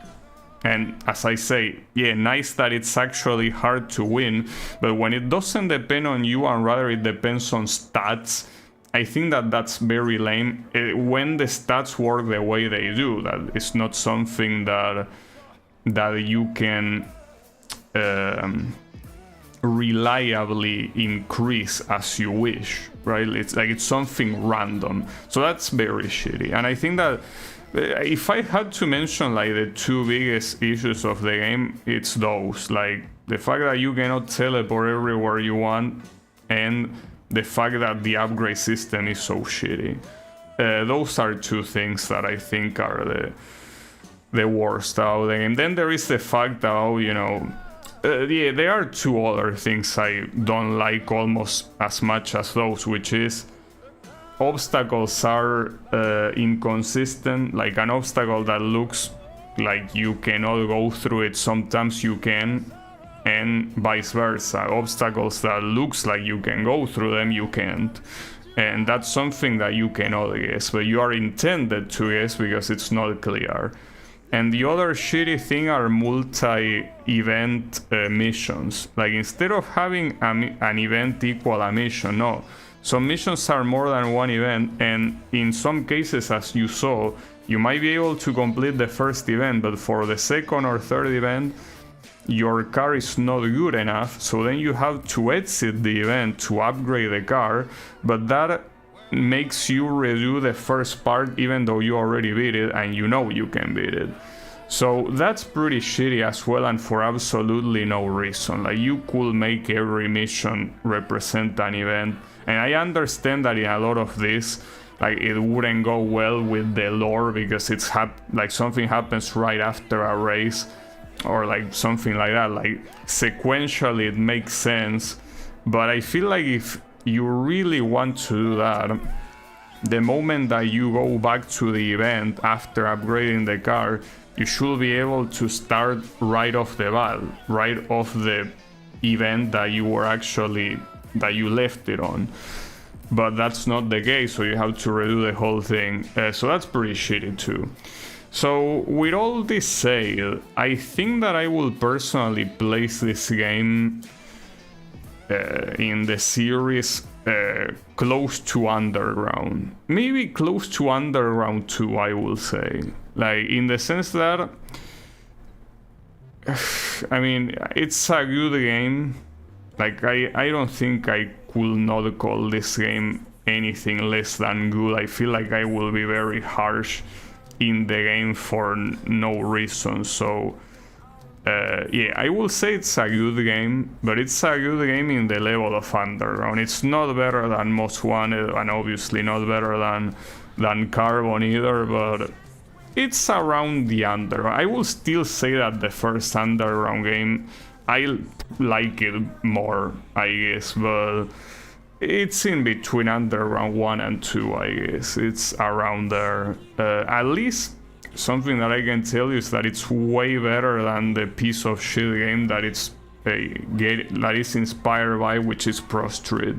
And as I say, yeah, nice that it's actually hard to win, but when it doesn't depend on you and rather it depends on stats, I think that that's very lame. When the stats work the way they do, that it's not something that you can reliably increase as you wish, right? It's like it's something random, so that's very shitty. And I think that if I had to mention like the two biggest issues of the game, it's those, like the fact that you cannot teleport everywhere you want, and the fact that the upgrade system is so shitty. Those are two things that I think are the worst out of the game. Then there is the fact that, yeah, there are two other things I don't like almost as much as those, which is obstacles are inconsistent. Like an obstacle that looks like you cannot go through it, sometimes you can, and vice versa. Obstacles that looks like you can go through them, you can't. And that's something that you cannot guess, but you are intended to guess because it's not clear. And the other shitty thing are multi-event missions. Like instead of having an event equal a mission, no. Some missions are more than one event, and in some cases, as you saw, you might be able to complete the first event, but for the second or third event, your car is not good enough, so then you have to exit the event to upgrade the car, but that makes you redo the first part even though you already beat it and you know you can beat it. So that's pretty shitty as well, and for absolutely no reason. Like you could make every mission represent an event, and I understand that in a lot of this, like it wouldn't go well with the lore because it's like something happens right after a race or like something like that. Like sequentially it makes sense, but I feel like if you really want to do that, the moment that you go back to the event after upgrading the car, you should be able to start right off the bat, right off the event that you left it on. But that's not the case, so you have to redo the whole thing. So that's pretty shitty too. So with all this said, I think that I will personally place this game in the series close to Underground. Maybe close to Underground 2, I will say. Like, in the sense that, I mean, it's a good game. Like, I don't think I could not call this game anything less than good. I feel like I will be very harsh in the game for no reason. So, yeah, I will say it's a good game, but it's a good game in the level of Underground. It's not better than Most Wanted, and obviously not better than Carbon either, but it's around the Underground. I will still say that the first Underground game, I like it more, I guess, but it's in between Underground 1 and 2, I guess. It's around there. At least something that I can tell you is that it's way better than the piece of shit game that that is inspired by, which is Pro Street.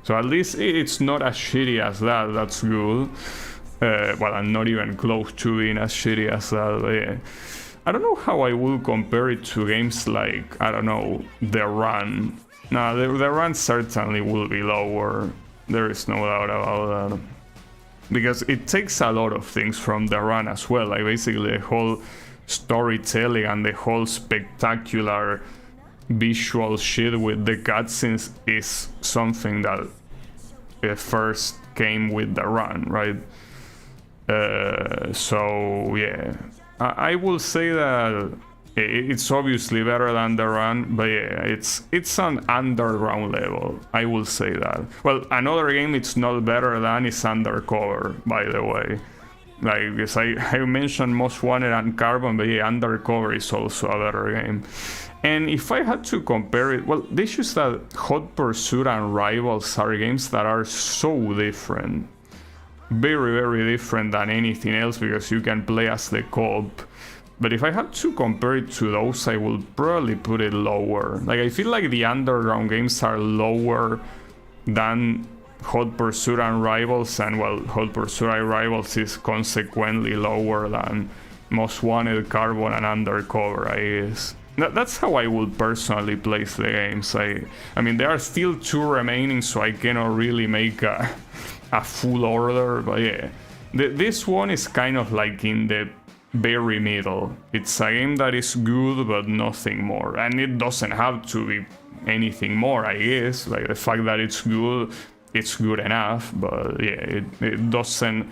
So at least it's not as shitty as that. That's good. Well, I'm not even close to being as shitty as that. But yeah. I don't know how I would compare it to games like, I don't know, The Run. No, the Run certainly will be lower. There is no doubt about that. Because it takes a lot of things from The Run as well. Like basically the whole storytelling and the whole spectacular visual shit with the cutscenes is something that first came with The Run, right? So yeah, I will say that it's obviously better than The Run, but yeah, it's an Underground level, I will say that. Well, another game it's not better than is Undercover, by the way. Like, because I mentioned Most Wanted and Carbon, but yeah, Undercover is also a better game. And if I had to compare it, well, the issue is that Hot Pursuit and Rivals are games that are so different. Very, very different than anything else, because you can play as the co-op, But if I had to compare it to those, I would probably put it lower. Like, I feel like the Underground games are lower than Hot Pursuit and Rivals, and well, Hot Pursuit and Rivals is consequently lower than Most Wanted, Carbon, and Undercover, I guess. That's how I would personally place the games. I mean, there are still 2 remaining, so I cannot really make a full order, but yeah. This one is kind of like in the very middle. It's a game that is good, but nothing more. And it doesn't have to be anything more, I guess. Like, the fact that it's good enough, but yeah, it doesn't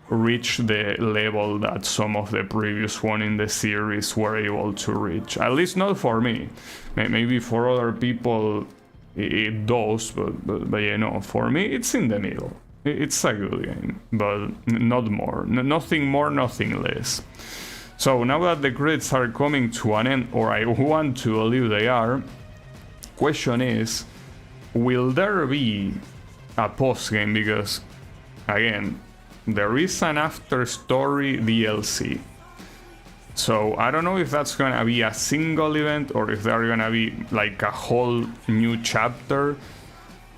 reach the level that some of the previous one in the series were able to reach. At least not for me. Maybe for other people it does, but you know, for me it's in the middle. It's a good game, but not more. Nothing more, nothing less. So now that the credits are coming to an end, or I want to believe they are, question is, will there be a post-game? Because, again, there is an after-story DLC. So I don't know if that's gonna be a single event or if they're gonna be like a whole new chapter.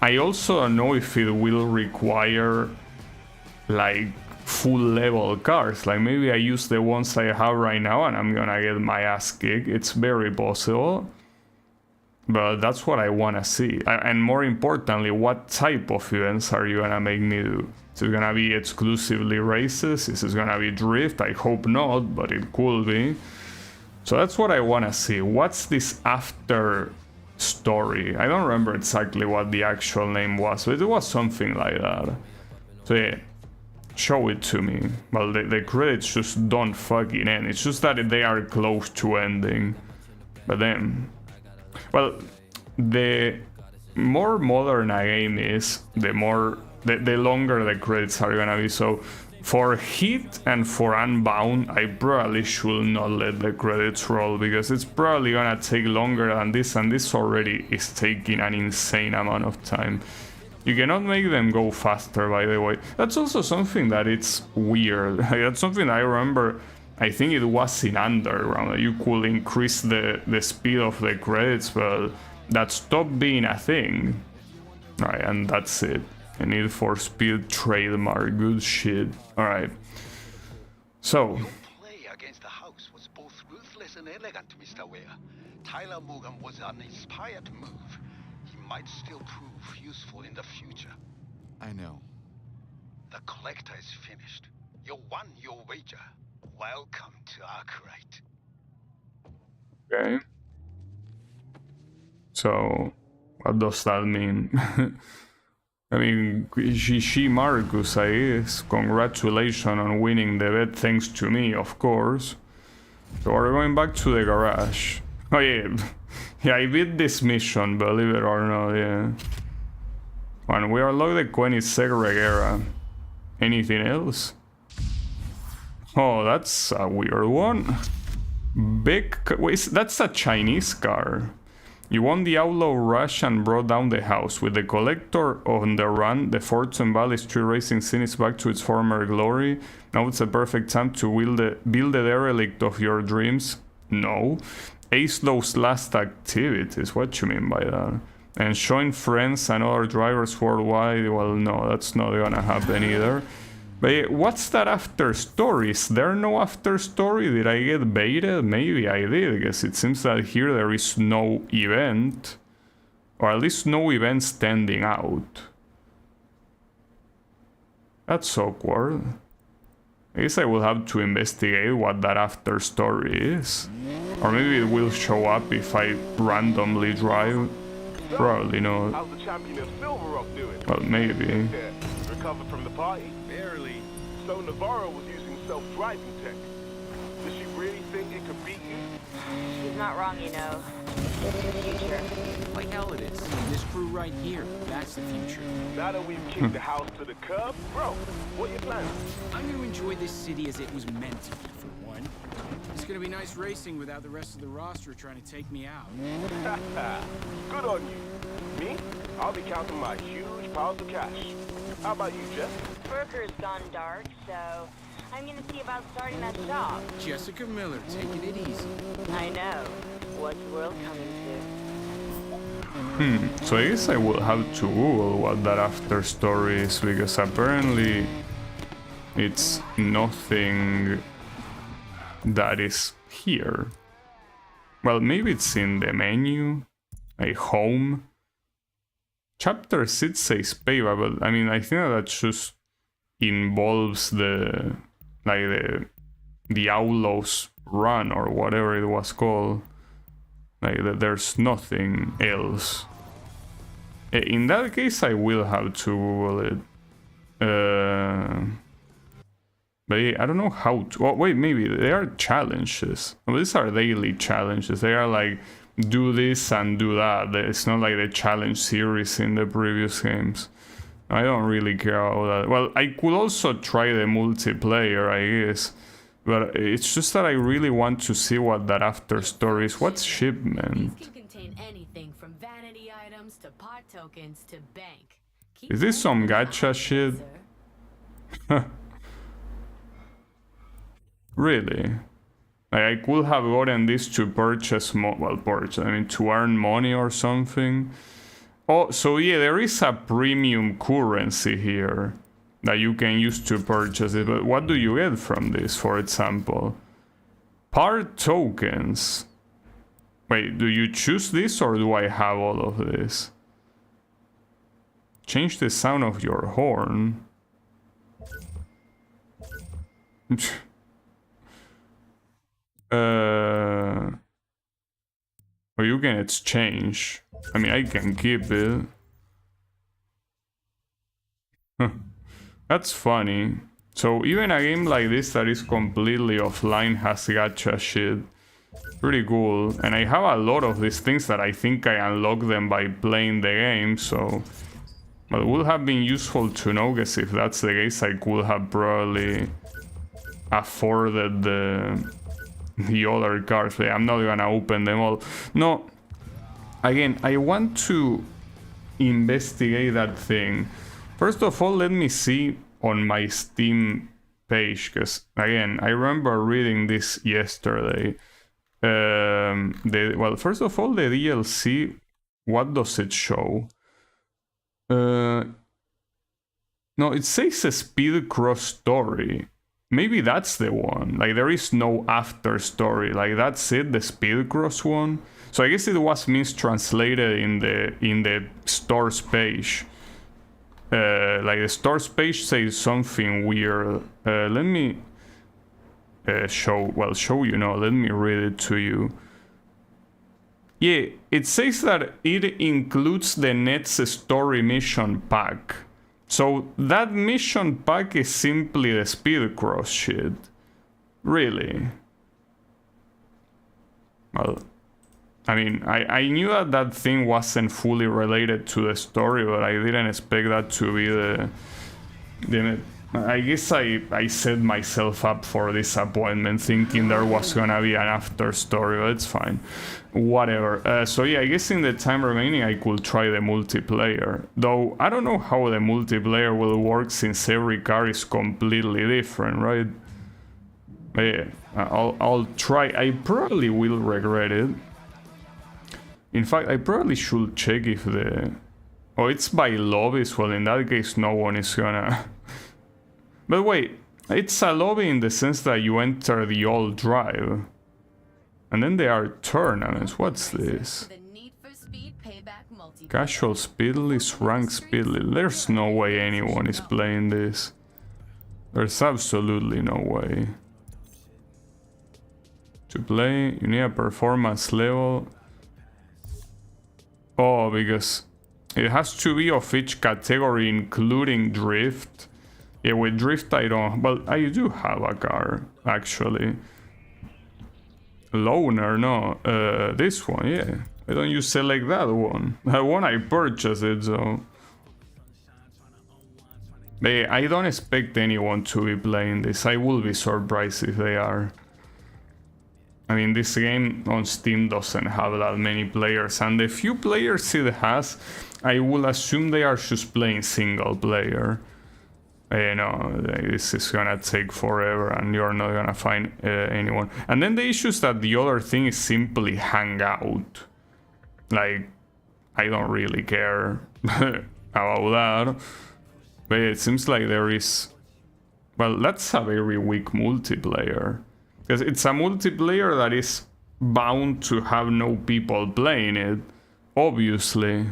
I also don't know if it will require like full level cars. Like, maybe I use the ones I have right now and I'm gonna get my ass kicked. It's very possible. But that's what I wanna see. And more importantly, what type of events are you gonna make me do? Is it gonna be exclusively races? Is it gonna be drift? I hope not, but it could be. So that's what I wanna see. What's this after story? I don't remember exactly what the actual name was, but it was something like that. So yeah, show it to me. Well, the credits just don't fucking end. It's just that they are close to ending. But then, well, the more modern a game is, the longer the credits are gonna be. So for Heat and for Unbound, I probably should not let the credits roll, because it's probably gonna take longer than this, and this already is taking an insane amount of time. You cannot make them go faster, by the way. That's also something that it's weird. That's something I remember, I think it was in Underground, that you could increase the speed of the credits, but that stopped being a thing. Alright, and that's it. A Need for Speed trademark, good shit. Alright. So. Play against the house was both ruthless and elegant, Mr. Ware. Tyler Morgan was an inspired move. He might still prove useful in the future. I know. The collector is finished. You won your wager. Welcome to Arkwright. Okay. So, what does that mean? I mean, GG Marcus, I guess. Congratulations on winning the bet, thanks to me, of course. So we're going back to the garage. Oh yeah, yeah, I beat this mission, believe it or not, yeah. And we unlocked the Koenigsegg Regera. Anything else? Oh, that's a weird one. Big, wait, that's a Chinese car. You won the Outlaw Rush and brought down the house. With the Collector on the run, the Fortune Valley street racing scene is back to its former glory. Now it's a perfect time to build the derelict of your dreams. No. Ace those last activities. What you mean by that? And join friends and other drivers worldwide. Well, no, that's not gonna happen either. But what's that after story? Is there no after story? Did I get baited? Maybe I did, because it seems that here there is no event. Or at least no event standing out. That's awkward. I guess I will have to investigate what that after story is. Or maybe it will show up if I randomly drive. Probably not. How's the champion of Silver Rock doing? Well, maybe. Yeah, recovered from the party? Barely. So Navarro was using self-driving tech. Does she really think it could beat you? She's not wrong, you know. It's the future. Like hell it is. This crew right here, that's the future. Now that we've kicked the house to the curb, bro, what you planning? I'm gonna enjoy this city as it was meant to be, for one. It's gonna be nice racing without the rest of the roster trying to take me out. Good on you. Me? I'll be counting my huge piles of cash. How about you, Jess? Burger's gone dark, so I'm gonna see about starting that shop. Jessica Miller, taking it easy. I know. What's the world coming to? So I guess I will have to Google what that after story is, because apparently it's nothing that is here. Well, maybe it's in the menu, a home. Chapter 6 says Payback, but I mean, I think that just involves the Outlaws Run or whatever it was called. Like, there's nothing else. In that case, I will have to Google it. But yeah, I don't know how to... Oh, wait, maybe they are challenges. Well, these are daily challenges. They are like, do this and do that. It's not like the challenge series in the previous games. I don't really care about that. Well, I could also try the multiplayer, I guess. But it's just that I really want to see what that after story is. What's shipment? These can contain anything from vanity items to pot tokens to bank. Is this some gacha shit? Really? Like, I could have gotten this to purchase to earn money or something. Oh, so yeah, there is a premium currency here that you can use to purchase it, but what do you get from this, for example? Part tokens. Wait, do you choose this or do I have all of this? Change the sound of your horn. Or you can exchange. I mean, I can keep it. That's funny. So even a game like this that is completely offline has gacha shit. Pretty cool. And I have a lot of these things that I think I unlock them by playing the game, so... But it would have been useful to know, because if that's the case, I could have probably afforded the other cards. I'm not gonna open them all. No, again, I want to investigate that thing. First of all, let me see on my Steam page, because again, I remember reading this yesterday. Well, first of all, the DLC, what does it show? No, it says a speed cross story. Maybe that's the one. Like, there is no after story. Like, that's it, the speed cross one. So I guess it was mistranslated in the store's page. Like, the store's page says something weird. Let me show you now. Let me read it to you. Yeah, it says that it includes the Nets story mission pack. So that mission pack is simply the speed cross shit. Really? Well, I mean, I knew that thing wasn't fully related to the story, but I didn't expect that to be the I guess I set myself up for disappointment thinking there was gonna be an after story, but it's fine. Whatever. So yeah, I guess in the time remaining I could try the multiplayer. Though I don't know how the multiplayer will work since every car is completely different, right? But yeah, I'll try. I probably will regret it. In fact, I probably should check if the... Oh, it's by lobbies. Well, in that case, no one is gonna... But wait, it's a lobby in the sense that you enter the old drive. And then there are tournaments. What's this? Casual speedlist, rank speedlist. There's no way anyone is playing this. There's absolutely no way. To play, you need a performance level. Oh, because it has to be of each category, including drift. Yeah, with drift I don't... Well, I do have a car, actually. Loaner, no. This one, yeah. Why don't you select that one? That one I purchased it, so... But yeah, I don't expect anyone to be playing this. I will be surprised if they are. I mean, this game on Steam doesn't have that many players, and the few players it has, I will assume they are just playing single player. You know, this is gonna take forever and you're not gonna find anyone. And then the issue is that the other thing is simply hang out. Like, I don't really care about that. But it seems like there is... Well, that's a very weak multiplayer. Because it's a multiplayer that is bound to have no people playing it. Obviously.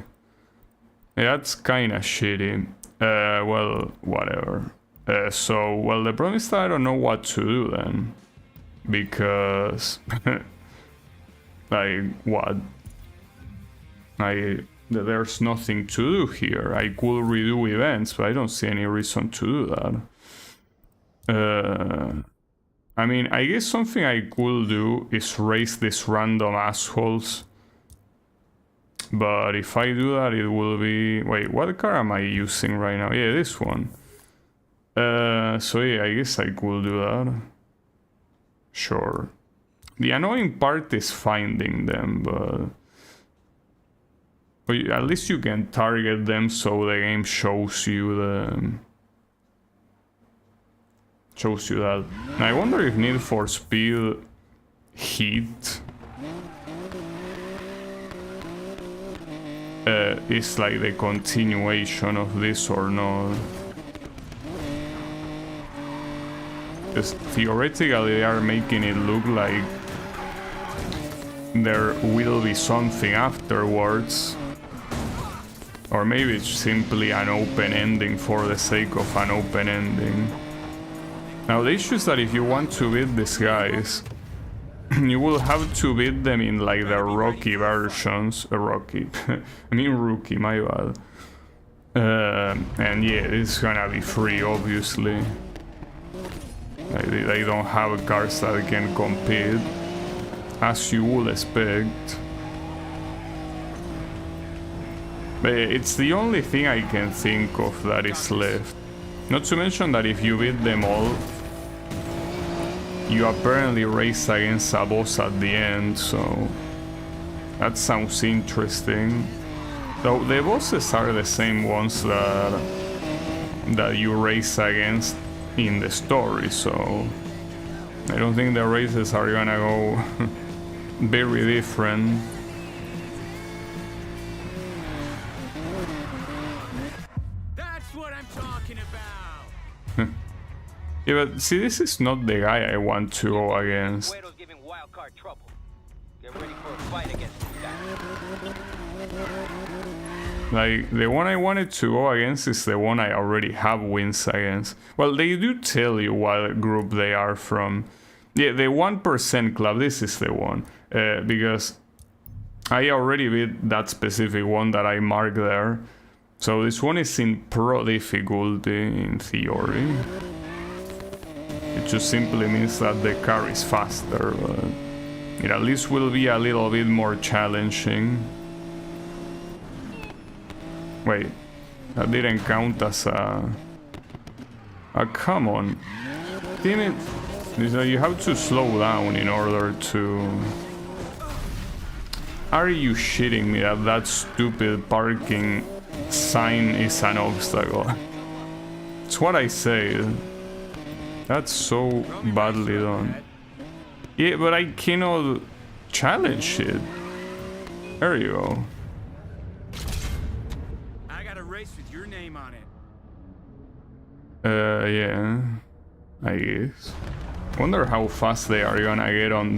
Yeah, that's kinda shitty. Well, whatever. So, well, the problem is that I don't know what to do then. Because... like, what? There's nothing to do here. I could redo events, but I don't see any reason to do that. I mean, I guess something I could do is raise these random assholes. But if I do that, it will be... Wait, what car am I using right now? Yeah, this one. So yeah, I guess I could do that. Sure. The annoying part is finding them, but at least you can target them so the game shows you that. And I wonder if Need for Speed Heat is like the continuation of this or not. Because theoretically they are making it look like there will be something afterwards. Or maybe it's simply an open ending for the sake of an open ending. Now the issue is that if you want to beat these guys, you will have to beat them in like the Rocky versions. Rocky. I mean Rookie, my bad. And yeah, it's gonna be free, obviously. Like, they don't have cars that can compete, as you would expect. But it's the only thing I can think of that is left. Not to mention that if you beat them all, you apparently race against a boss at the end, so that sounds interesting. Though the bosses are the same ones that you race against in the story, so I don't think the races are gonna go very different. That's what I'm talking about. Yeah, but see, this is not the guy I want to go against. Giving wild card trouble. Get ready for a fight against this guy. Like, the one I wanted to go against is the one I already have wins against. Well, they do tell you what group they are from. Yeah, the 1% club, this is the one. Because I already beat that specific one that I marked there. So this one is in pro difficulty, in theory. It just simply means that the car is faster, but it at least will be a little bit more challenging. Wait, that didn't count as a... come on. Damn it. You have to slow down in order to... Are you shitting me that that stupid parking sign is an obstacle? It's what I say. That's so badly done. Yeah, but I cannot challenge it. There you go. I got a race with your name on it. Yeah, I guess. Wonder how fast they are gonna get on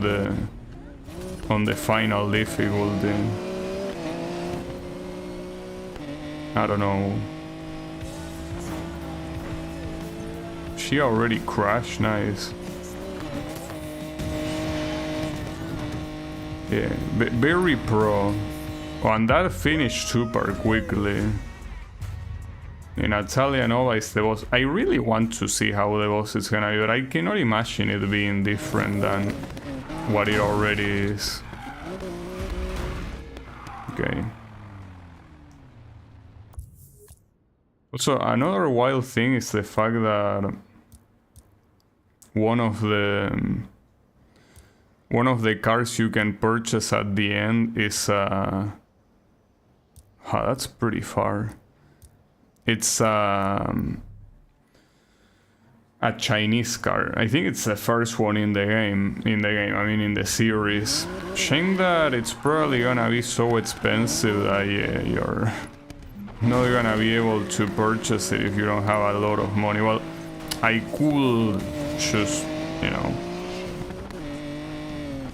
the final difficulty. I don't know. She already crashed, nice. Yeah, very pro. Oh, and that finished super quickly. In Natalia Nova is the boss. I really want to see how the boss is gonna be, but I cannot imagine it being different than what it already is. Okay. Also, another wild thing is the fact that one one of the cars you can purchase at the end is that's pretty far. It's a Chinese car. I think it's the first one in the game. I mean, in the series. Shame that it's probably gonna be so expensive that you're not gonna be able to purchase it if you don't have a lot of money. Well, I could just, you know,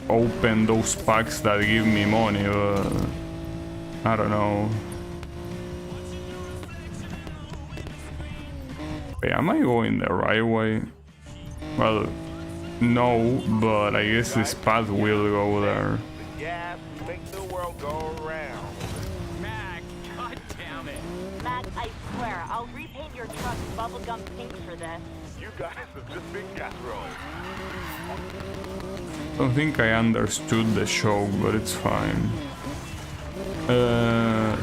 open those packs that give me money, but I don't know. Wait, am I going the right way? Well, no, but I guess this path will go there. Gas makes the world go around. Mac, goddammit. Mac, I swear, I'll repaint your truck bubblegum pink for this. You guys have just been casserole. I don't think I understood the show, but it's fine.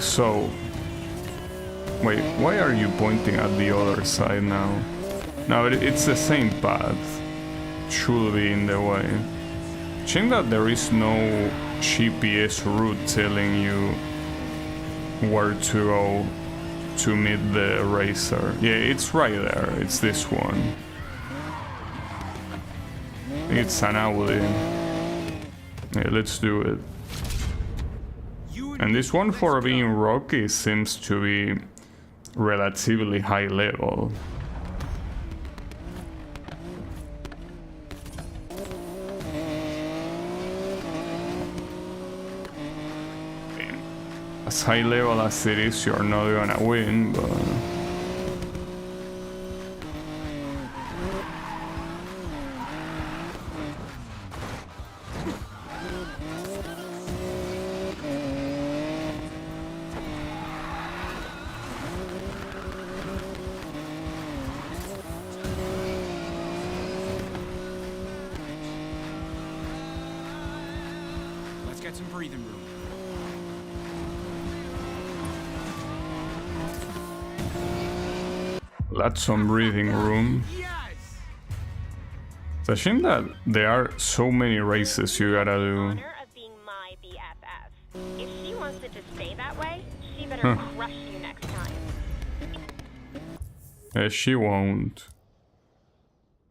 So... Wait, why are you pointing at the other side now? No, it's the same path. Should be in the way. Shame that there is no GPS route telling you where to go to meet the racer. Yeah, it's right there. It's this one. It's an Audi. Yeah, let's do it. And this one, for being rocky, seems to be relatively high level. As high level as it is, you're not gonna win, but... Let's get some breathing room. That's some breathing room. It's a shame that there are so many races you gotta do. Honor of being my BFF. If she wants it to stay that way, she better crush you next time. She won't.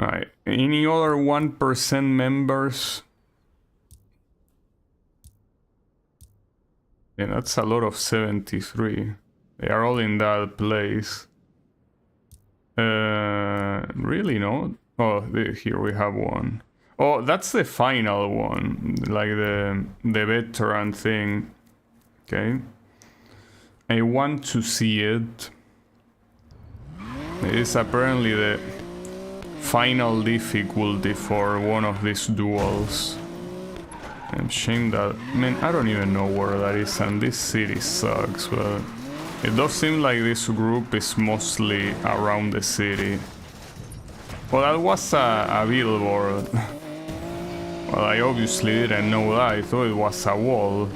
Alright, any other 1% members? Yeah, that's a lot of 73. They are all in that place. Really no? Oh, here we have one. Oh, that's the final one, like the veteran thing. Okay. I want to see it. It is apparently the final difficulty for one of these duels. I'm ashamed that... Man, I don't even know where that is, and this city sucks, but... It does seem like this group is mostly around the city. Well, that was a billboard. Well, I obviously didn't know that. I thought it was a wall.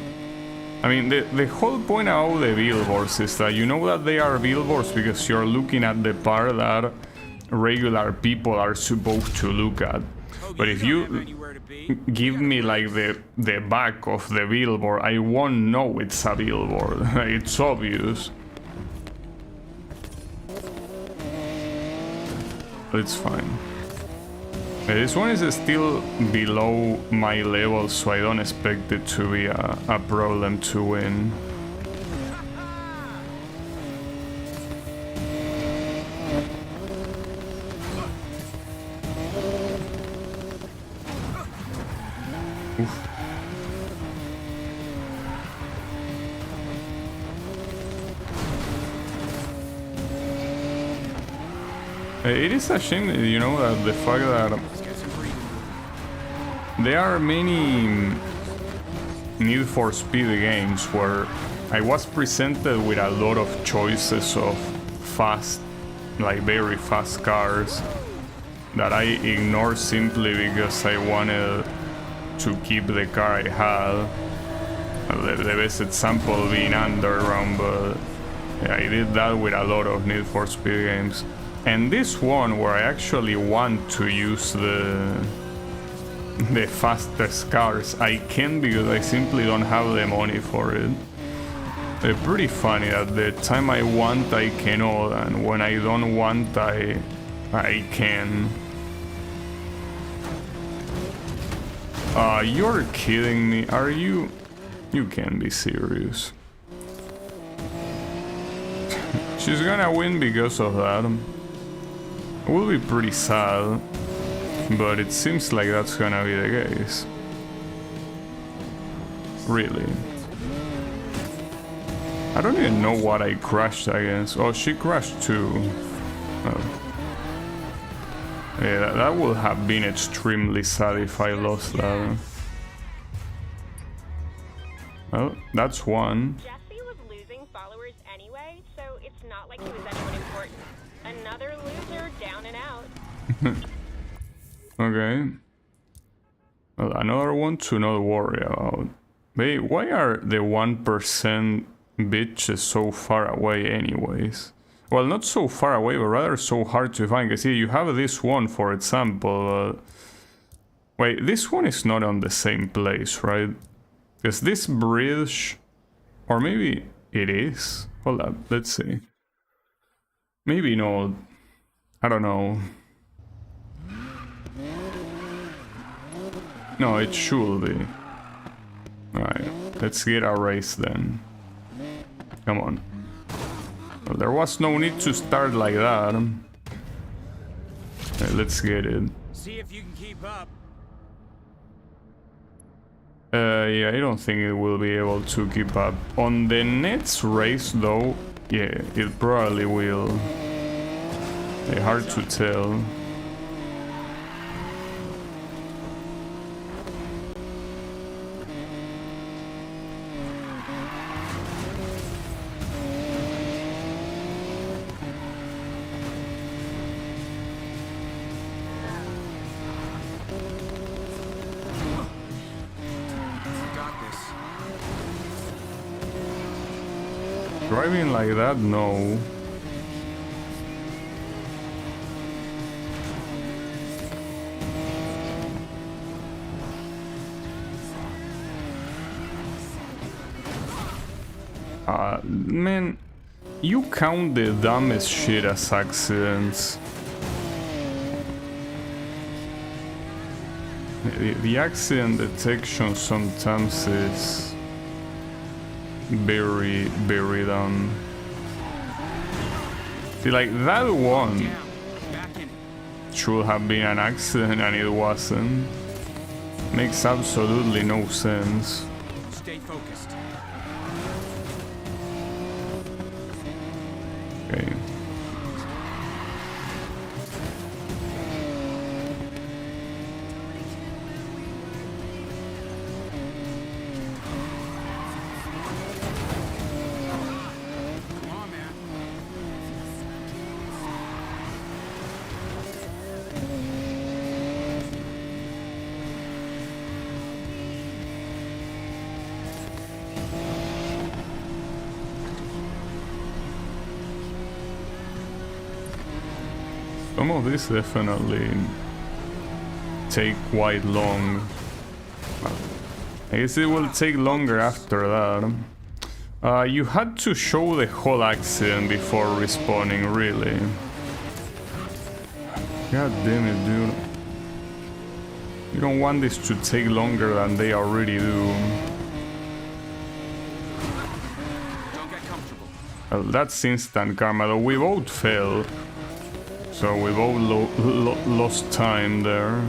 I mean, the whole point about the billboards is that you know that they are billboards because you're looking at the part that regular people are supposed to look at. But if you give me like the back of the billboard, I won't know it's a billboard. It's obvious. But it's fine. This one is still below my level, so I don't expect it to be a problem to win. Oof. It is a shame, you know, that the fact that there are many Need for Speed games where I was presented with a lot of choices of fast, like very fast cars that I ignored simply because I wanted to keep the car I had. The best example being Underground, but yeah, I did that with a lot of Need for Speed games. And this one, where I actually want to use the the fastest cars. I can't because I simply don't have the money for it. Pretty funny, at the time I want I cannot, and when I don't want I can. You're kidding me, are you? You can't be serious. She's gonna win because of that. It will be pretty sad, but it seems like that's gonna be the case. Really. I don't even know what I crashed against. Oh, she crashed too. Oh. Yeah, that would have been extremely sad if I lost that. Well, that's one. Jesse was losing followers anyway, so it's not like he was anyone important. Another loser down and out. Okay. Well, another one to not worry about. Wait, why are the 1% bitches so far away anyways? Well, not so far away, but rather so hard to find. Because see, you have this one, for example. Wait, this one is not on the same place, right? Is this bridge... Or maybe it is? Hold up, let's see. Maybe not. I don't know. No, it should be. Alright, let's get a race then. Come on. Well, there was no need to start like that. Okay, let's get it. See if you can keep up. Yeah, I don't think it will be able to keep up. On the next race though, yeah, it probably will. Yeah, hard to tell. Driving like that, no. Man, you count the dumbest shit as accidents. The accident detection sometimes is very, very dumb. See, like that one should have been an accident and it wasn't. Makes absolutely no sense. Stay focused. Okay. Some of this definitely take quite long. I guess it will take longer after that. You had to show the whole accident before respawning, really. God damn it, dude. You don't want this to take longer than they already do. Well, that's instant karma, though we both failed. So we both lost time there.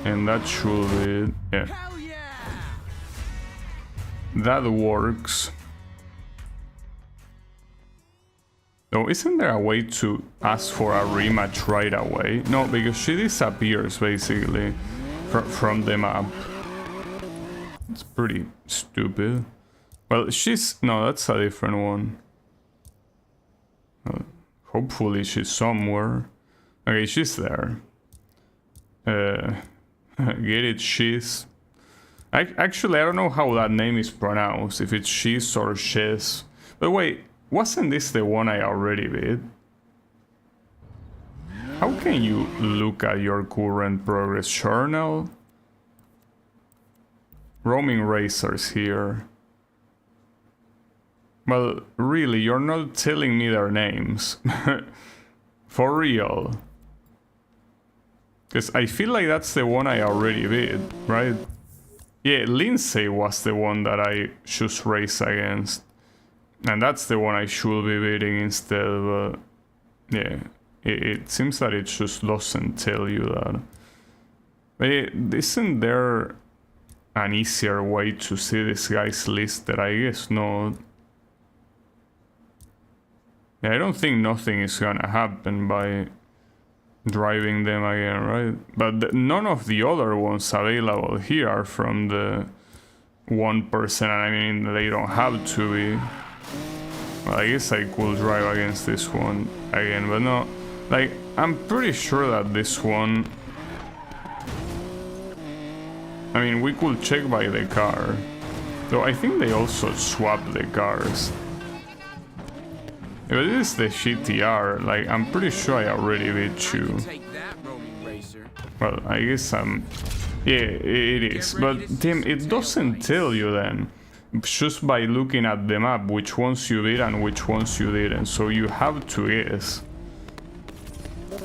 And that should be it. Yeah. That works. Oh, isn't there a way to ask for a rematch right away? No, because she disappears basically from the map. It's pretty stupid. Well, she's... no, that's a different one. Hopefully she's somewhere. Okay, she's there. Get it, she's... Actually, I don't know how that name is pronounced, if it's she's or shes. But wait, wasn't this the one I already beat? How can you look at your current progress journal? Roaming racers here. Well, really, you're not telling me their names. For real. Because I feel like that's the one I already beat, right? Yeah, Lindsay was the one that I should race against. And that's the one I should be beating instead, but yeah, it seems that it just doesn't tell you that. But isn't there an easier way to see this guy's list? That I guess not. Yeah, I don't think nothing is gonna happen by driving them again, right? But none of the other ones available here are from the 1%, and I mean, they don't have to be. Well, I guess I could drive against this one again, but no. Like, I'm pretty sure that this one... I mean, we could check by the car. Though I think they also swap the cars. But this is the GTR, like, I'm pretty sure I already beat you. Well, I guess I'm... Yeah, it is. But, Tim, it doesn't tell you then. Just by looking at the map, which ones you did and which ones you didn't. So you have to guess.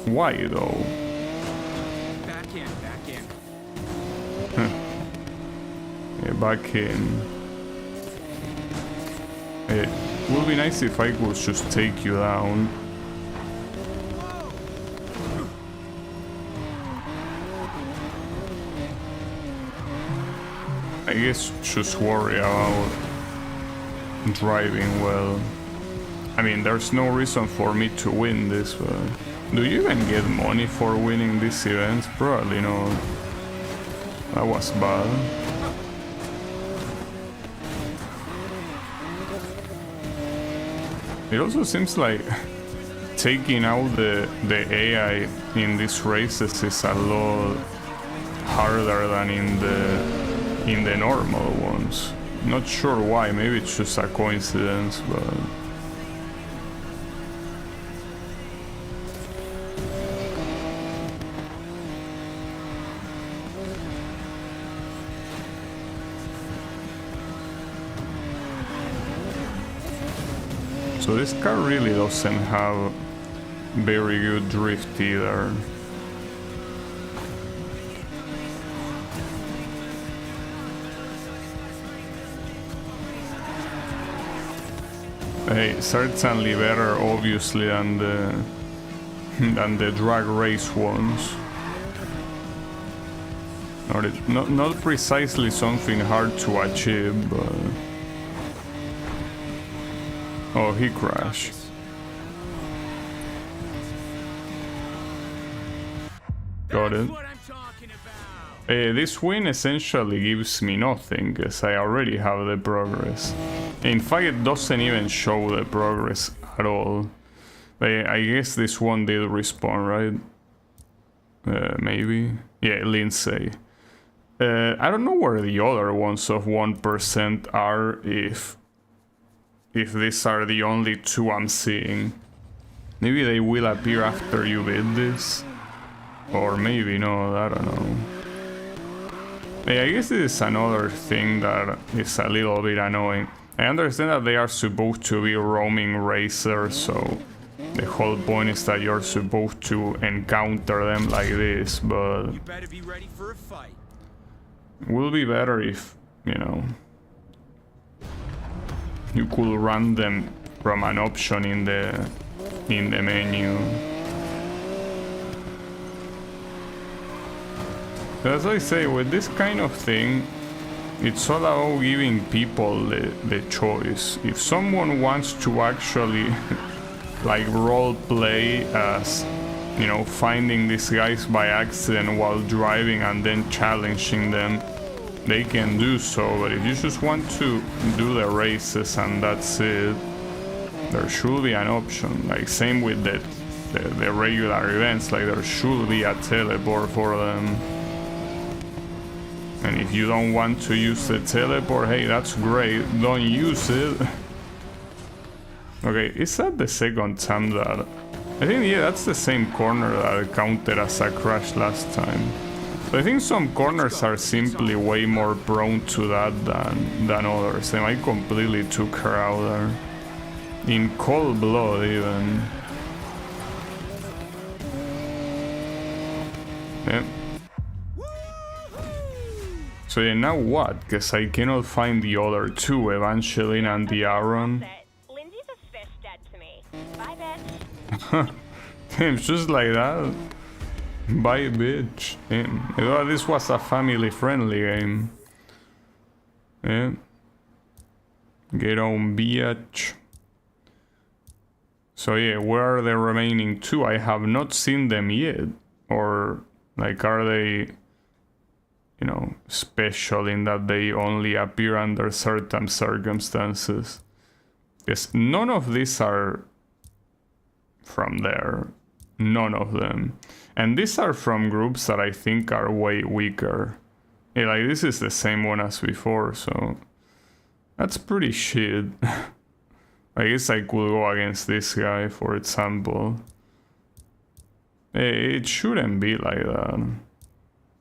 Why, though? Back in. Yeah, back in. It would be nice if I could just take you down. I guess just worry about driving well. I mean, there's no reason for me to win this, but... Do you even get money for winning these events? Probably not. That was bad. It also seems like taking out the AI in these races is a lot harder than in the normal ones. Not sure why, maybe it's just a coincidence, but... So this car really doesn't have very good drift either. Hey, certainly better, obviously, than the drag race ones. Not precisely something hard to achieve, but... Oh, he crashed. Got it. This win essentially gives me nothing, as I already have the progress. In fact, it doesn't even show the progress at all. I guess this one did respawn, right? Maybe? Yeah, Lindsay. I don't know where the other ones of 1% are, if these are the only two I'm seeing. Maybe they will appear after you beat this. Or maybe not, I don't know. I guess this is another thing that is a little bit annoying. I understand that they are supposed to be roaming racers, so the whole point is that you're supposed to encounter them like this, but... You better be ready for a fight. Will be better if, you know, you could run them from an option in the menu. As I say, with this kind of thing, it's all about giving people the choice. If someone wants to actually like role play as, you know, finding these guys by accident while driving and then challenging them, they can do so. But if you just want to do the races and that's it, there should be an option. Like same with the regular events, like there should be a teleport for them. And if you don't want to use the teleport, hey, that's great, don't use it. Okay, is that the second time that I think, yeah, that's the same corner that counted as a crash last time. So I think some corners are simply way more prone to that than others. And I completely took her out there. In cold blood, even. Yeah. So yeah, now what? Because I cannot find the other two, Evangeline and the Aaron. Lindsay's a fish dead to me. Bye, bitch. Damn, just like that. Bye, bitch. Damn. I thought this was a family-friendly game. Yeah. Get on, bitch. So yeah, where are the remaining two? I have not seen them yet. Or, like, are they, you know, special in that they only appear under certain circumstances? Yes, none of these are from there. None of them. And these are from groups that I think are way weaker. Yeah, like, this is the same one as before, so... That's pretty shit. I guess I could go against this guy, for example. It shouldn't be like that.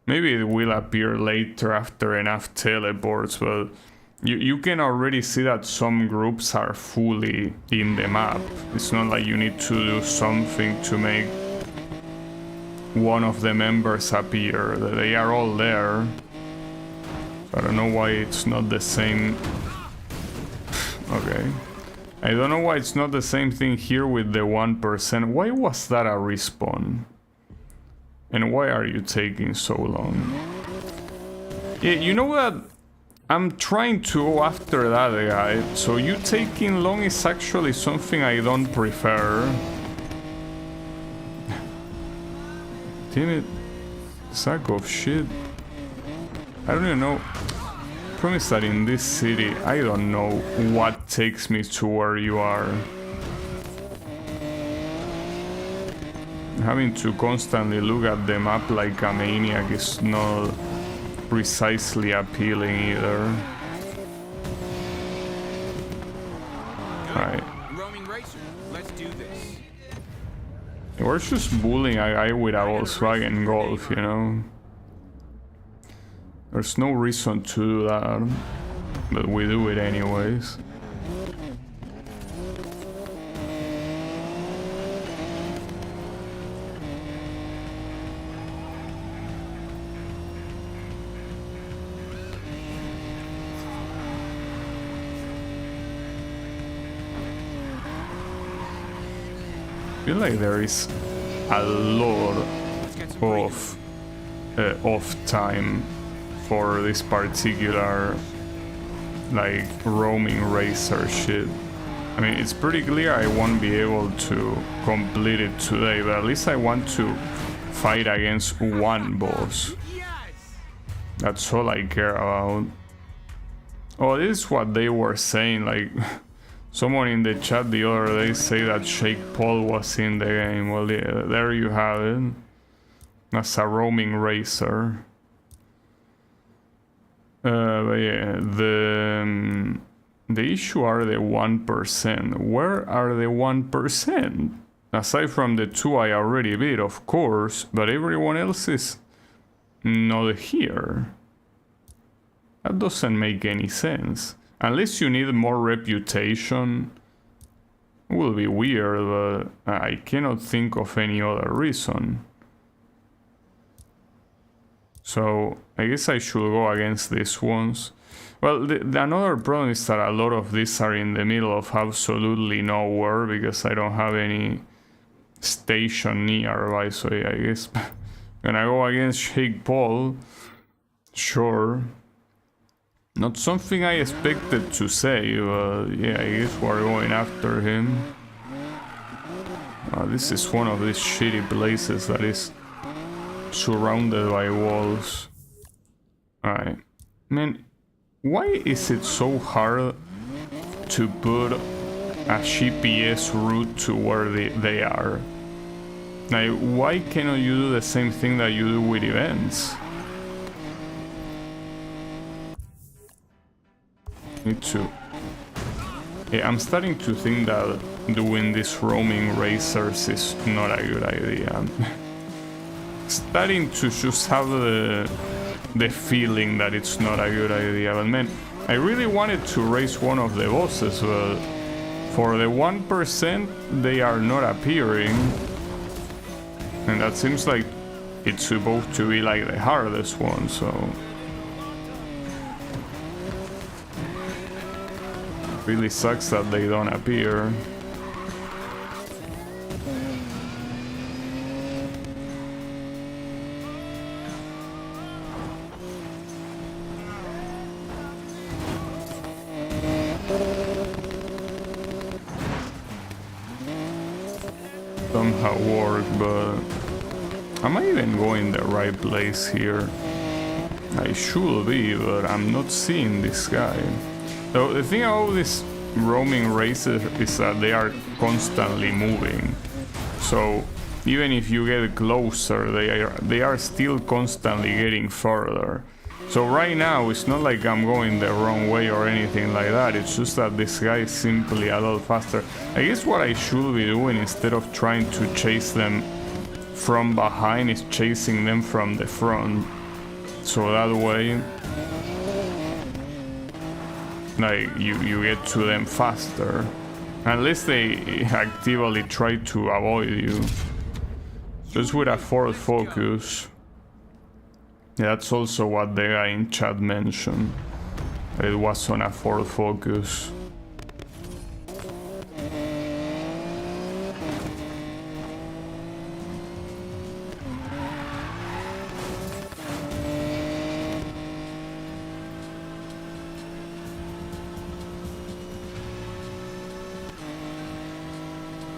Maybe it will appear later after enough teleports, but you can already see that some groups are fully in the map. It's not like you need to do something to make one of the members appear. They are all there. So I don't know why it's not the same. Okay. I don't know why it's not the same thing here with the 1%. Why was that a respawn? And why are you taking so long? Yeah, you know what? I'm trying to go after that guy, so you taking long is actually something I don't prefer. Damn it. Sack of shit. I don't even know. Promise that in this city, I don't know what takes me to where you are. Having to constantly look at the map like a maniac is not precisely appealing either. Alright. Roaming racer, let's do this. We're just bullying a guy with a Volkswagen Golf, you know? There's no reason to do that, but we do it anyways. I feel like there is a lot of off time for this particular, like, roaming racer shit. I mean, it's pretty clear I won't be able to complete it today, but at least I want to fight against one boss. That's all I care about. Oh, this is what they were saying, like, someone in the chat the other day say that Shake Paul was in the game. Well, yeah, there you have it. As a roaming racer. But yeah, the issue are the 1%. Where are the 1%? Aside from the two I already beat, of course, but everyone else is not here. That doesn't make any sense. Unless you need more reputation, it will be weird, but I cannot think of any other reason. So I guess I should go against these ones. Well, another problem is that a lot of these are in the middle of absolutely nowhere because I don't have any station nearby. So yeah, I guess when I go against Shake Paul, sure. Not something I expected to say, but yeah, I guess we're going after him. This is one of these shitty places that is surrounded by walls. Alright. Man, why is it so hard to put a GPS route to where they are? Like, why cannot you do the same thing that you do with events? Need to... Yeah, I'm starting to think that doing these roaming racers is not a good idea. Starting to just have the feeling that it's not a good idea. But man, I really wanted to race one of the bosses, but for the 1% they are not appearing, and that seems like it's supposed to be like the hardest one, so really sucks that they don't appear. Somehow work, but am I even going the right place here? I should be, but I'm not seeing this guy. So the thing about these roaming races is that they are constantly moving. So even if you get closer, they are still constantly getting further. So right now it's not like I'm going the wrong way or anything like that. It's just that this guy is simply a lot faster. I guess what I should be doing, instead of trying to chase them from behind, is chasing them from the front. So that way, like, you get to them faster. Unless they actively try to avoid you. Just with a forward focus. Yeah, that's also what the guy in chat mentioned. It was on a forward focus.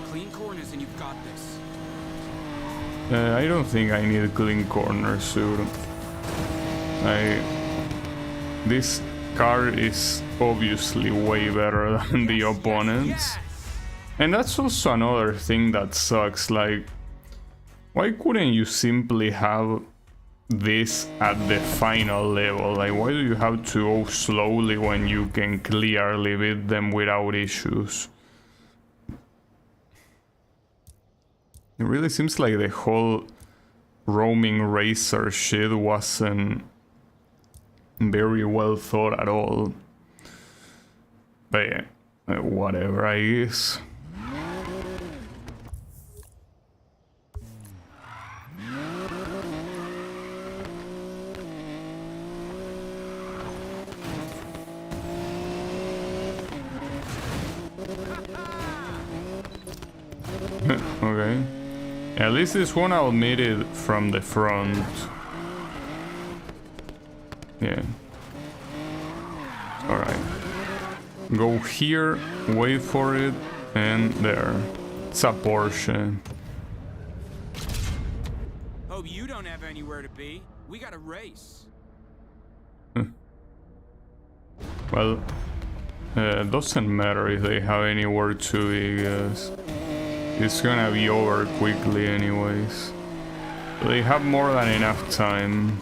Clean corners and you've got this. I don't think I need clean corners soon. This car is obviously way better than the opponents. And that's also another thing that sucks. Like, why couldn't you simply have this at the final level? Like, why do you have to go slowly when you can clearly beat them without issues? It really seems like the whole roaming racer shit wasn't very well thought at all. But yeah, whatever, I guess. Okay. At least this one I'll meet it from the front. Yeah. Alright. Go here, wait for it, and there. It's a Porsche. Hope you don't have anywhere to be. We got a race. Well, doesn't matter if they have anywhere to be, guys. It's gonna be over quickly anyways. They have more than enough time.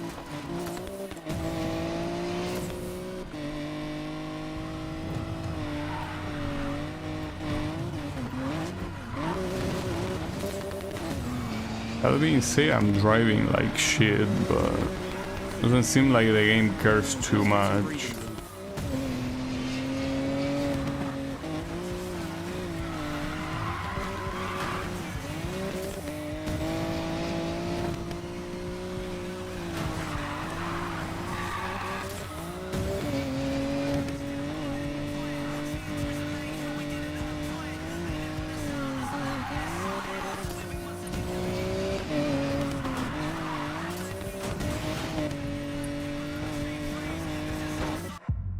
That being said, I'm driving like shit, but doesn't seem like the game cares too much.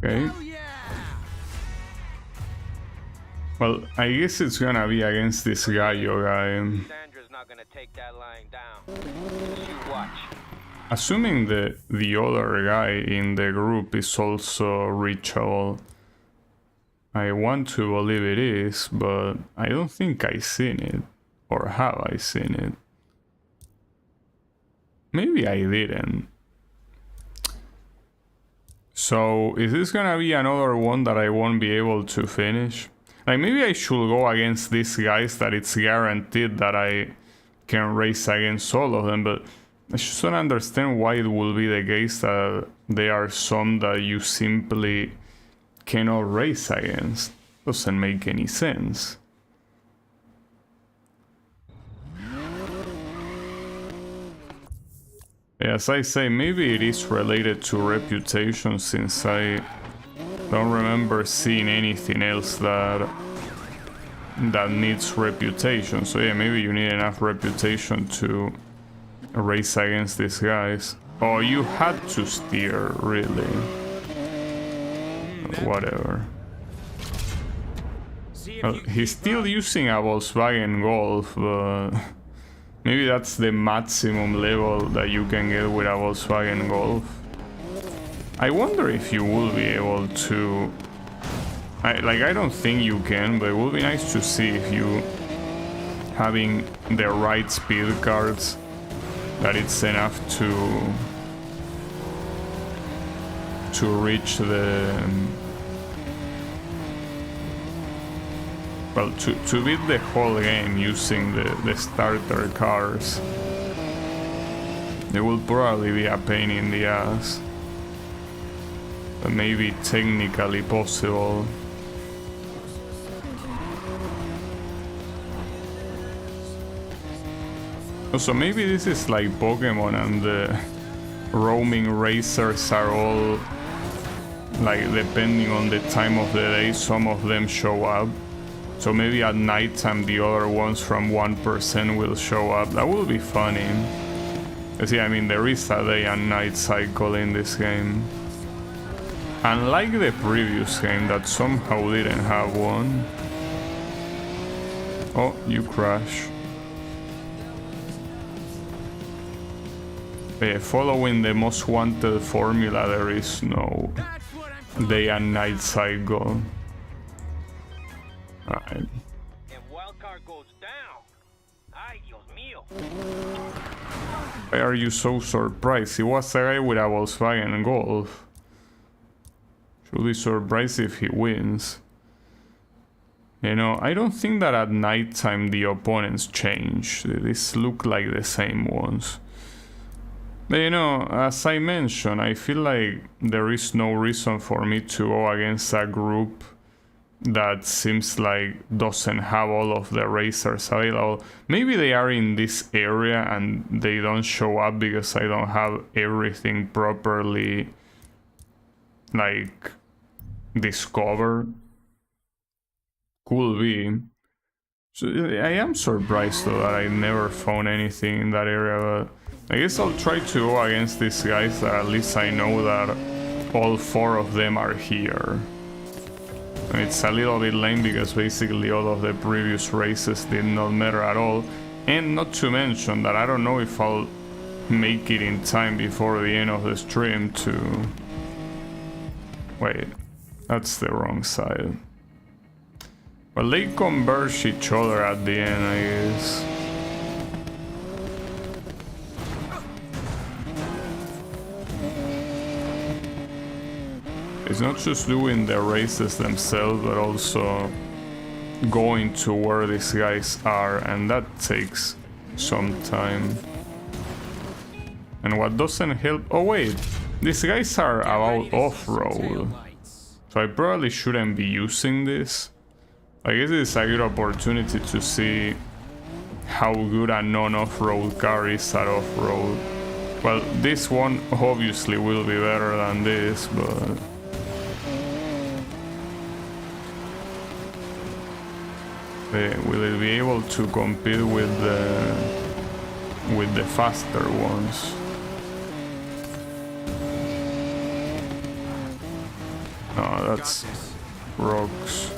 Okay. Well, I guess it's gonna be against this Gallo guy. Sandra's not gonna take that lying down. Just you watch. Assuming the other guy in the group is also reachable. I want to believe it is, but I don't think I've seen it. Or have I seen it? Maybe I didn't. So, is this gonna be another one that I won't be able to finish? Like, maybe I should go against these guys that it's guaranteed that I can race against all of them, but I just don't understand why it will be the case that there are some that you simply cannot race against. Doesn't make any sense. As I say, maybe it is related to reputation, since I don't remember seeing anything else that needs reputation. So yeah, maybe you need enough reputation to race against these guys. Oh, you had to steer, really. Whatever. Well, he's still using a Volkswagen Golf, but maybe that's the maximum level that you can get with a Volkswagen Golf. I wonder if you will be able to... I don't think you can, but it would be nice to see if you having the right speed cards, that it's enough to reach the... well, to beat the whole game using the starter cars. It will probably be a pain in the ass, but maybe technically possible. So maybe this is like Pokemon, and the roaming racers are all like, depending on the time of the day, some of them show up. So maybe at night time the other ones from 1% will show up. That will be funny. See, I mean, there is a day and night cycle in this game, unlike the previous game that somehow didn't have one. Oh, you crash. Following the most wanted formula, there is no day and night cycle. Alright. Why are you so surprised? He was a guy with a Volkswagen Golf. Should be surprised if he wins. You know, I don't think that at night time the opponents change. These look like the same ones. But you know, as I mentioned, I feel like there is no reason for me to go against a group that seems like doesn't have all of the racers available. Maybe they are in this area and they don't show up because I don't have everything properly like discovered. Could be. So I am surprised though that I never found anything in that area, but I guess I'll try to go against these guys that at least I know that all 4 of them are here. And it's a little bit lame because basically all of the previous races did not matter at all. And not to mention that I don't know if I'll make it in time before the end of the stream to... Wait, that's the wrong side. Well, they converge each other at the end, I guess. It's not just doing the races themselves, but also going to where these guys are, and that takes some time. And what doesn't help... Oh wait, these guys are about off-road, so I probably shouldn't be using this. I guess it's a good opportunity to see how good a non-off-road car is at off-road. Well, this one obviously will be better than this, but... will it be able to compete with the faster ones? No, that's rocks.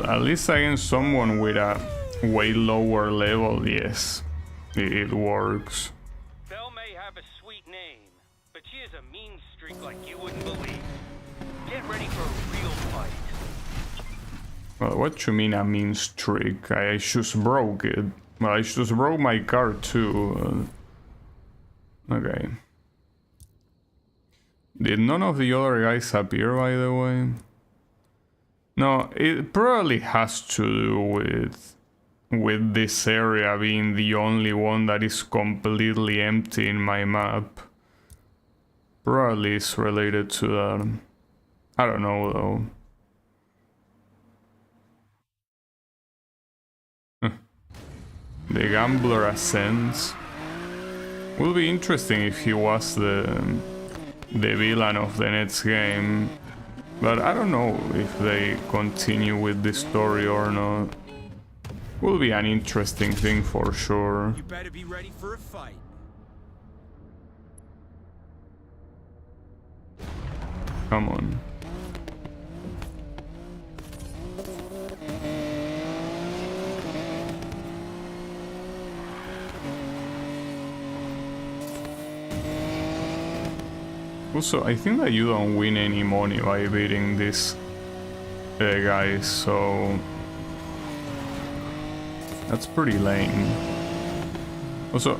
At least against someone with a way lower level, yes, it works. Bell may have a sweet name, streak like you wouldn't believe. Get ready for a real fight. Well, what you mean a mean streak? I just broke it. Well, I just broke my car too. Okay. Did none of the other guys appear, by the way? No, it probably has to do with this area being the only one that is completely empty in my map. Probably is related to that. I don't know though. The Gambler Ascends. Will be interesting if he was the villain of the next game. But I don't know if they continue with this story or not. Will be an interesting thing for sure. You better be ready for a fight. Come on. Also, I think that you don't win any money by beating this guy, so that's pretty lame. Also,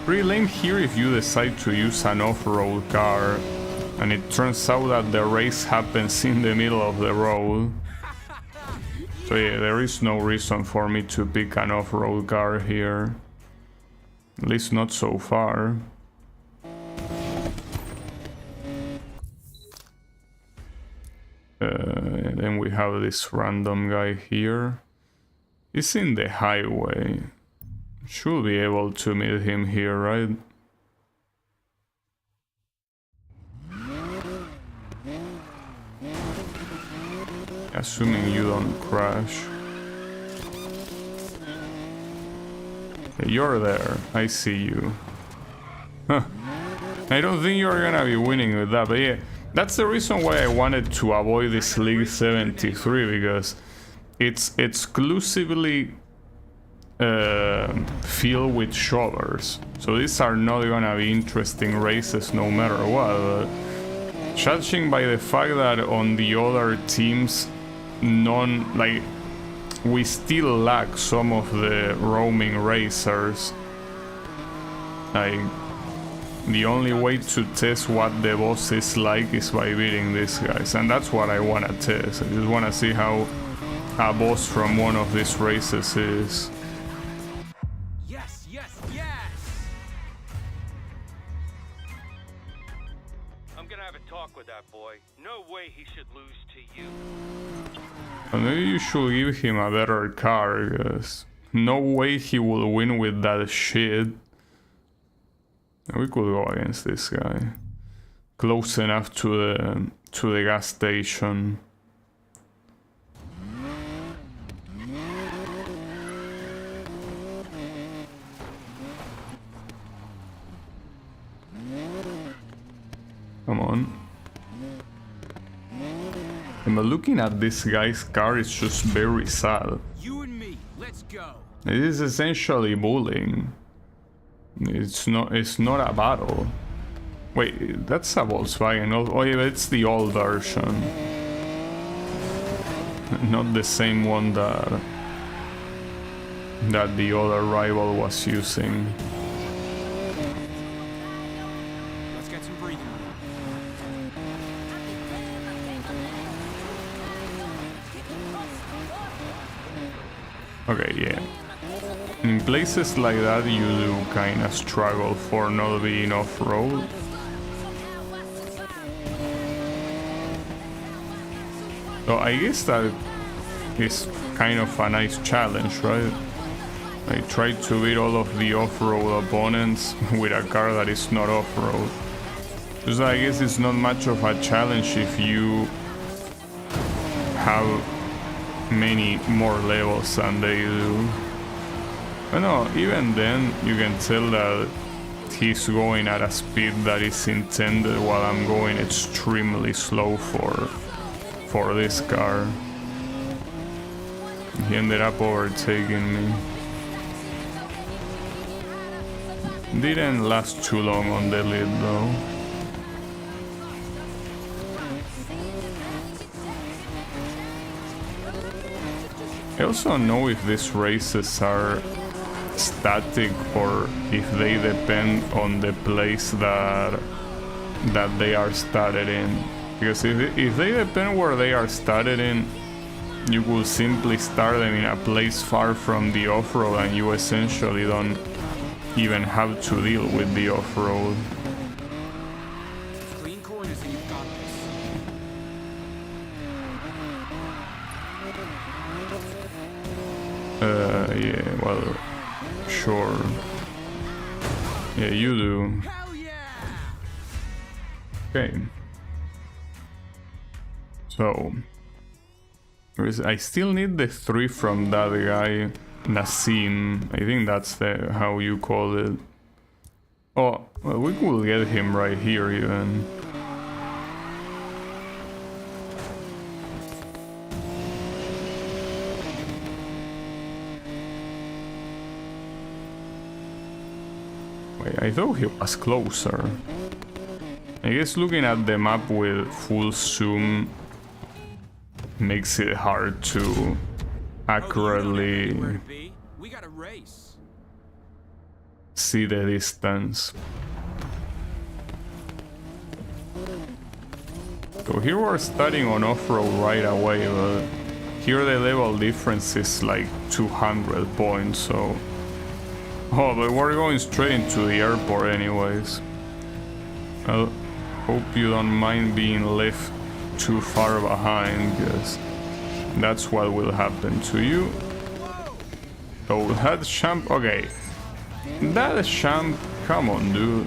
pretty lame here if you decide to use an off-road car and it turns out that the race happens in the middle of the road. So yeah, there is no reason for me to pick an off-road car here. At least not so far. Then we have this random guy here. He's in the highway. Should be able to meet him here, right? Assuming you don't crash. You're there. I see you. Huh. I don't think you're gonna be winning with that, but yeah. That's the reason why I wanted to avoid this League 73, because it's exclusively filled with shovers. So these are not gonna be interesting races no matter what. But judging by the fact that on the other teams, we still lack some of the roaming racers. The only way to test what the boss is like is by beating these guys, and that's what I want to test. I just want to see how a boss from one of these races is. Yes, yes, yes! I'm gonna have a talk with that boy. No way he should lose to you. And maybe you should give him a better car, because no way he will win with that shit. We could go against this guy. Close enough to the gas station. Come on. I'm looking at this guy's car, it's just very sad. You and me, let's go. It is essentially bullying. It's not a battle. Wait, that's a Volkswagen. Oh yeah, it's the old version. Not the same one that the other rival was using. Let's get some breathing room. Okay, yeah. In places like that, you do kind of struggle for not being off-road. So I guess that is kind of a nice challenge, right? I tried to beat all of the off-road opponents with a car that is not off-road. So I guess it's not much of a challenge if you have many more levels than they do. But no, even then you can tell that he's going at a speed that is intended while I'm going extremely slow for this car. He ended up overtaking me. Didn't last too long on the lead though. I also don't know if these races are static or if they depend on the place that they are started in. Because if they depend where they are started in, you will simply start them in a place far from the off-road and you essentially don't even have to deal with the off-road. Clean corners and you've got this. Yeah, well, sure. Yeah, you do. Okay. So, I still need the 3 from that guy, Nassim. I think that's how you call it. Oh, well, we could get him right here even. Wait, I thought he was closer. I guess looking at the map with full zoom makes it hard to accurately see the distance. So here we're starting on off-road right away, but here the level difference is like 200 points, so... Oh, but we're going straight into the airport anyways. I hope you don't mind being left too far behind, because that's what will happen to you. Oh, that champ, okay. That champ, come on, dude.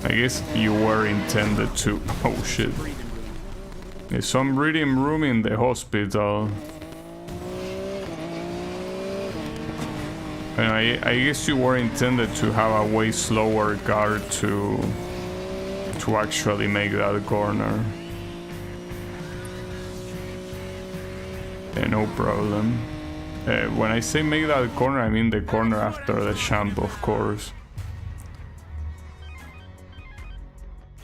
I guess you were intended to. Oh shit. There's some breathing room in the hospital. And I guess you were intended to have a way slower car to actually make that corner. No problem. When I say make that corner, I mean the corner after the champ, of course.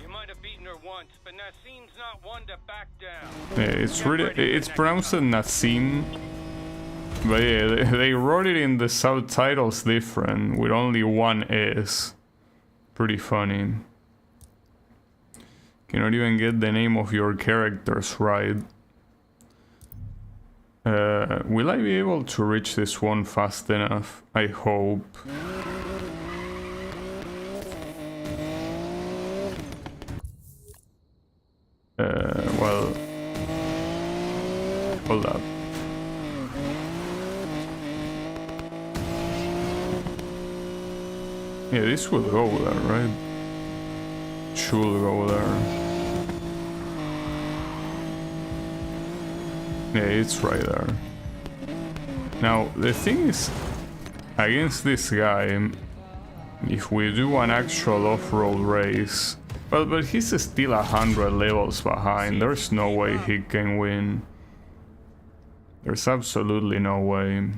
You might have beaten her once, but Nassim's not one to back down. It's pronounced Nassim. But yeah, they wrote it in the subtitles different, with only one S. Pretty funny. Cannot even get the name of your characters right. Will I be able to reach this one fast enough? I hope. Well... Hold up. Yeah, this will go there, right? Should go there. Yeah, it's right there. Now, the thing is, against this guy, if we do an actual off-road race, but he's still 100 levels behind, there's no way he can win. There's absolutely no way.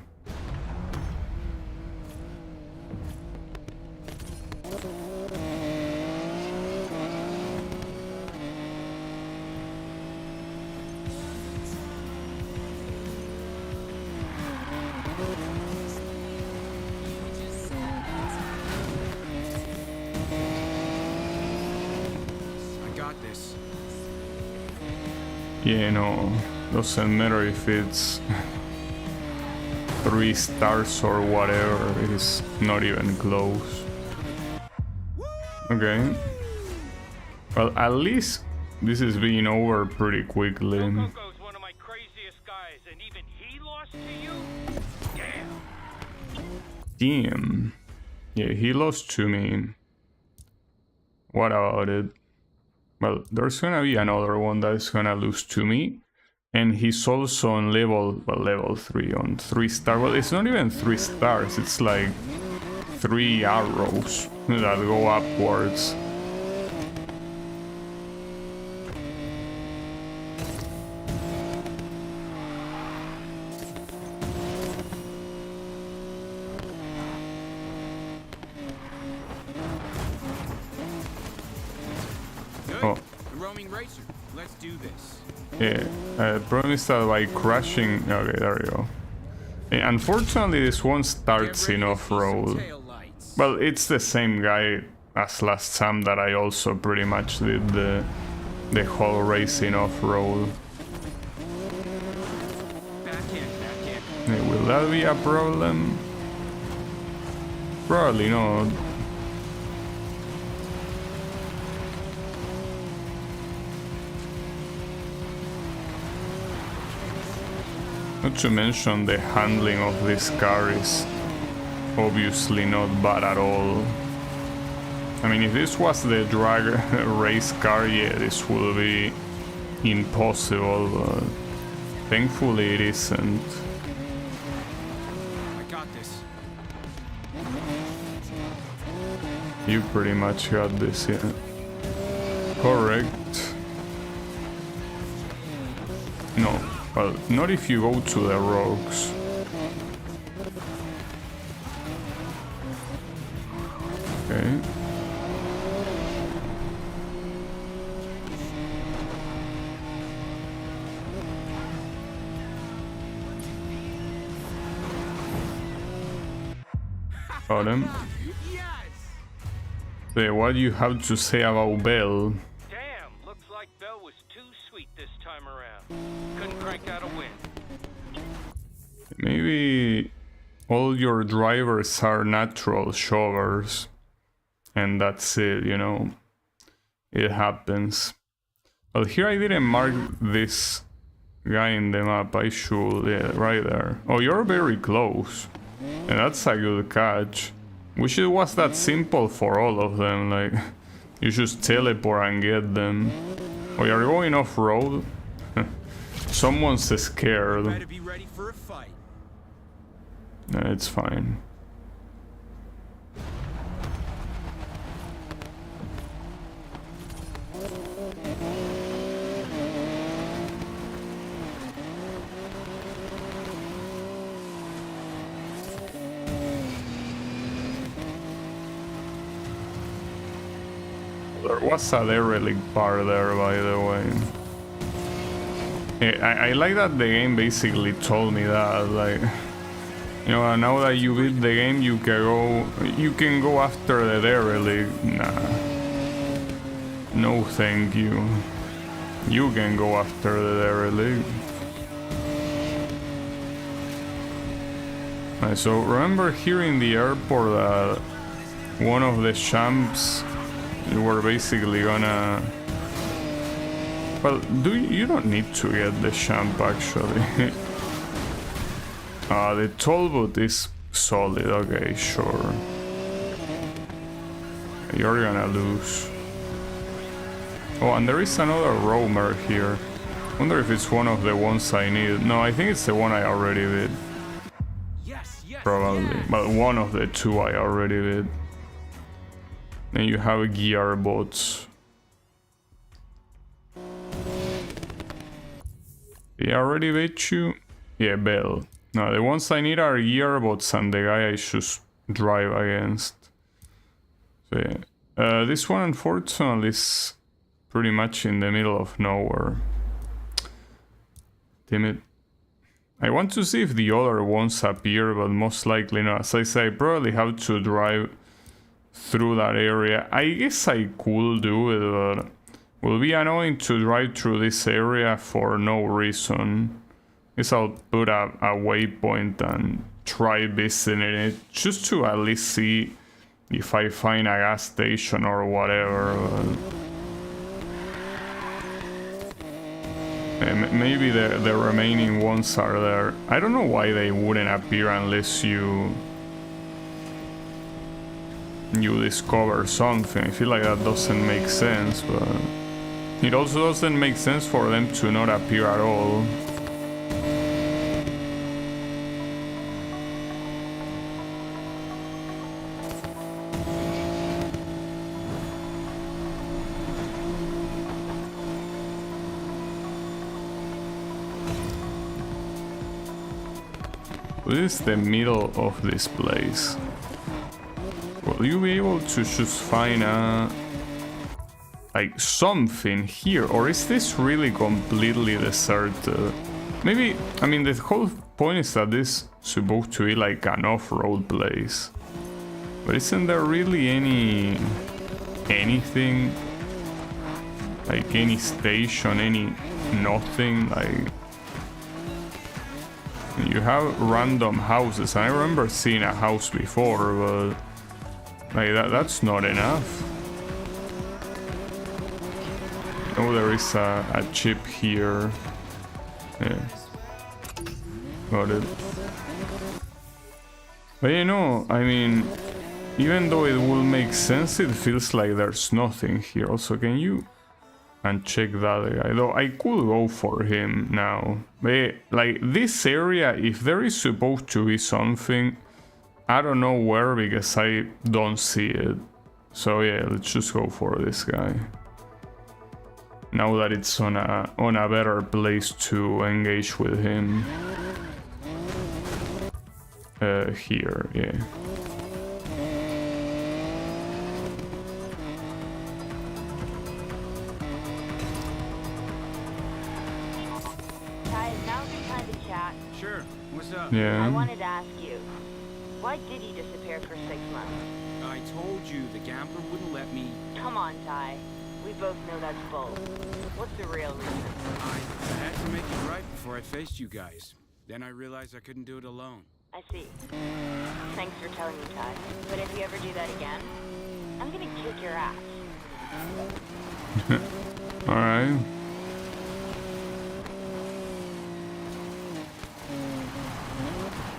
Yeah, no, doesn't matter if it's 3 stars or whatever, it's not even close. Okay. Well, at least this is being over pretty quickly. Coco's one of my craziest guys, and even he lost to you? Damn. Damn. Yeah, he lost to me. What about it? Well, there's gonna be another one that's gonna lose to me. And he's also on level 3, on 3 stars. Well, it's not even 3 stars, it's like 3 arrows that go upwards. Good. Oh. The roaming racer. Let's do this. Yeah, problem is that by crashing... Okay, there you go. Yeah, unfortunately, this one starts in off-road. Well, it's the same guy as last time that I also pretty much did the whole racing off-road. Yeah, will that be a problem? Probably not. Not to mention the handling of this car is obviously not bad at all. I mean, if this was the drag race car, yeah, this would be impossible, but thankfully it isn't. I got this. You pretty much got this, yeah. Correct. No. Well, not if you go to the rocks. Okay. Got him. So what do you have to say about Bell? Damn, looks like Bell was too sweet this time around. Couldn't crank out a win. Maybe all your drivers are natural shovers. And that's it, you know. It happens. Well, here I didn't mark this guy in the map. I should, yeah, right there. Oh, you're very close. And that's a good catch. Wish it was that simple for all of them, like, you just teleport and get them. Oh, you're going off-road? Someone's scared. Better be ready for a fight. Nah, it's fine. There was a derelict bar there, by the way. Yeah, I like that the game basically told me that, like, you know, now that you beat the game, you can go after the derelict. Nah, no, thank you. You can go after the derelict. So remember here in the airport that one of the champs were basically gonna... Well, you don't need to get the champ actually. The toll booth is solid, okay, sure. You're gonna lose. Oh, and there is another roamer here. Wonder if it's one of the ones I need. No, I think it's the one I already did. Probably. But one of the two I already did. Then you have gear bots. They already bet you? Yeah, Bell. No, the ones I need are gear bots and the guy I should drive against. So yeah. This one unfortunately is pretty much in the middle of nowhere. Damn it. I want to see if the other ones appear, but most likely not. As I say, I probably have to drive through that area. I guess I could do it, but it will be annoying to drive through this area for no reason. I guess I'll put a waypoint and try visiting it, just to at least see if I find a gas station or whatever. Maybe the remaining ones are there. I don't know why they wouldn't appear unless you discover something. I feel like that doesn't make sense, but it also doesn't make sense for them to not appear at all. This is the middle of this place. Will you be able to just find a... like something here, or is this really completely deserted? Maybe, I mean, the whole point is that this is supposed to be like an off-road place, but isn't there really anything, like any station, any nothing? Like, you have random houses, and I remember seeing a house before, but like that's not enough. Oh, there is a chip here. Yeah. Got it. But you know, I mean, even though it will make sense, it feels like there's nothing here. Also, can you uncheck that guy? Though I could go for him now. But like this area, if there is supposed to be something, I don't know where because I don't see it. So yeah, let's just go for this guy. Now that it's on a better place to engage with him. Here, yeah. Ty, is now a good time to chat? Sure. What's up? Yeah. I wanted to ask you, why did he disappear for 6 months? I told you the gambler wouldn't let me. Come on, Ty. We both know that's bull. What's the real reason? I had to make it right before I faced you guys. Then I realized I couldn't do it alone. I see. Thanks for telling me, Ty. But if you ever do that again, I'm gonna kick your ass. Alright.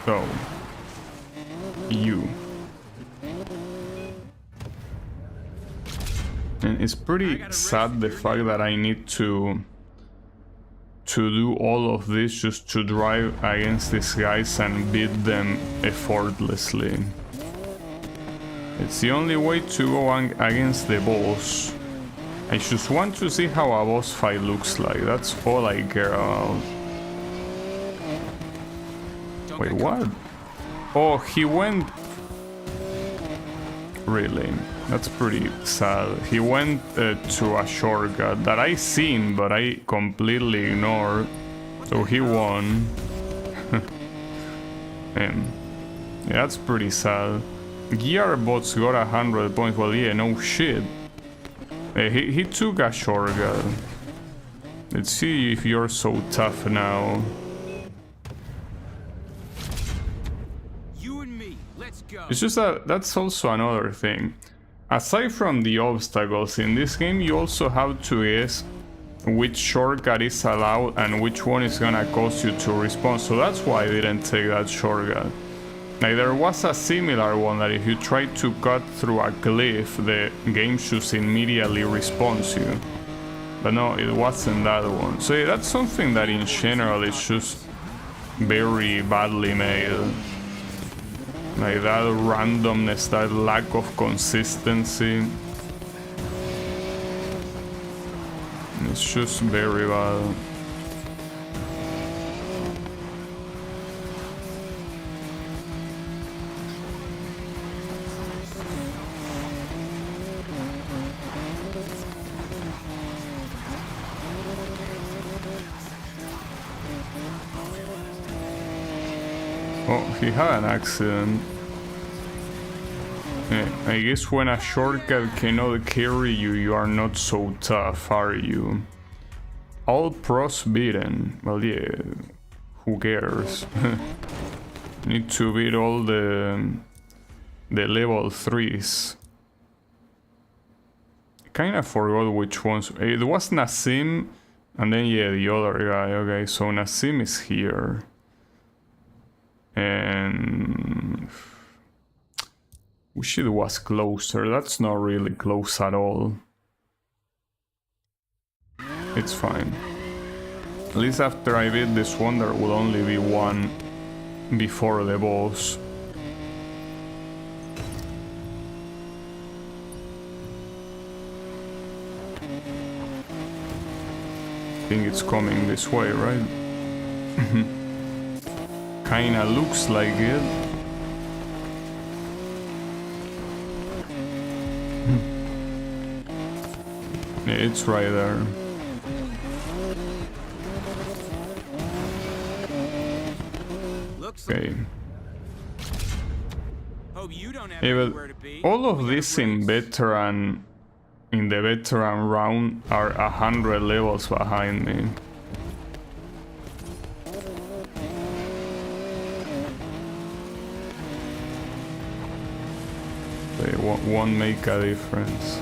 So, you. And it's pretty sad the fact that I need to do all of this just to drive against these guys and beat them effortlessly. It's the only way to go against the boss. I just want to see how a boss fight looks like. That's all I care about. Wait, what? Oh, he went... Really? That's pretty sad. He went to a shortcut that I seen, but I completely ignored. So he won. Yeah, that's pretty sad. Gearbots got 100 points. Well, yeah, no shit. He took a shortcut. Let's see if you're so tough now. You and me, let's go. It's just that that's also another thing. Aside from the obstacles in this game, you also have to guess which shortcut is allowed and which one is gonna cause you to respawn. So that's why I didn't take that shortcut. Like, there was a similar one that if you try to cut through a cliff, the game just immediately respawns you. But no, it wasn't that one. So yeah, that's something that in general is just very badly made. Like that randomness, that lack of consistency. It's just very bad. Oh, he had an accident. Yeah, I guess when a shortcut cannot carry you, you are not so tough, are you? All pros beaten. Well, yeah, who cares? Need to beat all the level 3s. Kinda forgot which ones. It was Nassim, and then yeah, the other guy. Okay, so Nassim is here. And wish it was closer. That's not really close at all. It's fine. At least after I beat this one, there will only be one before the boss. I think it's coming this way, right? Kinda looks like it. It's right there. Okay. Yeah, but all of this in veteran, in the veteran round, are 100 levels behind me. They won't make a difference.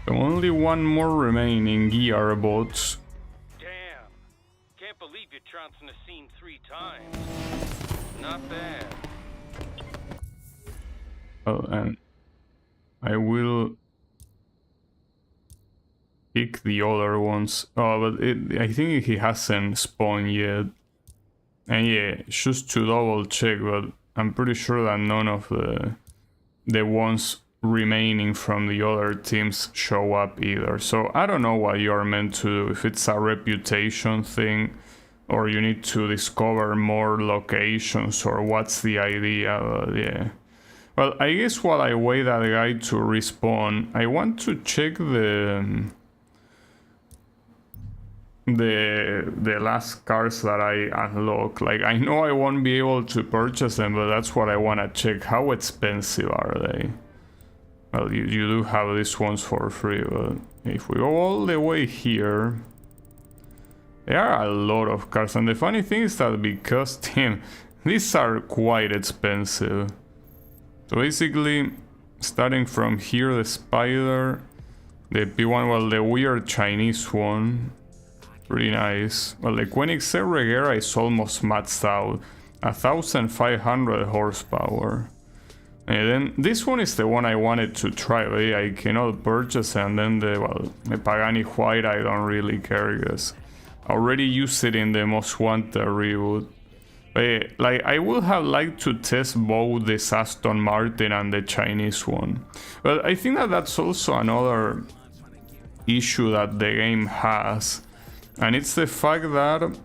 Only one more remaining gearbots. Damn. Can't believe you're trouncing the scene 3 times. Not bad. Oh, and I will pick the other ones. Oh, but I think he hasn't spawned yet. And yeah, just to double check, but I'm pretty sure that none of the ones remaining from the other teams show up either. So I don't know what you're meant to do, if it's a reputation thing or you need to discover more locations or what's the idea. Yeah, well, I guess while I wait that guy to respawn, I want to check the last cars that I unlock. Like, I know I won't be able to purchase them, but that's what I want to check. How expensive are they? Well, you do have these ones for free, but if we go all the way here, there are a lot of cars. And the funny thing is that because, damn, these are quite expensive. So basically, starting from here, the Spider, the P1, well, the weird Chinese one, pretty nice. Well, the Koenigsegg Regera is almost maxed out, 1,500 horsepower. And then this one is the one I wanted to try, but yeah, I cannot purchase it. And then the Pagani White, I don't really care because I already used it in the Most Wanted reboot. But yeah, like, I would have liked to test both the Aston Martin and the Chinese one. But I think that that's also another issue that the game has, and it's the fact that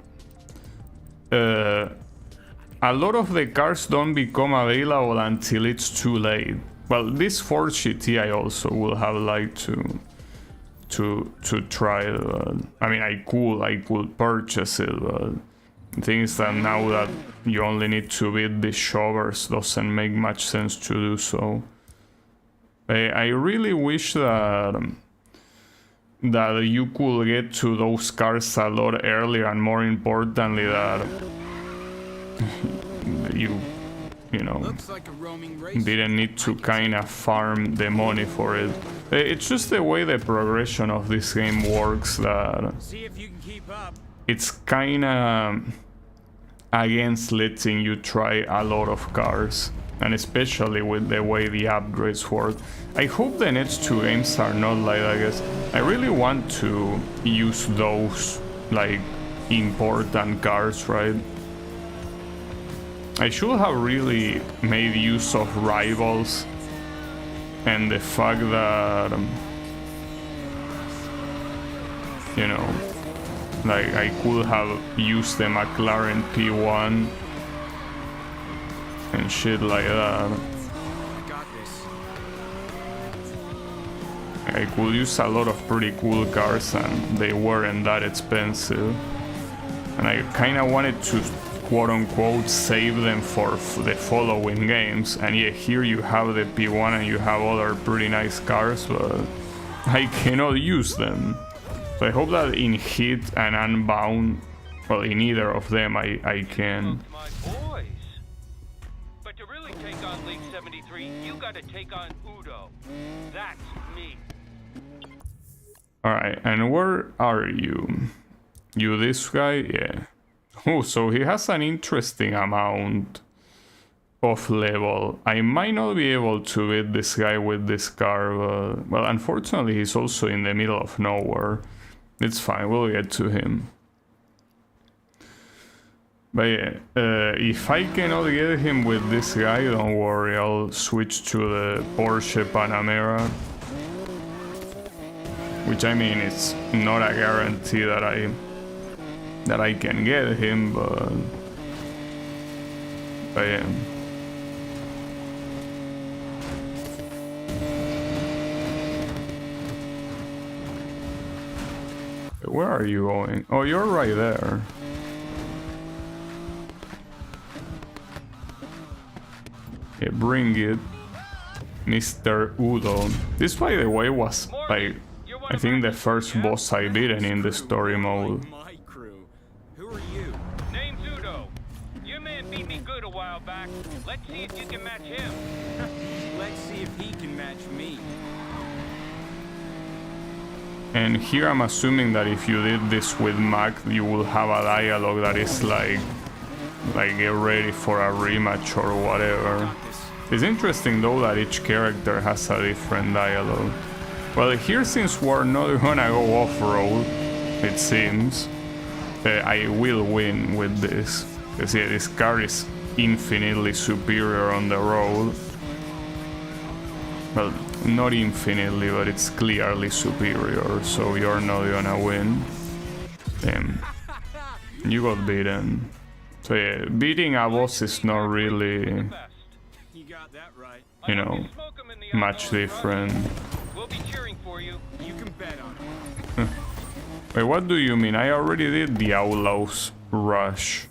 a lot of the cars don't become available until it's too late. Well, this Ford GT I also would have liked to try. I mean, I could purchase it, but the thing is that now that you only need to beat the shovers, doesn't make much sense to do so. I really wish that you could get to those cars a lot earlier, and more importantly that you know, didn't need to kind of farm the money for it. It's just the way the progression of this game works that it's kind of against letting you try a lot of cars, and especially with the way the upgrades work. I hope the next 2 games are not like that, guys. I really want to use those like important cars, right? I should have really made use of Rivals and the fact that, you know, like I could have used the McLaren P1 and shit like that. I could use a lot of pretty cool cars and they weren't that expensive. And I kind of wanted to quote-unquote save them for the following games, and yeah, here you have the P1 and you have other pretty nice cars, but I cannot use them. So I hope that in Hit and Unbound, well, in either of them I can. My boys. But to really take on League 73, you gotta take on Udo. That's me. Alright, and where are you? You this guy? Yeah. Oh, so he has an interesting amount of level. I might not be able to beat this guy with this car, but... Well, unfortunately, he's also in the middle of nowhere. It's fine, we'll get to him. But yeah, if I cannot get him with this guy, don't worry, I'll switch to the Porsche Panamera. Which, I mean, it's not a guarantee that I can get him, but yeah. Where are you going? Oh, you're right there. Yeah, bring it, Mr. Udo. This, by the way, was like, I think the first boss I beaten in the story mode. My crew. Who are you? Name's Udo. Your man beat me good a while back. Let's see if you can match him. Let's see if he can match me. And here I'm assuming that if you did this with Mac, you will have a dialogue that is like get ready for a rematch or whatever. It's interesting though that each character has a different dialogue. Well, here, since we're not gonna go off-road, it seems, I will win with this. Because yeah, this car is infinitely superior on the road. Well, not infinitely, but it's clearly superior, so you're not gonna win. Damn. You got beaten. So yeah, beating a boss is not really, you know, much different. We'll be cheering for you. You can bet on it. Wait, what do you mean? I already did the Outlaws Rush.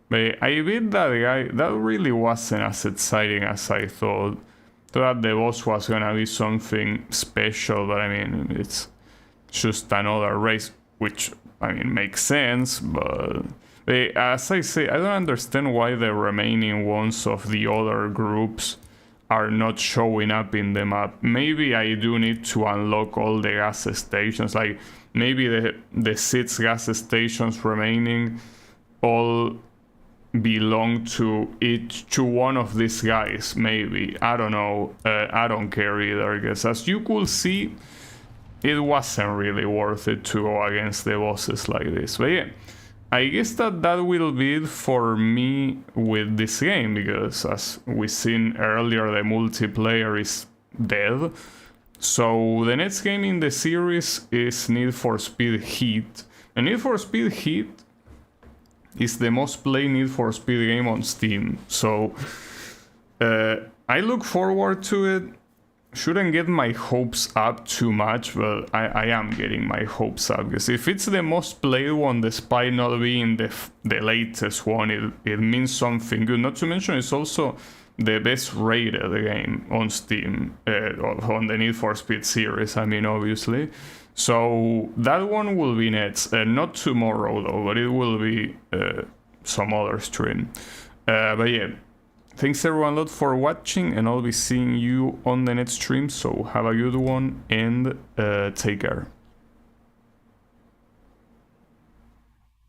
But I beat that guy. That really wasn't as exciting as I thought. Thought the boss was gonna be something special, but I mean, it's just another race, which, I mean, makes sense, but... As I say, I don't understand why the remaining ones of the other groups are not showing up in the map. Maybe I do need to unlock all the gas stations, like maybe the 6 gas stations remaining all belong to one of these guys, maybe. I don't know, I don't care either, because as you could see, it wasn't really worth it to go against the bosses like this. But yeah, I guess that will be it for me with this game, because as we've seen earlier, the multiplayer is dead. So the next game in the series is Need for Speed Heat. And Need for Speed Heat is the most played Need for Speed game on Steam. So I look forward to it. Shouldn't get my hopes up too much, but I am getting my hopes up, because if it's the most played one despite not being the latest one, it means something good. Not to mention it's also the best rated game on Steam, on the Need for Speed series, I mean, obviously. So that one will be next, not tomorrow though, but it will be some other stream. But yeah, thanks everyone a lot for watching, and I'll be seeing you on the next stream, so have a good one and take care.